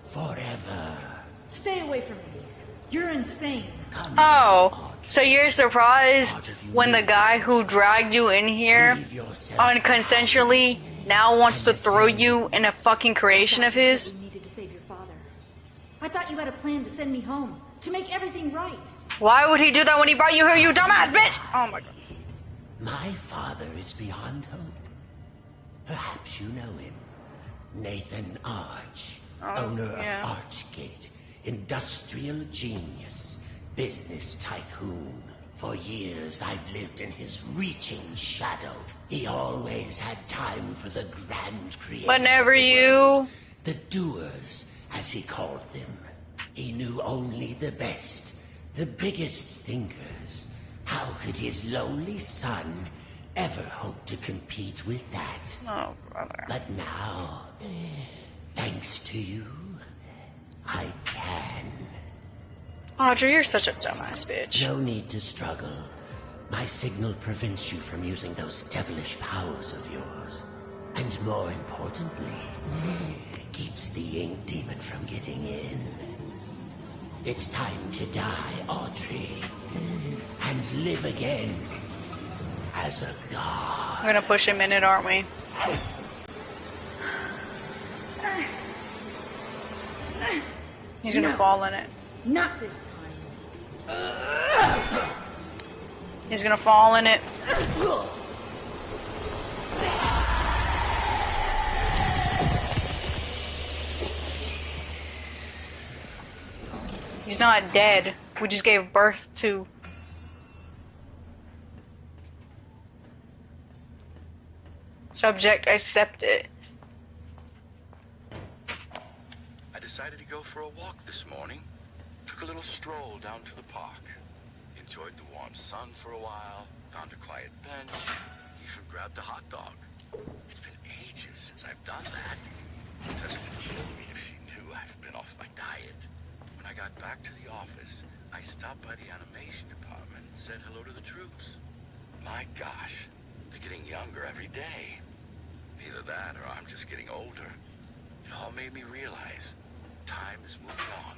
forever. Stay away from me. You're insane. Oh, so you're surprised when the guy who dragged you in here unconsensually now wants to throw you in a fucking creation of his? You needed to save your father. I thought you had a plan to send me home, to make everything right. Why would he do that when he brought you here, you dumbass bitch? Oh my god. My father is beyond hope. Perhaps you know him. Nathan Arch, owner of Archgate, industrial genius, business tycoon. For years I've lived in his reaching shadow. He always had time for the grand creators. But never you. The doers, as he called them. He knew only the best, the biggest thinkers. How could his lowly son ever hope to compete with that? Oh, brother. But now, thanks to you, I can. Audrey, you're such a dumbass bitch. No need to struggle. My signal prevents you from using those devilish powers of yours. And more importantly, keeps the ink demon from getting in. It's time to die, Audrey. And live again. As a god. We're gonna push him in it, aren't we? He's gonna fall in it. Not this time. He's gonna fall in it. He's not dead. We just gave birth to... Subject, accept it. I decided to go for a walk this morning. Took a little stroll down to the park. Enjoyed the warm sun for a while. Found a quiet bench. Even grabbed a hot dog. It's been ages since I've done that. Tessa would kill me if she knew I've been off my diet. When I got back to the office, I stopped by the animation department and said hello to the troops. My gosh, they're getting younger every day. Either that or I'm just getting older. It all made me realize time is moving on.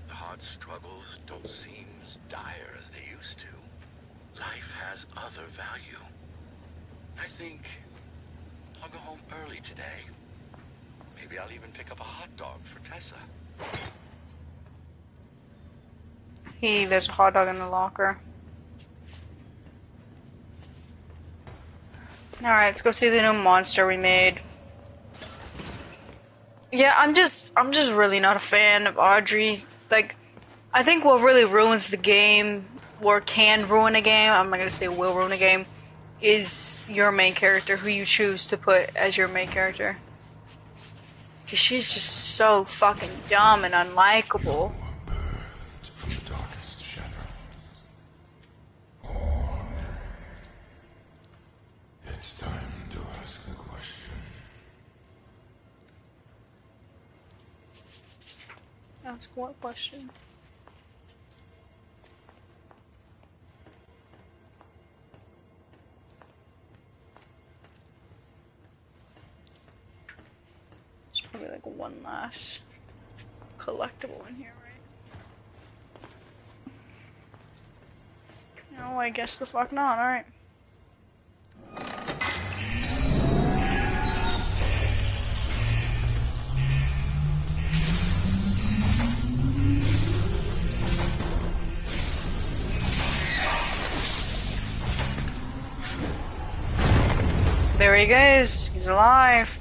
The hard struggles don't seem as dire as they used to. Life has other value. I think I'll go home early today. Maybe I'll even pick up a hot dog for Tessa. There's a hot dog in the locker. Alright, let's go see the new monster we made. Yeah, I'm just really not a fan of Audrey. Like, I think what really ruins the game, or can ruin a game, I'm not gonna say will ruin a game, is your main character, who you choose to put as your main character. Because she's just so fucking dumb and unlikable. From the darkest shadows. It's time to ask the question. Ask what question? There's probably like one last collectible in here, right? No, I guess the fuck not, alright. There he goes. He's alive.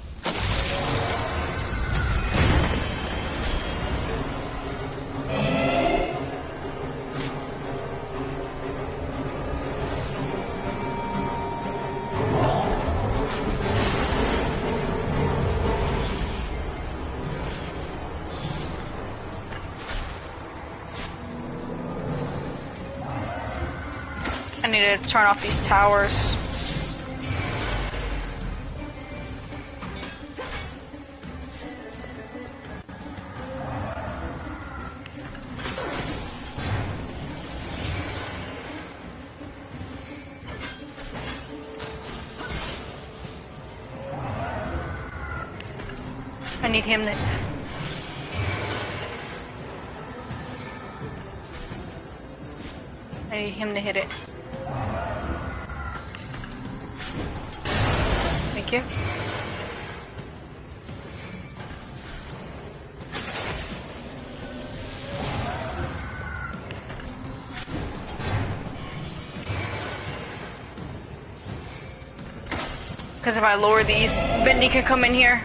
I need to turn off these towers. I need him to... I need him to hit it. Thank you. Because if I lower these, Bendy can come in here.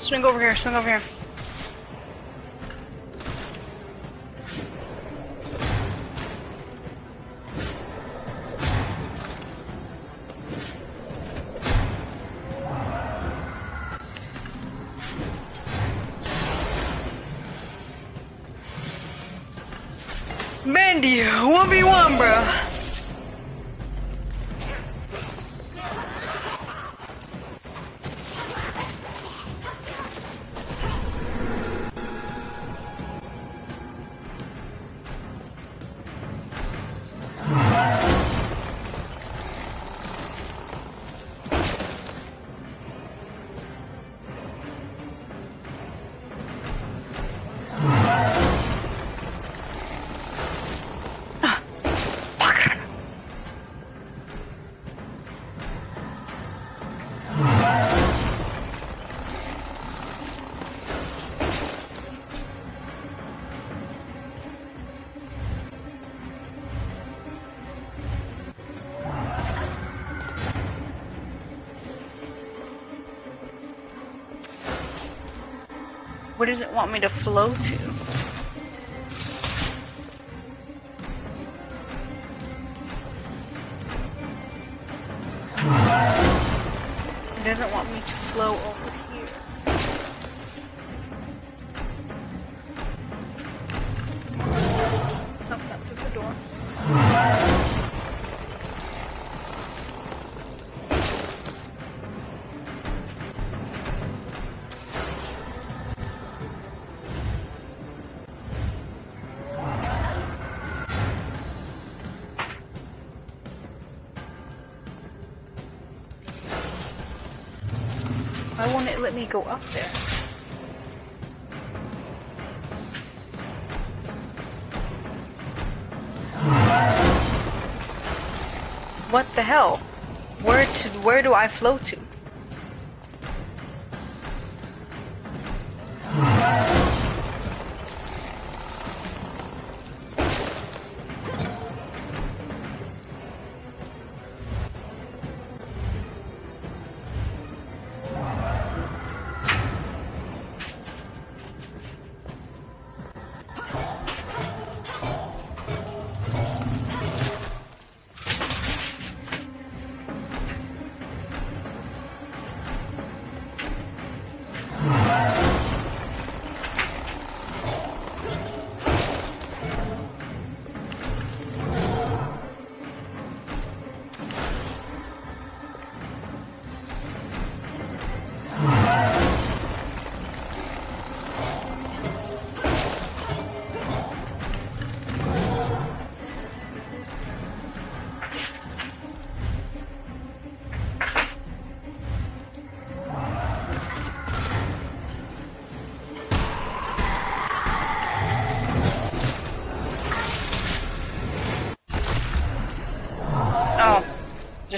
Swing over here, swing over here. Bendy, 1v1, bro. Where does it want me to flow to? It doesn't want me to flow over here. Nope, not through the door. Why won't it let me go up there? What the hell? Where do I flow to?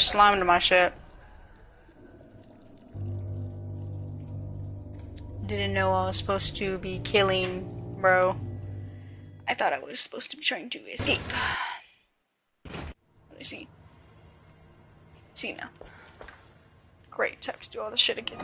just slimed my shit. Didn't know I was supposed to be killing, bro. I thought I was supposed to be trying to escape. Let me see. See now. Great, time to do all this shit again.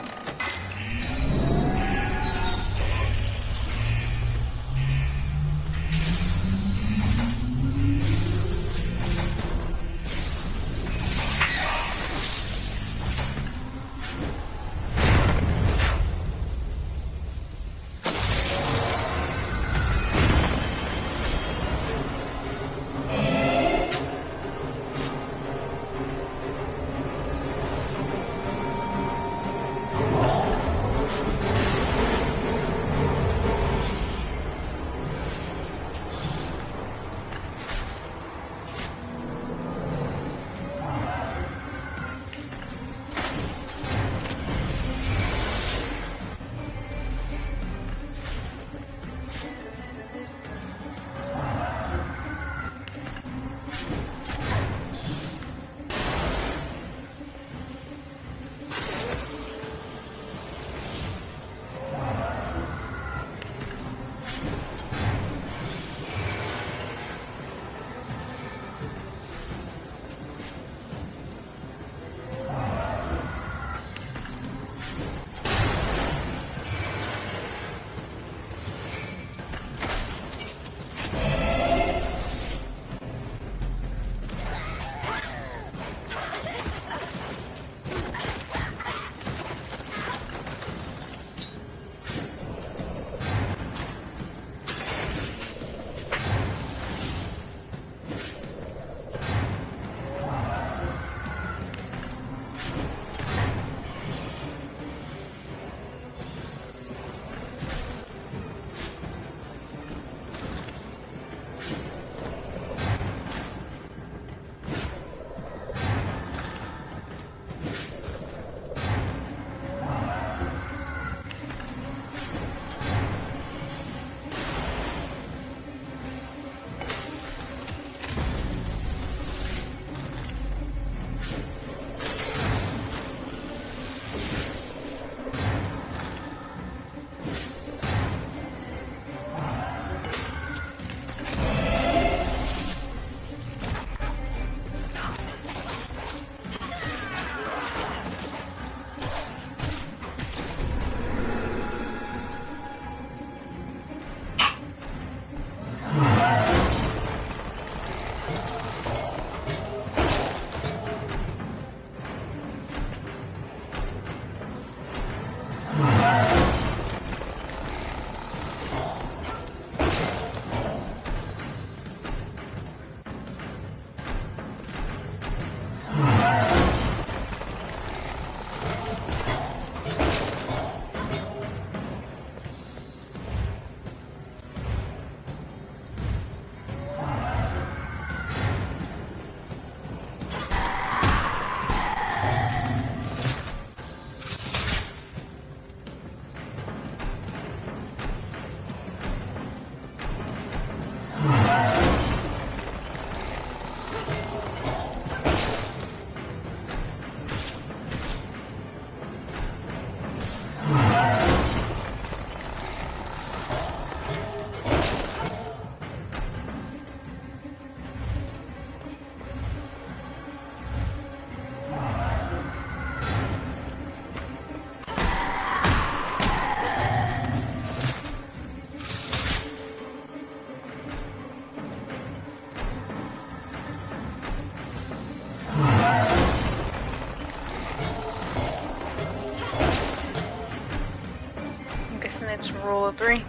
It's rule of 3.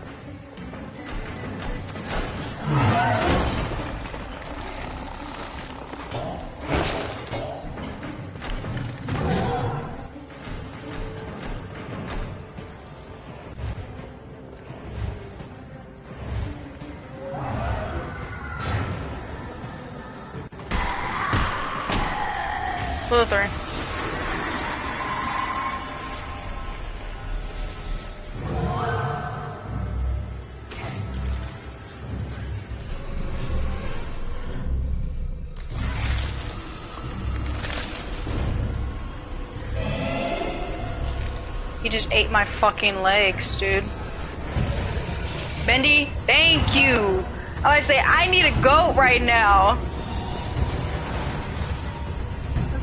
Rule of 3. He just ate my fucking legs, dude. Bendy, thank you. I would say I need a goat right now.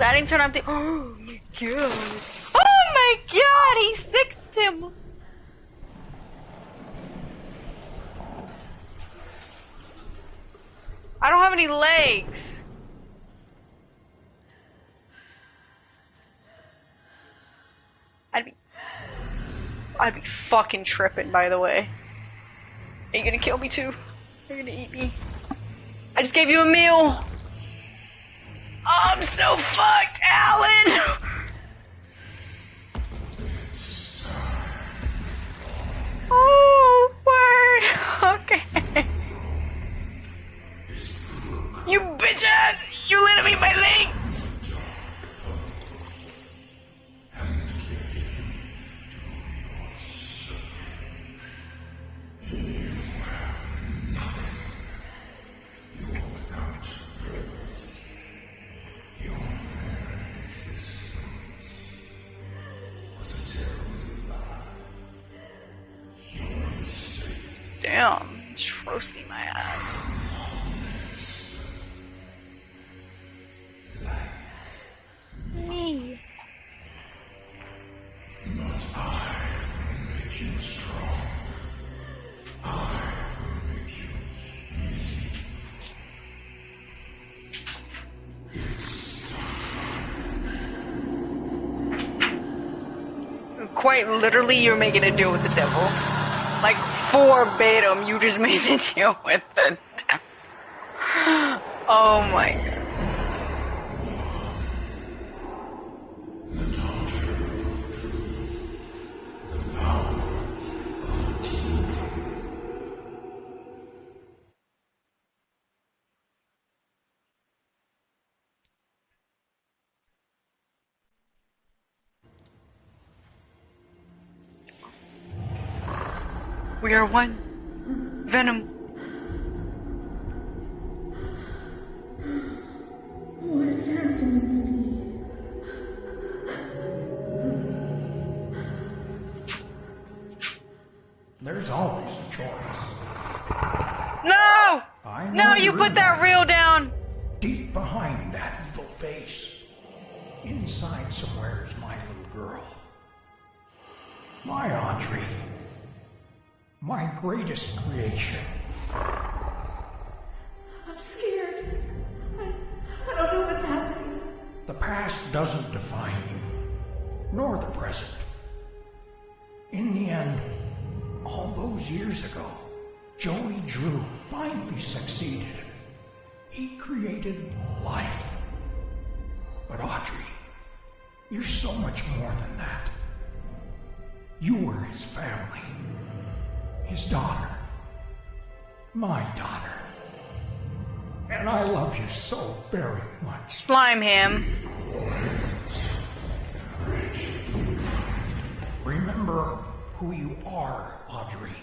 I didn't turn up the. Oh my god! Oh my god! He sixed him. I don't have any legs. I'd be fucking tripping, by the way. Are you gonna kill me too? Are you gonna eat me? I just gave you a meal! Oh, I'm so fucked, Alan! Oh, word! Okay. You bitch ass! You let me my legs! Damn, it's roasting my ass. Me. Not I will make you strong. I will make you meaningful. Quite literally, you're making a deal with the devil. Like, verbatim, you just made a deal with the devil. Oh my god. We are one. Venom. What's happening to me? There's always a choice. No! I know No, you put that reel down! Deep behind that evil face, inside somewhere is my little girl. My Audrey. My greatest creation. I'm scared. I don't know what's happening. The past doesn't define you, nor the present. In the end, all those years ago, Joey Drew finally succeeded. He created life. But Audrey, you're so much more than that. You were his family. His daughter. My daughter. And I love you so very much. Slime him. Remember who you are, Audrey.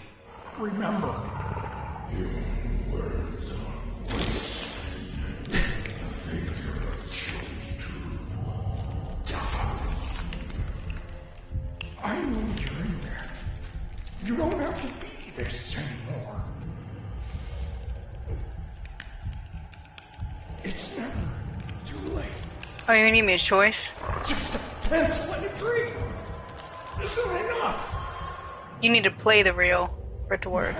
Remember. Your words are voice. The failure of Joey Drew dies. I know you're in there. You don't have to be this anymore. It's never too late. Oh, you need me a choice? Just a pencil and a dream. Isn't enough? You need to play the reel for it to work.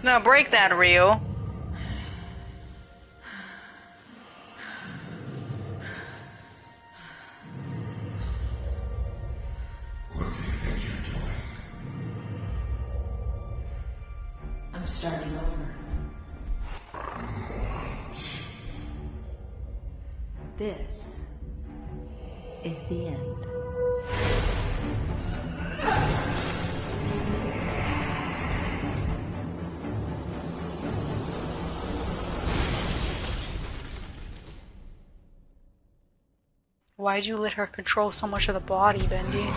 No, break that reel. What do you think you're doing? I'm starting over. This is the end. Why'd you let her control so much of the body, Bendy?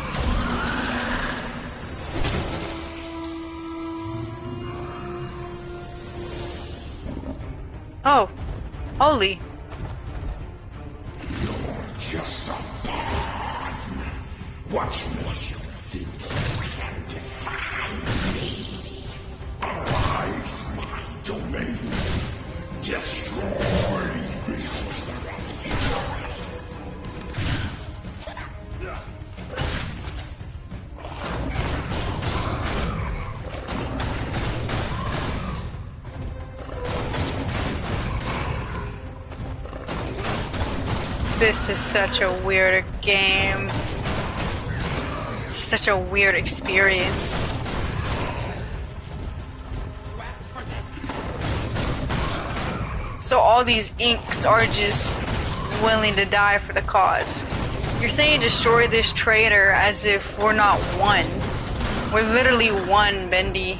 Oh, holy. You're just a pawn. What makes you think you can define me? Arise my domain. Destroy this treasure. This is such a weird game. Such a weird experience. So all these inks are just willing to die for the cause. You're saying destroy this traitor as if we're not one. We're literally one, Bendy.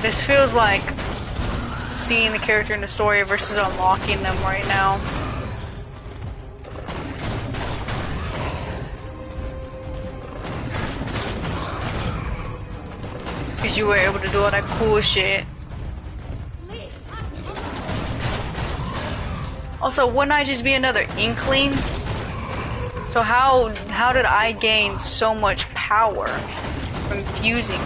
This feels like seeing the character in the story versus unlocking them right now. Because you were able to do all that cool shit. Also, wouldn't I just be another inkling? So how did I gain so much power from fusing?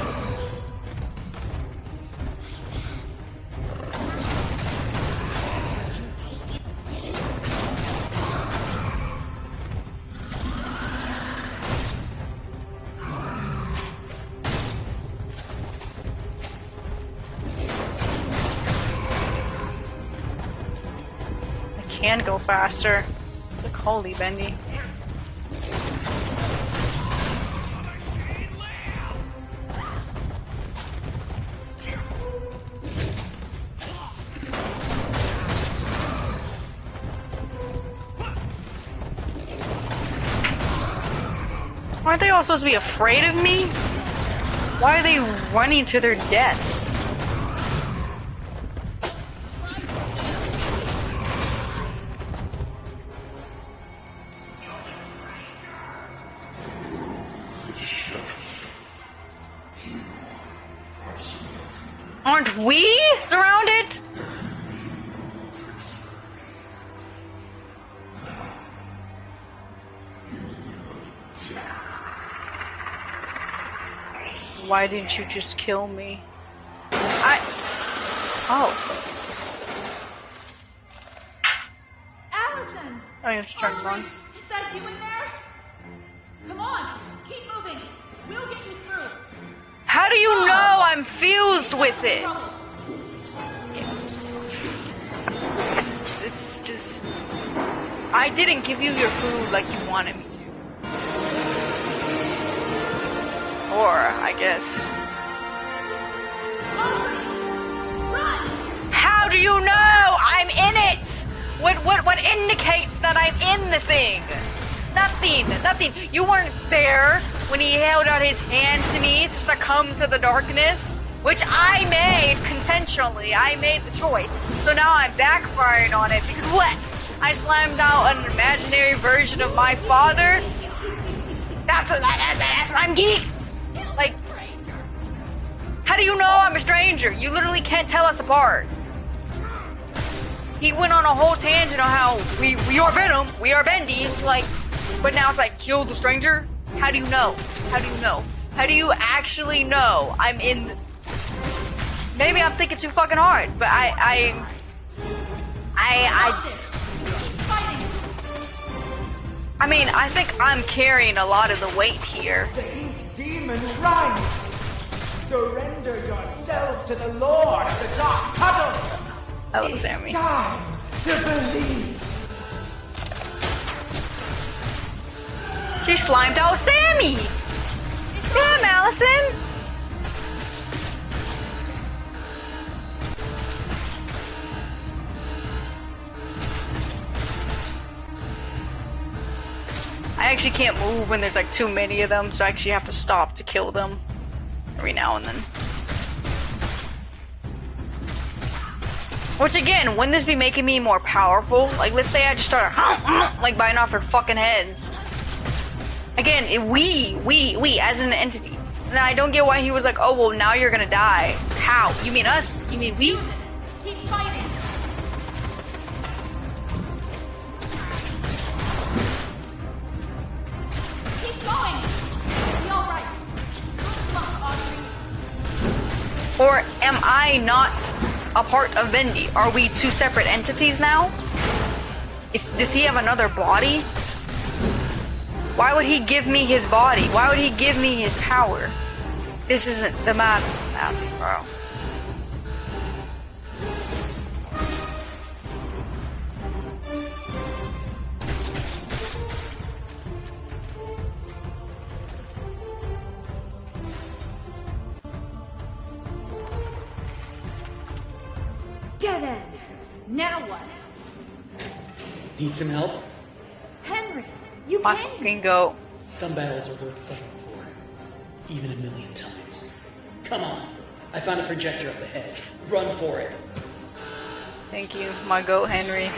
Can go faster. It's like, holy Bendy. Aren't they all supposed to be afraid of me? Why are they running to their deaths? Aren't we surrounded? Why didn't you just kill me? Oh. Allison! I have to turn it on. Is that you in there? Come on, keep moving. We'll get you through. How do you know I'm fused with it? It's just... I didn't give you your food like you wanted me to. Or, I guess... How do you know I'm in it? What indicates that I'm in the thing? Nothing. You weren't there when he held out his hand to me to succumb to the darkness, which I made consensually. I made the choice. So now I'm backfiring on it because what? I slammed out an imaginary version of my father? That's what I'm geeked. Like, how do you know I'm a stranger? You literally can't tell us apart. He went on a whole tangent on how we are Venom, we are Bendy, like, but now it's like, kill the stranger? How do you know? How do you know? How do you actually know I'm in... Maybe I'm thinking too fucking hard, but I mean, I think I'm carrying a lot of the weight here. The ink demon rises. Surrender yourself to the Lord of the Dark Puddles. Hello, Sammy. It's time to believe. She slimed out Sammy! Damn, Allison! I actually can't move when there's like too many of them, so I actually have to stop to kill them every now and then. Which again, wouldn't this be making me more powerful? Like, let's say I just start like biting off their fucking heads. Again, we as an entity. Now I don't get why he was like, oh well, now you're gonna die. How? You mean us? You mean we? Keep fighting. Keep going. Be all right. Good luck, Audrey. Or am I not a part of Bendy? Are we two separate entities now? Does he have another body? Why would he give me his body? Why would he give me his power? This isn't the math, bro. Dead end. Now what? Need some help? Henry, you Fucking came. go. Some battles are worth fighting for, even a million times. Come on, I found a projector up ahead. Run for it. Thank you, my goat Henry.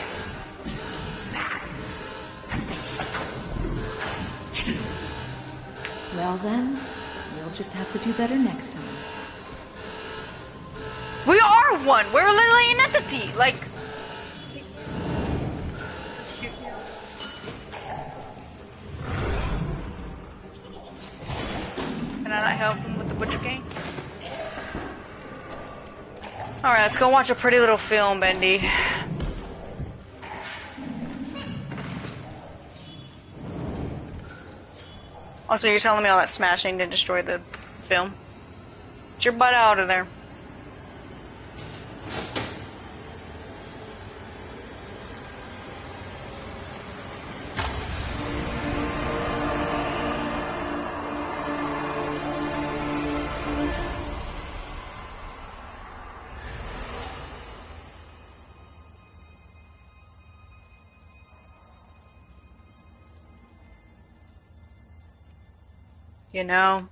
Well then, we'll just have to do better next time. We are one! We're literally an entity! Like... Can I not help him with the butcher gang? Alright, let's go watch a pretty little film, Bendy. Also, you're telling me all that smashing didn't destroy the film? Get your butt out of there. You know,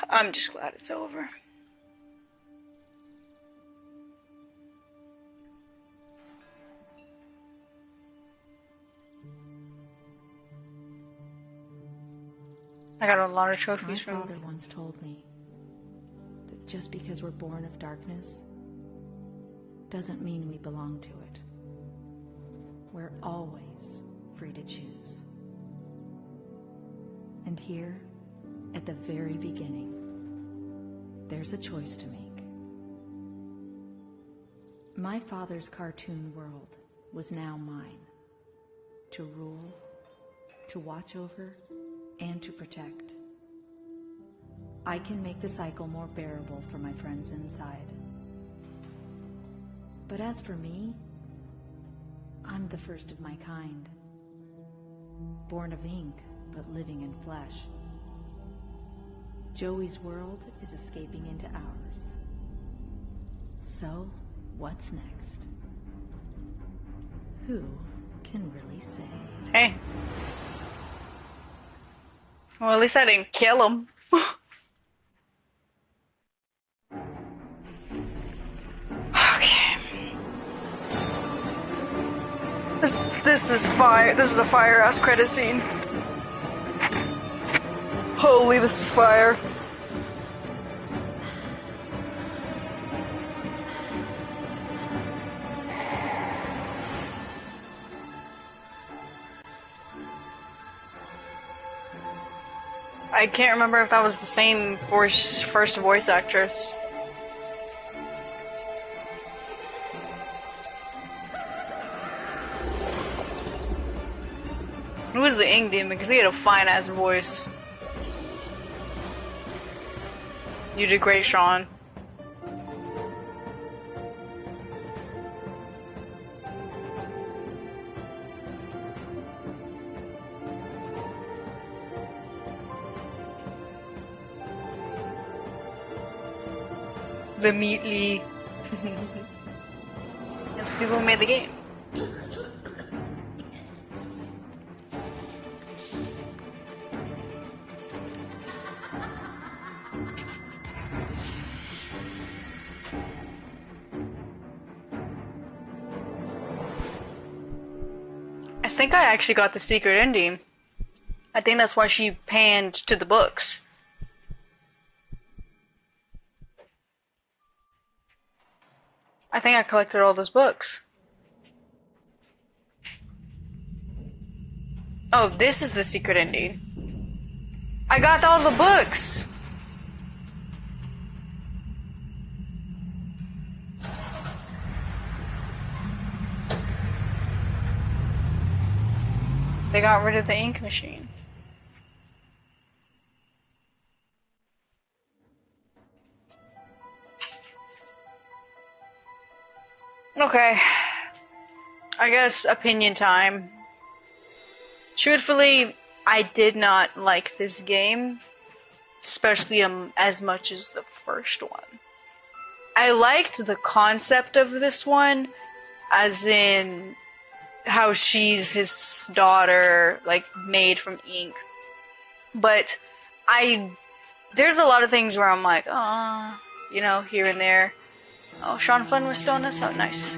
I'm just glad it's over. I got a lot of trophies from... My father once told me that just because we're born of darkness doesn't mean we belong to it. We're always free to choose. And here, at the very beginning, there's a choice to make. My father's cartoon world was now mine. To rule, to watch over, and to protect. I can make the cycle more bearable for my friends inside. But as for me, I'm the first of my kind. Born of ink, but living in flesh. Joey's world is escaping into ours. So, what's next? Who can really say? Hey. Well, at least I didn't kill him. Okay. This is fire. This is a fire ass credit scene. Holy, this is fire. I can't remember if that was the same first voice actress. Who was the Ink Demon? Because he had a fine ass voice. You did great, Sean. The Meatly. That's the people who made the game. think I actually got the secret ending. I think that's why she panned to the books. I think I collected all those books. Oh, this is the secret ending. I got all the books! They got rid of the ink machine. Okay. I guess opinion time. Truthfully, I did not like this game, especially as much as the first one. I liked the concept of this one, as in how she's his daughter, like, made from ink. But there's a lot of things where I'm like, you know, here and there. Oh, Sean Flynn was still in this? Oh, nice.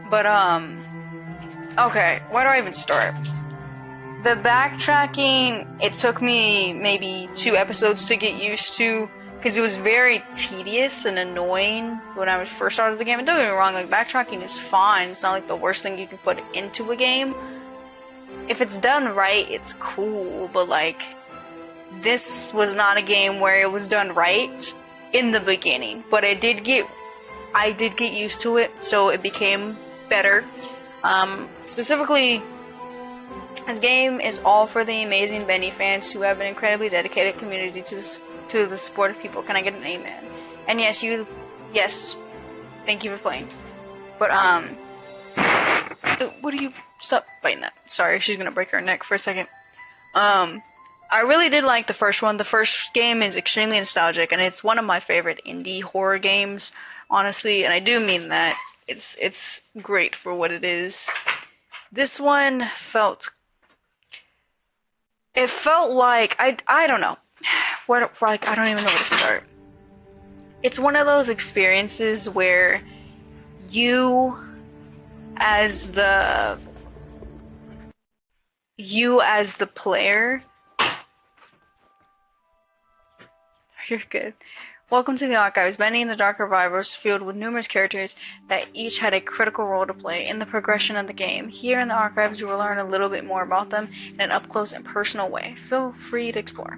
But, okay, where do I even start? The backtracking, it took me maybe 2 episodes to get used to, because it was very tedious and annoying when I first started the game. And don't get me wrong, like, backtracking is fine. It's not like the worst thing you can put into a game. If it's done right, it's cool, but like, this was not a game where it was done right in the beginning. But I did get used to it, so it became better. Specifically, this game is all for the amazing Bendy fans who have an incredibly dedicated community to the support of people. Can I get an amen? And yes, thank you for playing. But, what do you, stop biting that. Sorry, she's gonna break her neck for a second. I really did like the first one. The first game is extremely nostalgic, and it's one of my favorite indie horror games, honestly, and I do mean that. It's great for what it is. This one felt like, I don't know. I don't even know where to start. It's one of those experiences where you as the player, you're good. Welcome to the Archives. Bendy and the Dark Revival is filled with numerous characters that each had a critical role to play in the progression of the game. Here in the Archives, you will learn a little bit more about them in an up-close and personal way. Feel free to explore.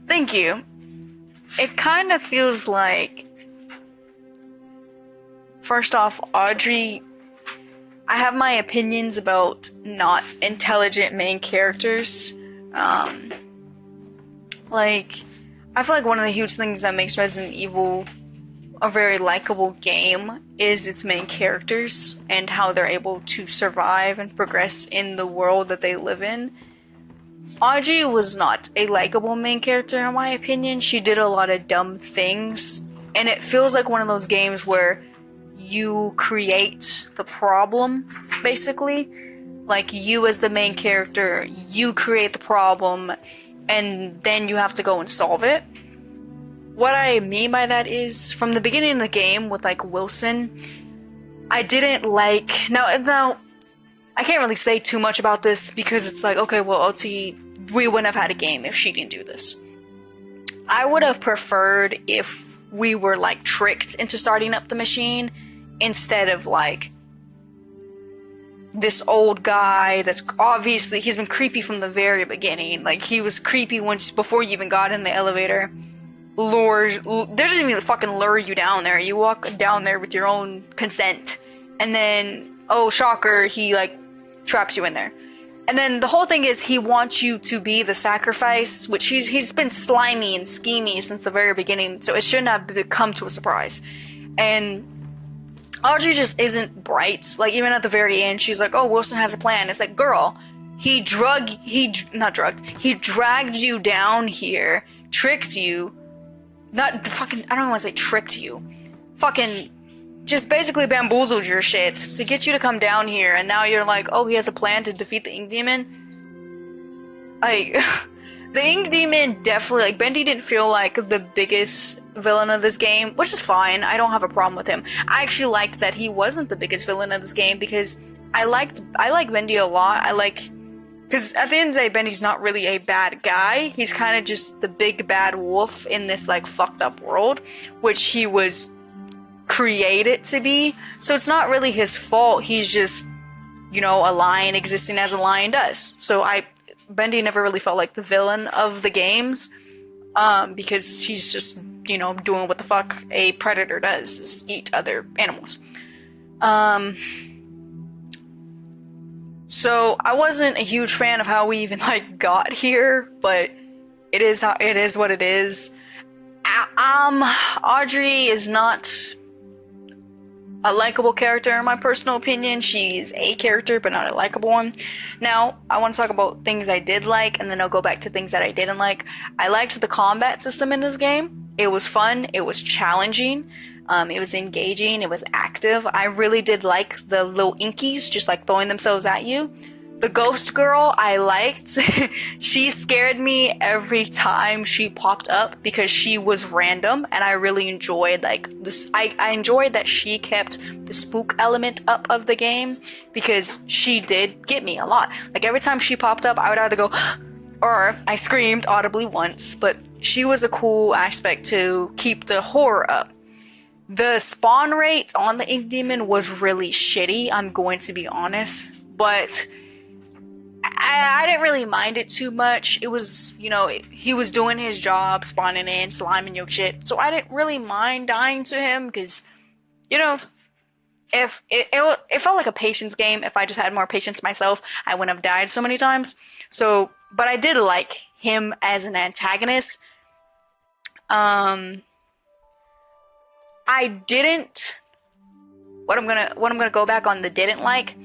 Thank you. It kind of feels like, first off, Audrey, I have my opinions about not intelligent main characters. I feel like one of the huge things that makes Resident Evil a very likable game is its main characters and how they're able to survive and progress in the world that they live in. Audrey was not a likable main character in my opinion. She did a lot of dumb things, and it feels like one of those games where you create the problem, basically. Like, you as the main character, you create the problem, and then you have to go and solve it. What I mean by that is, from the beginning of the game with, like, Wilson, I didn't like... Now, I can't really say too much about this, because it's like, okay, well, OT, we wouldn't have had a game if she didn't do this. I would have preferred if we were, like, tricked into starting up the machine, instead of, like, this old guy that's obviously, he's been creepy from the very beginning. Like, he was creepy before you even got in the elevator. Doesn't even fucking lure you down there. You walk down there with your own consent. And then, oh shocker, he, like, traps you in there. And then the whole thing is he wants you to be the sacrifice, which he's been slimy and schemy since the very beginning, so it shouldn't have come to a surprise. And Audrey just isn't bright. Like, even at the very end, she's like, oh, Wilson has a plan. It's like, girl, he dragged you down here, tricked you, I don't want to say tricked you, fucking just basically bamboozled your shit to get you to come down here, and now you're like, oh, he has a plan to defeat the Ink Demon? Like, the Ink Demon definitely, like, Bendy didn't feel like the biggest villain of this game, which is fine. I don't have a problem with him. I actually liked that he wasn't the biggest villain of this game, because I like Bendy a lot. Because at the end of the day, Bendy's not really a bad guy. He's kind of just the big bad wolf in this like fucked up world, which he was created to be. So it's not really his fault. He's just, you know, a lion existing as a lion does. So Bendy never really felt like the villain of the games, because he's just, you know, doing what the fuck a predator does, is eat other animals. So I wasn't a huge fan of how we even like got here, but it is what it is. Audrey is not a likable character in my personal opinion. She's a character, but not a likable one. Now, I want to talk about things I did like, and then I'll go back to things that I didn't like. I liked the combat system in this game. It was fun. It was challenging. It was engaging. It was active. I really did like the little inkies just like throwing themselves at you. The ghost girl I liked. She scared me every time she popped up because she was random, and I really enjoyed like this. I enjoyed that she kept the spook element up of the game because she did get me a lot. Like every time she popped up, I would either go or I screamed audibly once, but she was a cool aspect to keep the horror up. The spawn rate on the Ink Demon was really shitty, I'm going to be honest, but I didn't really mind it too much. It was, you know, he was doing his job, spawning in, sliming your shit, so I didn't really mind dying to him, because, you know, if it felt like a patience game. If I just had more patience myself, I wouldn't have died so many times. So, but I did like him as an antagonist. I didn't. What I'm gonna go back on the didn't like.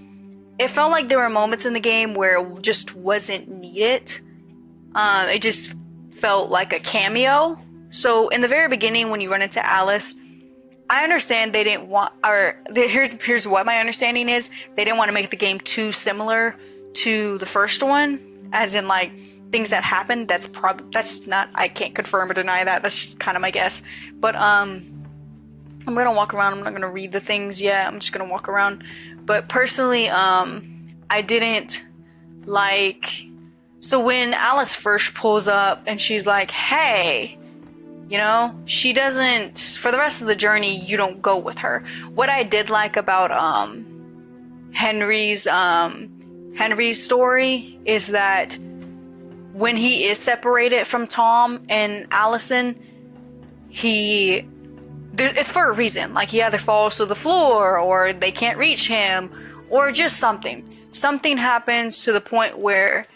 It felt like there were moments in the game where it just wasn't needed. It just felt like a cameo. So in the very beginning, when you run into Alice, I understand they didn't want. Here's what my understanding is. They didn't want to make the game too similar to the first one, as in like things that happened. That's not. I can't confirm or deny that. That's kind of my guess. But I'm gonna walk around. I'm not gonna read the things yet. I'm just gonna walk around. But personally, I didn't like. So when Alice first pulls up and she's like, "Hey," you know, she doesn't. For the rest of the journey, you don't go with her. What I did like about Henry's story is that when he is separated from Tom and Allison, it's for a reason. Like, he either falls to the floor, or they can't reach him, or just something. Something happens to the point where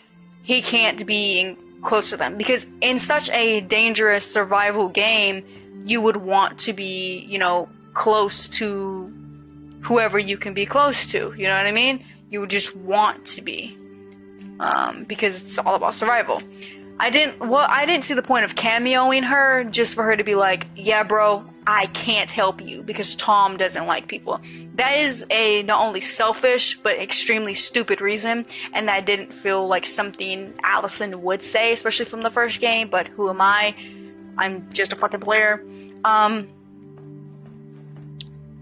he can't be close to them. Because in such a dangerous survival game, you would want to be, you know, close to whoever you can be close to. You know what I mean? You would just want to be. Because it's all about survival. I didn't see the point of cameoing her just for her to be like, "Yeah, bro, I can't help you because Tom doesn't like people." That is a not only selfish but extremely stupid reason, and that didn't feel like something Allison would say, especially from the first game. But who am I? I'm just a fucking player.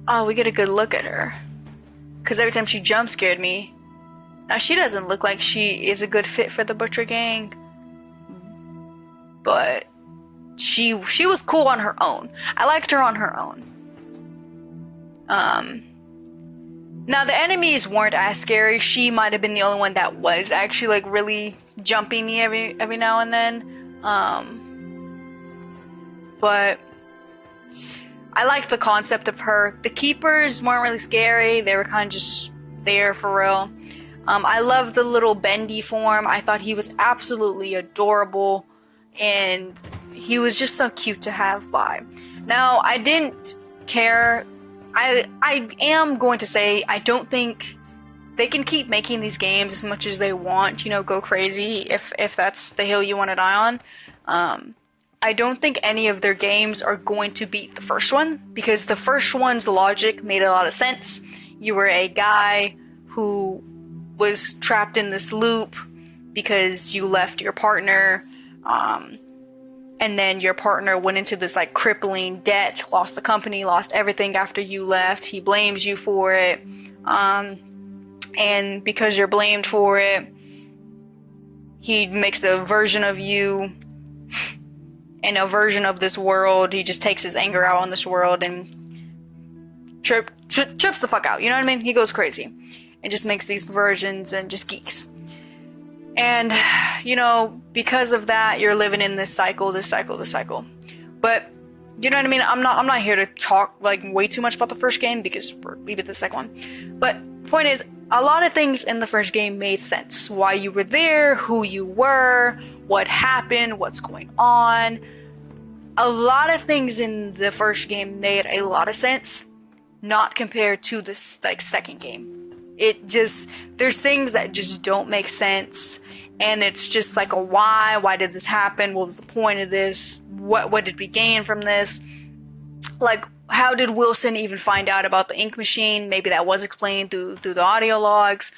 Oh, we get a good look at her, because every time she jump scared me. Now, she doesn't look like she is a good fit for the Butcher Gang, but she was cool on her own. I liked her on her own. Now, the enemies weren't as scary. She might have been the only one that was actually like really jumping me every now and then. But I liked the concept of her. The Keepers weren't really scary. They were kind of just there for real. I love the little Bendy form. I thought he was absolutely adorable, and he was just so cute to have by. Now, I didn't care. I am going to say I don't think they can keep making these games as much as they want, you know, go crazy if that's the hill you want to die on. I don't think any of their games are going to beat the first one, because the first one's logic made a lot of sense. You were a guy who was trapped in this loop because you left your partner, and then your partner went into this like crippling debt, lost the company, lost everything after you left. He blames you for it. and because you're blamed for it, he makes a version of you and a version of this world. He just takes his anger out on this world and trips the fuck out. You know what I mean? He goes crazy and just makes these versions and just geeks. And, you know, because of that, you're living in this cycle. But, you know what I mean? I'm not here to talk, like, way too much about the first game because we beat the second one. But, point is, a lot of things in the first game made sense. Why you were there, who you were, what happened, what's going on. A lot of things in the first game made a lot of sense, not compared to this, like, second game. It just, there's things that just don't make sense, and it's just like a why did this happen, what was the point of this, what did we gain from this, like, how did Wilson even find out about the ink machine? Maybe that was explained through the audio logs,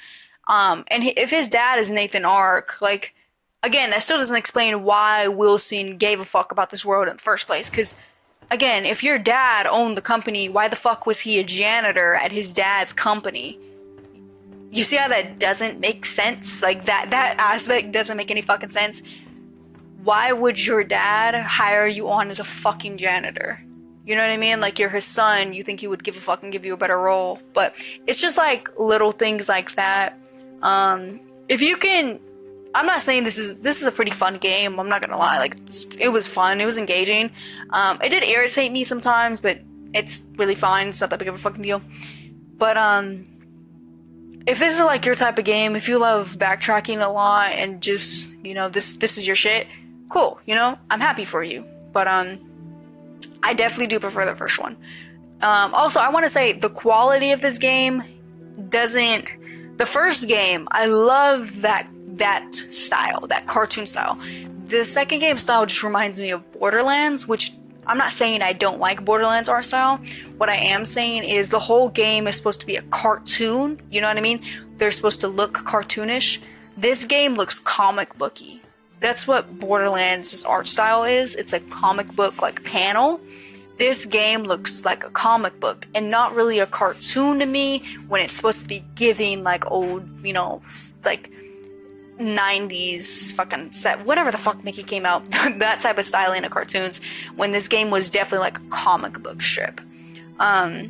and if his dad is Nathan Ark, like, again, that still doesn't explain why Wilson gave a fuck about this world in the first place, because again, if your dad owned the company, why the fuck was he a janitor at his dad's company? You see how that doesn't make sense? Like, that aspect doesn't make any fucking sense. Why would your dad hire you on as a fucking janitor? You know what I mean? Like, you're his son, you think he would give a fuck and give you a better role. But it's just like little things like that. If you can, I'm not saying this is a pretty fun game, I'm not gonna lie. Like, it was fun, it was engaging. It did irritate me sometimes, but it's really fine, it's not that big of a fucking deal. But if this is like your type of game, if you love backtracking a lot and just, you know, this is your shit, cool, you know, I'm happy for you. But I definitely do prefer the first one. Also, I want to say the quality of this game doesn't. The first game, I love that style, that cartoon style. The second game style just reminds me of Borderlands, which I'm not saying I don't like Borderlands art style. What I am saying is the whole game is supposed to be a cartoon. You know what I mean? They're supposed to look cartoonish. This game looks comic booky. That's what Borderlands' art style is. It's a comic book like panel. This game looks like a comic book and not really a cartoon to me when it's supposed to be giving like old, you know, like 90s fucking set, whatever the fuck Mickey came out, that type of styling of cartoons, when this game was definitely like a comic book strip. But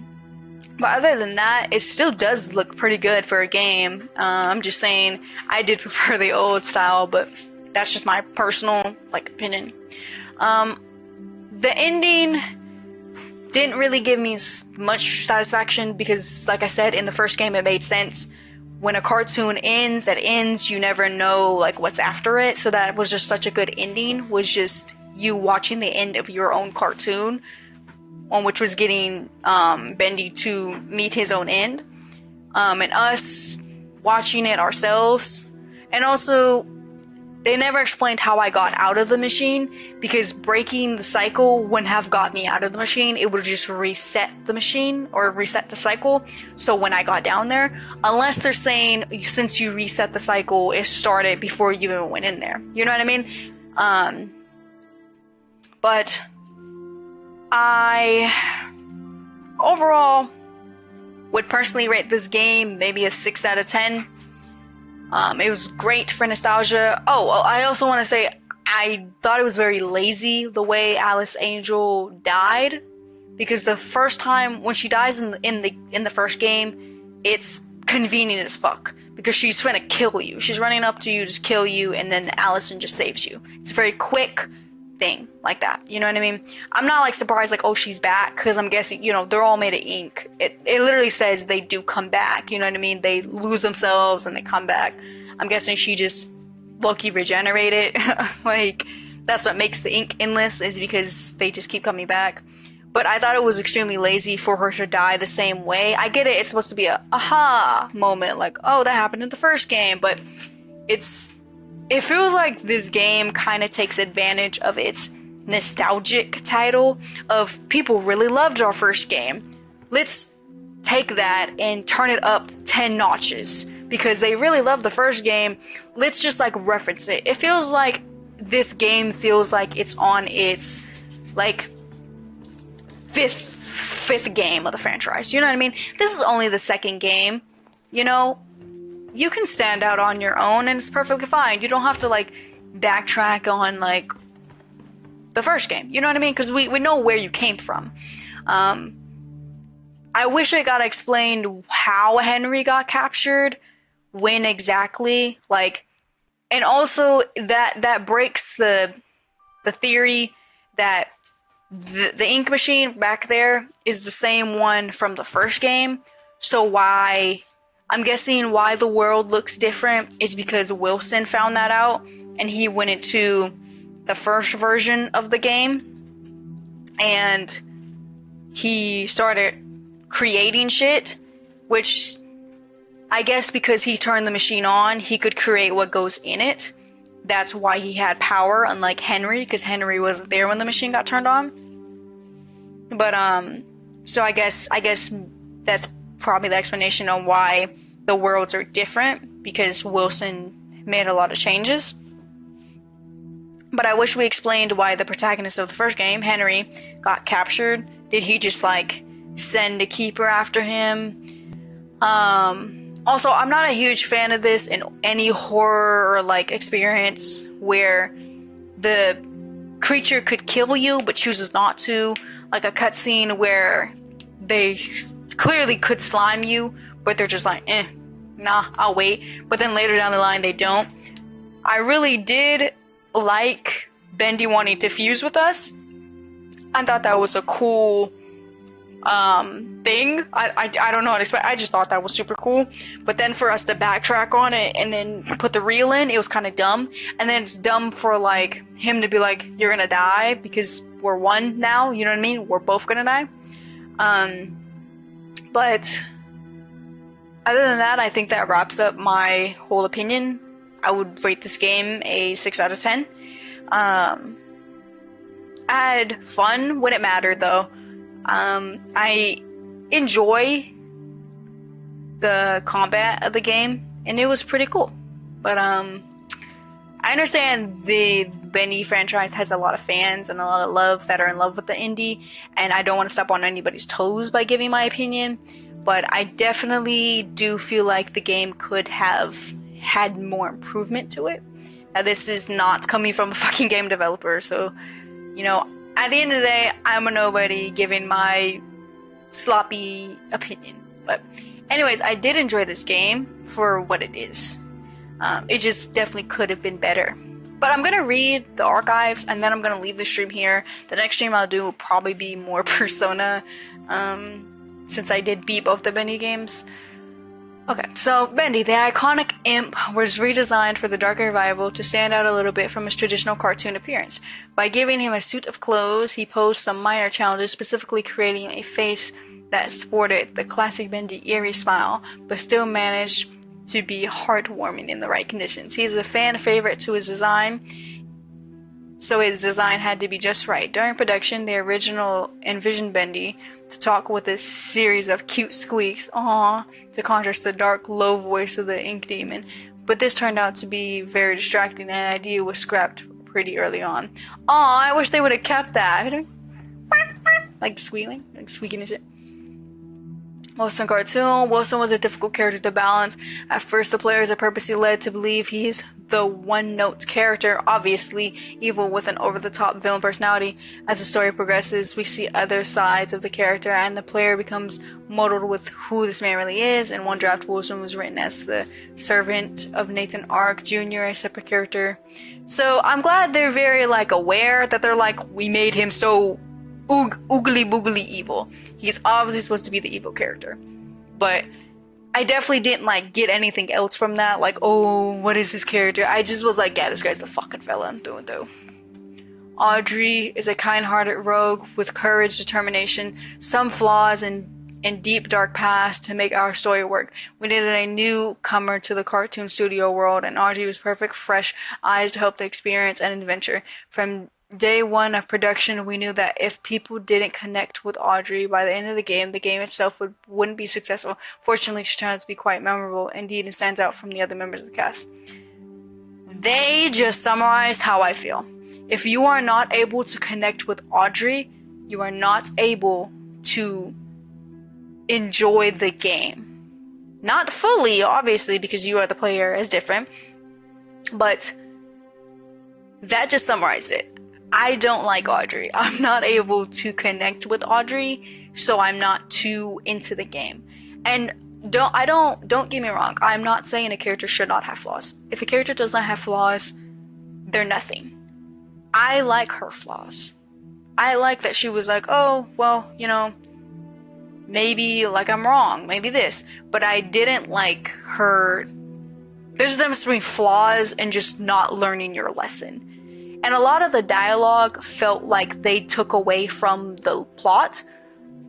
other than that, it still does look pretty good for a game. I'm just saying I did prefer the old style, but that's just my personal like opinion. The ending didn't really give me much satisfaction because, like I said, in the first game it made sense. When a cartoon ends, that ends, you never know like what's after it. So that was just such a good ending, was just you watching the end of your own cartoon, on which was getting Bendy to meet his own end, and us watching it ourselves. And also, they never explained how I got out of the machine, because breaking the cycle wouldn't have got me out of the machine. It would just reset the machine or reset the cycle. So when I got down there, unless they're saying since you reset the cycle, it started before you even went in there. You know what I mean? But I overall would personally rate this game maybe a 6 out of 10. It was great for nostalgia. Oh, I also want to say I thought it was very lazy the way Alice Angel died, because the first time when she dies in the first game, it's convenient as fuck because she's trying to kill you. She's running up to you, just kill you, and then Allison just saves you. It's a very quick thing like that. You know what I mean? I'm not like surprised like, oh, she's back, because I'm guessing, you know, they're all made of ink. It literally says they do come back. You know what I mean? They lose themselves and they come back. I'm guessing she just low-key regenerated. Like, that's what makes the ink endless, is because they just keep coming back. But I thought it was extremely lazy for her to die the same way. I get it, it's supposed to be a aha moment, like, oh, that happened in the first game, but it feels like this game kind of takes advantage of its nostalgic title of people really loved our first game. Let's take that and turn it up 10 notches because they really loved the first game. Let's just like reference it. It feels like this game feels like it's on its like fifth game of the franchise. You know what I mean? This is only the second game, you know? you can stand out on your own, and it's perfectly fine. You don't have to like backtrack on like the first game. You know what I mean? Because we know where you came from. I wish it got explained how Henry got captured, when exactly, like, and also that breaks the theory that the ink machine back there is the same one from the first game. So why, I'm guessing why the world looks different is because Wilson found that out and he went into the first version of the game and he started creating shit, which I guess because he turned the machine on, he could create what goes in it. That's why he had power, unlike Henry, because Henry wasn't there when the machine got turned on. But so I guess that's probably the explanation on why the worlds are different, because Wilson made a lot of changes. But I wish we explained why the protagonist of the first game, Henry, got captured. Did he just like send a keeper after him? Also, I'm not a huge fan of this in any horror or like experience where the creature could kill you but chooses not to. Like a cutscene where they clearly could slime you, but they're just like, nah, I'll wait. But then later down the line, they don't. I really did like Bendy wanting to fuse with us. I thought that was a cool thing. I don't know how to explain. I just thought that was super cool. But then for us to backtrack on it and then put the reel in, it was kind of dumb. And then it's dumb for like him to be like, you're gonna die because we're one now. You know what I mean? We're both gonna die. But other than that, I think that wraps up my whole opinion. I would rate this game a 6 out of 10. I had fun when it mattered, though. I enjoy the combat of the game, and it was pretty cool. But I understand the Bendy franchise has a lot of fans and a lot of love that are in love with the indie, and I don't want to step on anybody's toes by giving my opinion, but I definitely do feel like the game could have had more improvement to it. Now, this is not coming from a fucking game developer, so, you know, at the end of the day, I'm a nobody giving my sloppy opinion. But anyways, I did enjoy this game for what it is. It just definitely could have been better. But I'm going to read the archives, and then I'm going to leave the stream here. The next stream I'll do will probably be more Persona, since I did beat both the Bendy games. Okay, so Bendy, the iconic imp, was redesigned for the Dark Revival to stand out a little bit from his traditional cartoon appearance. By giving him a suit of clothes, he posed some minor challenges, specifically creating a face that sported the classic Bendy eerie smile, but still managed to be heartwarming in the right conditions. He's a fan favorite to his design, so his design had to be just right. During production, the original envisioned Bendy to talk with a series of cute squeaks, to contrast the dark, low voice of the ink demon. But this turned out to be very distracting, and the idea was scrapped pretty early on. I wish they would have kept that. Like squealing, like squeaking and shit. Wilson cartoon. Wilson was a difficult character to balance. At first, the players are purposely led to believe he's the one-note character, obviously evil with an over-the-top villain personality. As the story progresses, we see other sides of the character, and the player becomes muddled with who this man really is. In one draft, Wilson was written as the servant of Nathan Ark Jr., a separate character. So I'm glad they're very like aware that they're like, we made him so oogly boogly evil. He's obviously supposed to be the evil character, but I definitely didn't like get anything else from that. Like, oh, what is this character? I just was like, yeah, this guy's the fucking villain through and through. Audrey is a kind-hearted rogue with courage, determination, some flaws, and deep dark past to make our story work. We needed a newcomer to the cartoon studio world, and Audrey was perfect, fresh eyes to help the experience and adventure. From day one of production, we knew that if people didn't connect with Audrey by the end of the game itself wouldn't be successful. Fortunately, she turned out to be quite memorable. Indeed, it stands out from the other members of the cast. They just summarized how I feel. If you are not able to connect with Audrey, you are not able to enjoy the game. Not fully, obviously, because you are the player is different, but that just summarized it. I don't like Audrey. I'm not able to connect with Audrey, so I'm not too into the game. And don't get me wrong. I'm not saying a character should not have flaws. If a character does not have flaws, they're nothing. I like her flaws. I like that she was like, oh, well, you know, maybe like I'm wrong, maybe this, but I didn't like her. There's a difference between flaws and just not learning your lesson. And a lot of the dialogue felt like they took away from the plot.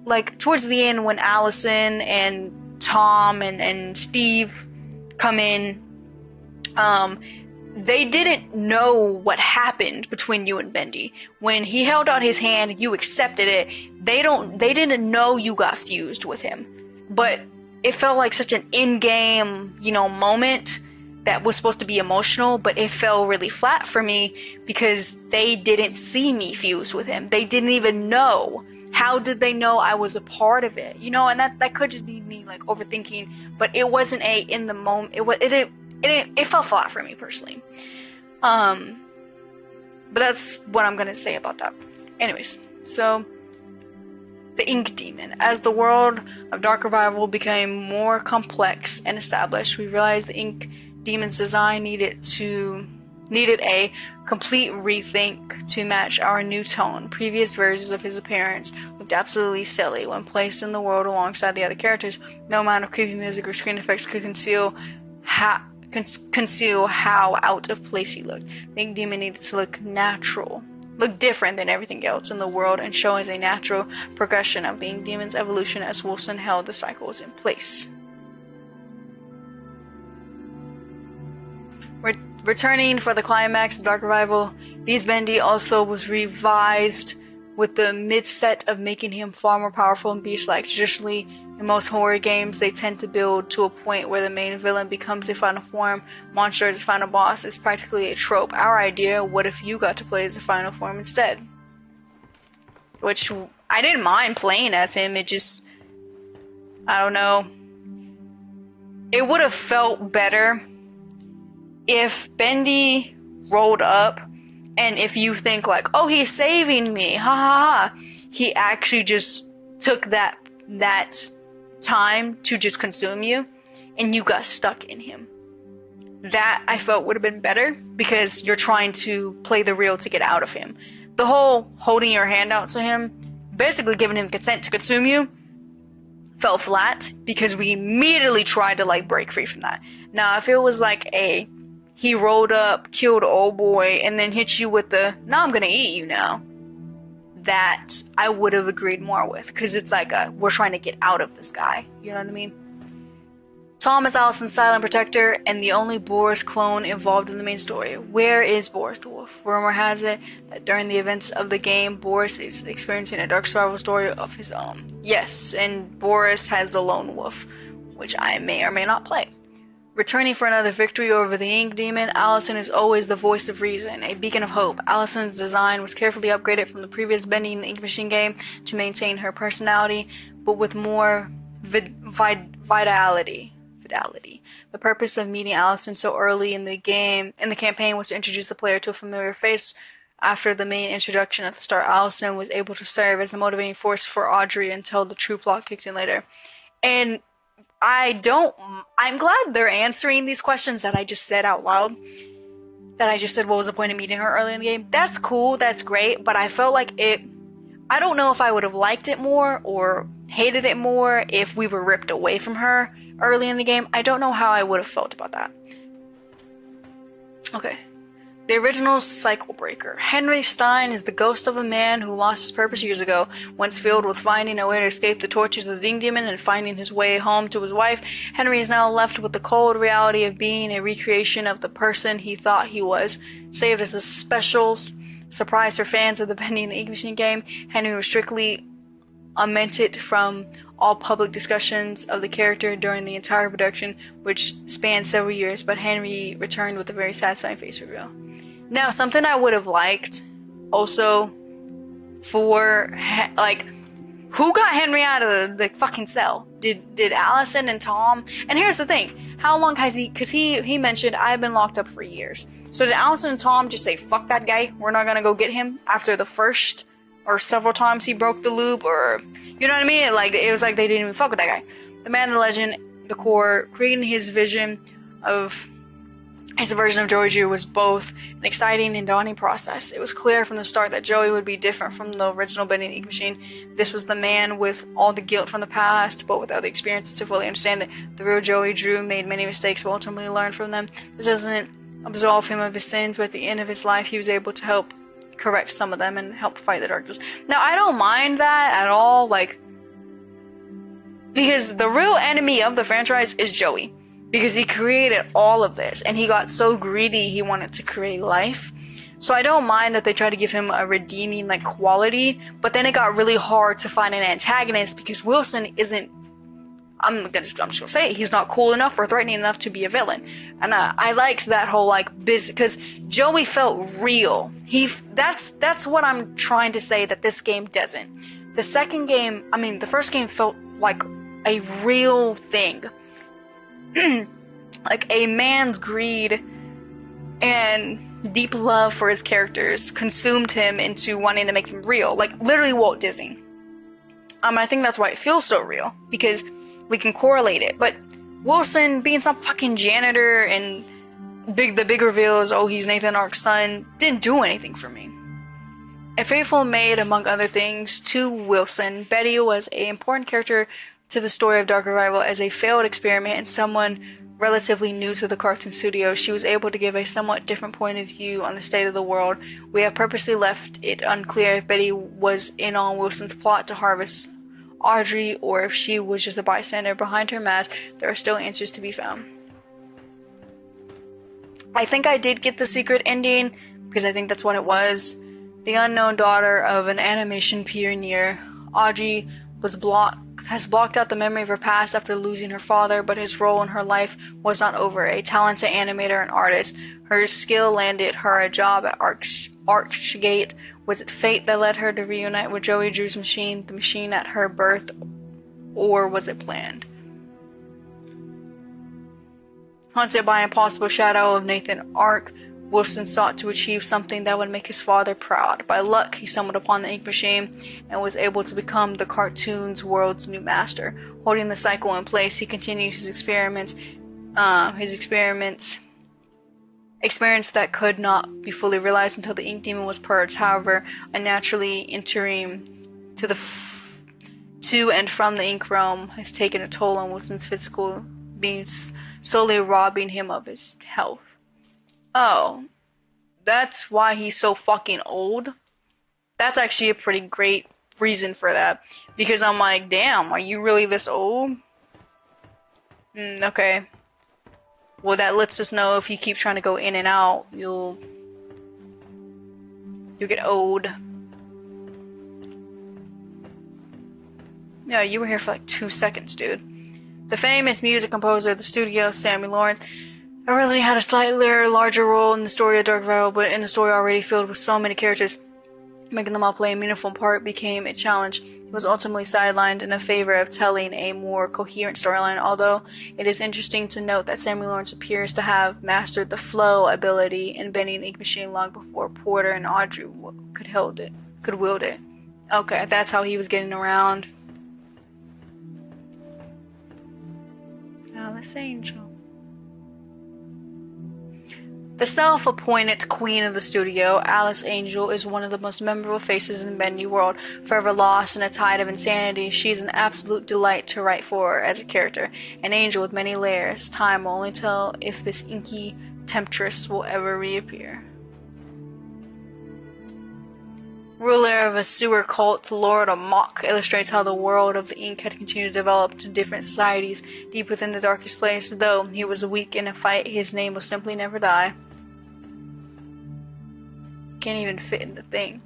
Like towards the end when Allison and Tom and Steve come in, they didn't know what happened between you and Bendy. When he held out his hand, you accepted it. They didn't know you got fused with him. But it felt like such an in-game, you know, moment that was supposed to be emotional, but it fell really flat for me because they didn't see me fuse with him. They didn't even know. How did they know I was a part of it? You know, and that could just be me like overthinking, but it wasn't a in the moment. It fell flat for me personally. But that's what I'm gonna say about that. Anyways, so the Ink Demon. As the world of Dark Revival became more complex and established, we realized the Ink Demon's design needed a complete rethink to match our new tone. Previous versions of his appearance looked absolutely silly when placed in the world alongside the other characters. No amount of creepy music or screen effects could conceal how out of place he looked. The Ink Demon needed to look natural, look different than everything else in the world, and show as a natural progression of the Ink Demon's evolution as Wilson held the cycles in place. Returning for the climax of Dark Revival, Beast Bendy also was revised with the mid-set of making him far more powerful and beast-like. Traditionally, in most horror games, they tend to build to a point where the main villain becomes a final form monster as final boss is practically a trope. Our idea, what if you got to play as the final form instead? Which, I didn't mind playing as him, it just, I don't know. It would have felt better if Bendy rolled up, and if you think like, oh, he's saving me, ha ha ha, he actually just took that time to just consume you, and you got stuck in him. That, I felt, would have been better, because you're trying to play the real to get out of him. The whole holding your hand out to him, basically giving him consent to consume you, fell flat, because we immediately tried to like break free from that. Now, if it was like he rolled up, killed old boy, and then hit you with the, "No, I'm gonna eat you now," that I would have agreed more with, because it's like we're trying to get out of this guy, you know what I mean? Tom is Allison's silent protector, and the only Boris clone involved in the main story. Where is Boris the Wolf? Rumor has it that during the events of the game, Boris is experiencing a dark survival story of his own. Yes, and Boris has the lone wolf, which I may or may not play. Returning for another victory over the Ink Demon, Allison is always the voice of reason, a beacon of hope. Allison's design was carefully upgraded from the previous Bendy in the Ink Machine game to maintain her personality, but with more vitality. The purpose of meeting Allison so early in the campaign, was to introduce the player to a familiar face. After the main introduction at the start, Allison was able to serve as the motivating force for Audrey until the true plot kicked in later. And I'm glad they're answering these questions that I just said out loud. That I just said, what was the point of meeting her early in the game? That's cool, that's great, but I felt like I don't know if I would have liked it more or hated it more if we were ripped away from her early in the game. I don't know how I would have felt about that. Okay. The original cycle breaker. Henry Stein is the ghost of a man who lost his purpose years ago. Once filled with finding a way to escape the tortures of the Ink Demon and finding his way home to his wife, Henry is now left with the cold reality of being a recreation of the person he thought he was. Saved as a special surprise for fans of the Bendy and the Ink Machine game, Henry was strictly omitted from all public discussions of the character during the entire production, which spanned several years, but Henry returned with a very satisfying face reveal. Now, something I would have liked also for, like, who got Henry out of the fucking cell? did Allison and Tom, and here's the thing, how long has he, because he mentioned, I've been locked up for years. So did Allison and Tom just say, fuck that guy, we're not gonna go get him after the first or several times he broke the loop, or, you know what I mean? Like, it was like they didn't even fuck with that guy. The man, the legend, the core, creating his version of Joey Drew was both an exciting and daunting process. It was clear from the start that Joey would be different from the original Bendy and Ink Machine. This was the man with all the guilt from the past, but without the experience to fully understand it. The real Joey Drew made many mistakes, but ultimately learned from them. This doesn't absolve him of his sins, but at the end of his life, he was able to help correct some of them and help fight the darkness. Now, I don't mind that at all, like, because the real enemy of the franchise is Joey. Because he created all of this, and he got so greedy he wanted to create life. So I don't mind that they try to give him a redeeming, like, quality, but then it got really hard to find an antagonist because Wilson isn't, I'm just gonna say it, he's not cool enough or threatening enough to be a villain. And I liked that whole, like, because Joey felt real. That's what I'm trying to say that this game doesn't. The first game felt like a real thing. Like, a man's greed and deep love for his characters consumed him into wanting to make them real. Like, literally Walt Disney. I think that's why it feels so real, because we can correlate it. But Wilson being some fucking janitor and the big reveal is, oh, he's Nathan Ark's son, didn't do anything for me. A faithful maid, among other things, to Wilson, Betty was an important character to the story of Dark Revival. As a failed experiment and someone relatively new to the cartoon studio, she was able to give a somewhat different point of view on the state of the world. We have purposely left it unclear if Betty was in on Wilson's plot to harvest Audrey or if she was just a bystander behind her mask. There are still answers to be found. I think I did get the secret ending, because I think that's what it was. The unknown daughter of an animation pioneer, Audrey has blocked out the memory of her past after losing her father, but his role in her life was not over. A talented animator and artist, her skill landed her a job at Archgate. Was it fate that led her to reunite with Joey Drew's machine, the machine at her birth, or was it planned? Haunted by an impossible shadow of Nathan Ark, Wilson sought to achieve something that would make his father proud. By luck, he stumbled upon the ink machine and was able to become the cartoon's world's new master. Holding the cycle in place, he continued his experiments that could not be fully realized until the ink demon was purged. However, unnaturally entering to and from the ink realm has taken a toll on Wilson's physical being, slowly robbing him of his health. Oh, that's why he's so fucking old? That's actually a pretty great reason for that. Because I'm like, damn, are you really this old? Okay. Well, that lets us know if you keep trying to go in and out, you'll get old. Yeah, you were here for like 2 seconds, dude. The famous music composer of the studio, Sammy Lawrence, originally had a slightly larger role in the story of Dark Revival, but in a story already filled with so many characters, making them all play a meaningful part became a challenge. He was ultimately sidelined in favor of telling a more coherent storyline, although it is interesting to note that Sammy Lawrence appears to have mastered the flow ability in Bendy and Ink Machine long before Porter and Audrey could wield it. Okay, that's how he was getting around. Alice Angel. The self-appointed queen of the studio, Alice Angel, is one of the most memorable faces in the Bendy world. Forever lost in a tide of insanity, she's an absolute delight to write for as a character. An angel with many layers. Time will only tell if this inky temptress will ever reappear. Ruler of a sewer cult, Lord Amok illustrates how the world of the ink had continued to develop to different societies deep within the darkest place. Though he was weak in a fight, his name will simply never die. Can't even fit in the thing.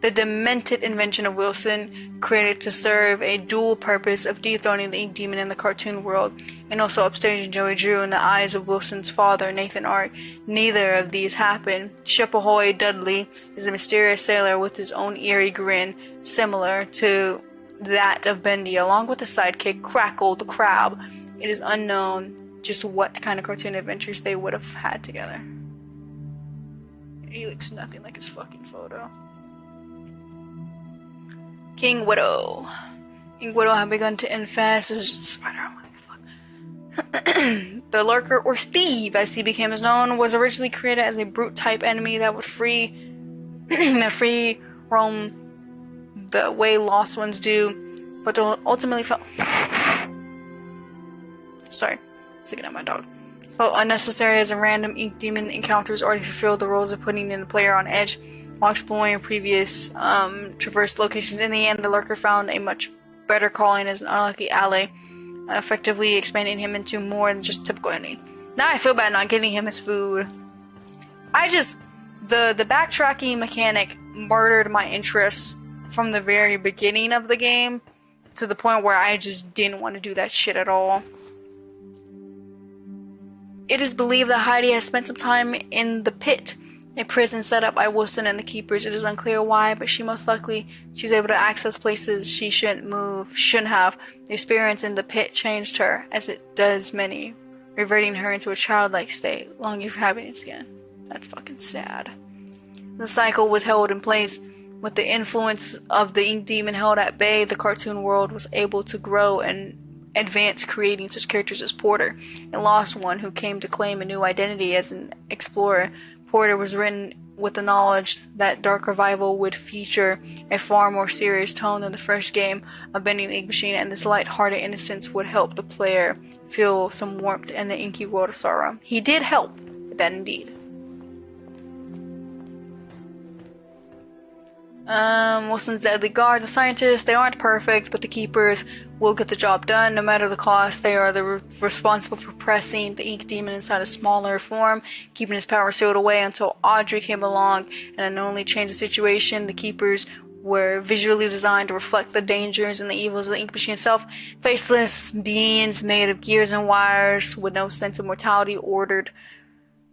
The demented invention of Wilson, created to serve a dual purpose of dethroning the ink demon in the cartoon world, and also upstaging Joey Drew in the eyes of Wilson's father, Nathan Ark. Neither of these happened. Ship Ahoy Dudley is a mysterious sailor with his own eerie grin, similar to that of Bendy, along with the sidekick Crackle the Crab. It is unknown just what kind of cartoon adventures they would have had together. He looks nothing like his fucking photo. King Widow. King Widow had begun to infest as Spider. The Lurker, or Steve as he became known, was originally created as a brute type enemy that would free roam the way lost ones do, but ultimately felt sticking at my dog. Felt unnecessary as a random ink demon encounters already fulfilled the roles of putting in the player on edge while exploring previous traversed locations. In the end, the Lurker found a much better calling as an unlucky ally, effectively expanding him into more than just typical enemy. Now I feel bad not getting him his food. The backtracking mechanic murdered my interest from the very beginning of the game to the point where I just didn't want to do that shit at all. It is believed that Heidi has spent some time in the pit, a prison set up by Wilson and the Keepers. It is unclear why, but she was able to access places she shouldn't have. The experience in the pit changed her, as it does many, reverting her into a childlike state, longing for happiness again. That's fucking sad. The cycle was held in place. With the influence of the ink demon held at bay, the cartoon world was able to grow and advance, creating such characters as Porter, a lost one who came to claim a new identity as an explorer. Porter was written with the knowledge that Dark Revival would feature a far more serious tone than the first game of Bendy the Ink Machine, and this light-hearted innocence would help the player feel some warmth in the inky world of sorrow. He did help with that indeed. Wilson's deadly guards, the scientists, they aren't perfect, but the Keepers will get the job done no matter the cost. They are responsible for pressing the ink demon inside a smaller form, keeping his power sealed away until Audrey came along and unknowingly changed the situation. The Keepers were visually designed to reflect the dangers and the evils of the ink machine itself. Faceless beings made of gears and wires with no sense of mortality, ordered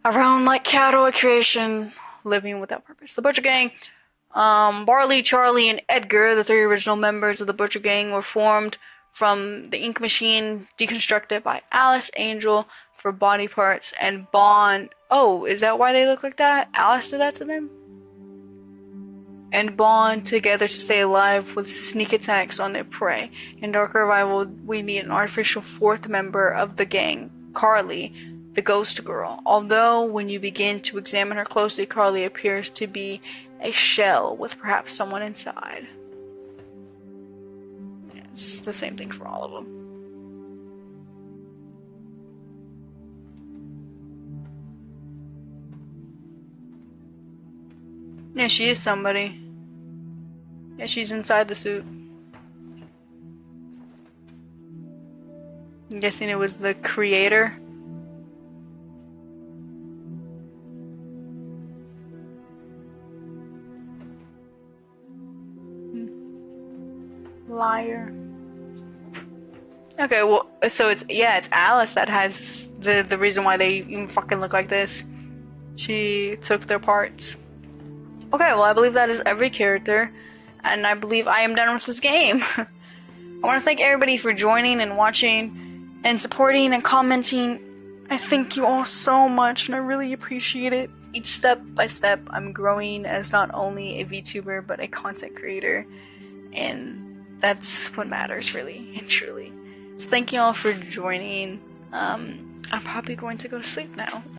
around like cattle at creation, living without purpose. The Butcher Gang. Barley, Charlie, and Edgar, the three original members of the Butcher Gang, were formed from the ink machine, deconstructed by Alice Angel for body parts, and Bond. Oh, is that why they look like that? Alice did that to them? And bond together to stay alive with sneak attacks on their prey. In Dark Revival, we meet an artificial fourth member of the gang, Carly, the ghost girl. Although, when you begin to examine her closely, Carly appears to be a shell with perhaps someone inside. Yeah, it's the same thing for all of them. Yeah, she is somebody. Yeah, she's inside the suit. I'm guessing it was the creator. Liar. Okay, well, so it's Alice that has the reason why they even fucking look like this. She took their parts. Okay, well, I believe that is every character, and I believe I am done with this game. I want to thank everybody for joining and watching and supporting and commenting. I thank you all so much, and I really appreciate it. Each step by step, I'm growing as not only a VTuber, but a content creator, and that's what matters, really and truly. So thank you all for joining. I'm probably going to go to sleep now.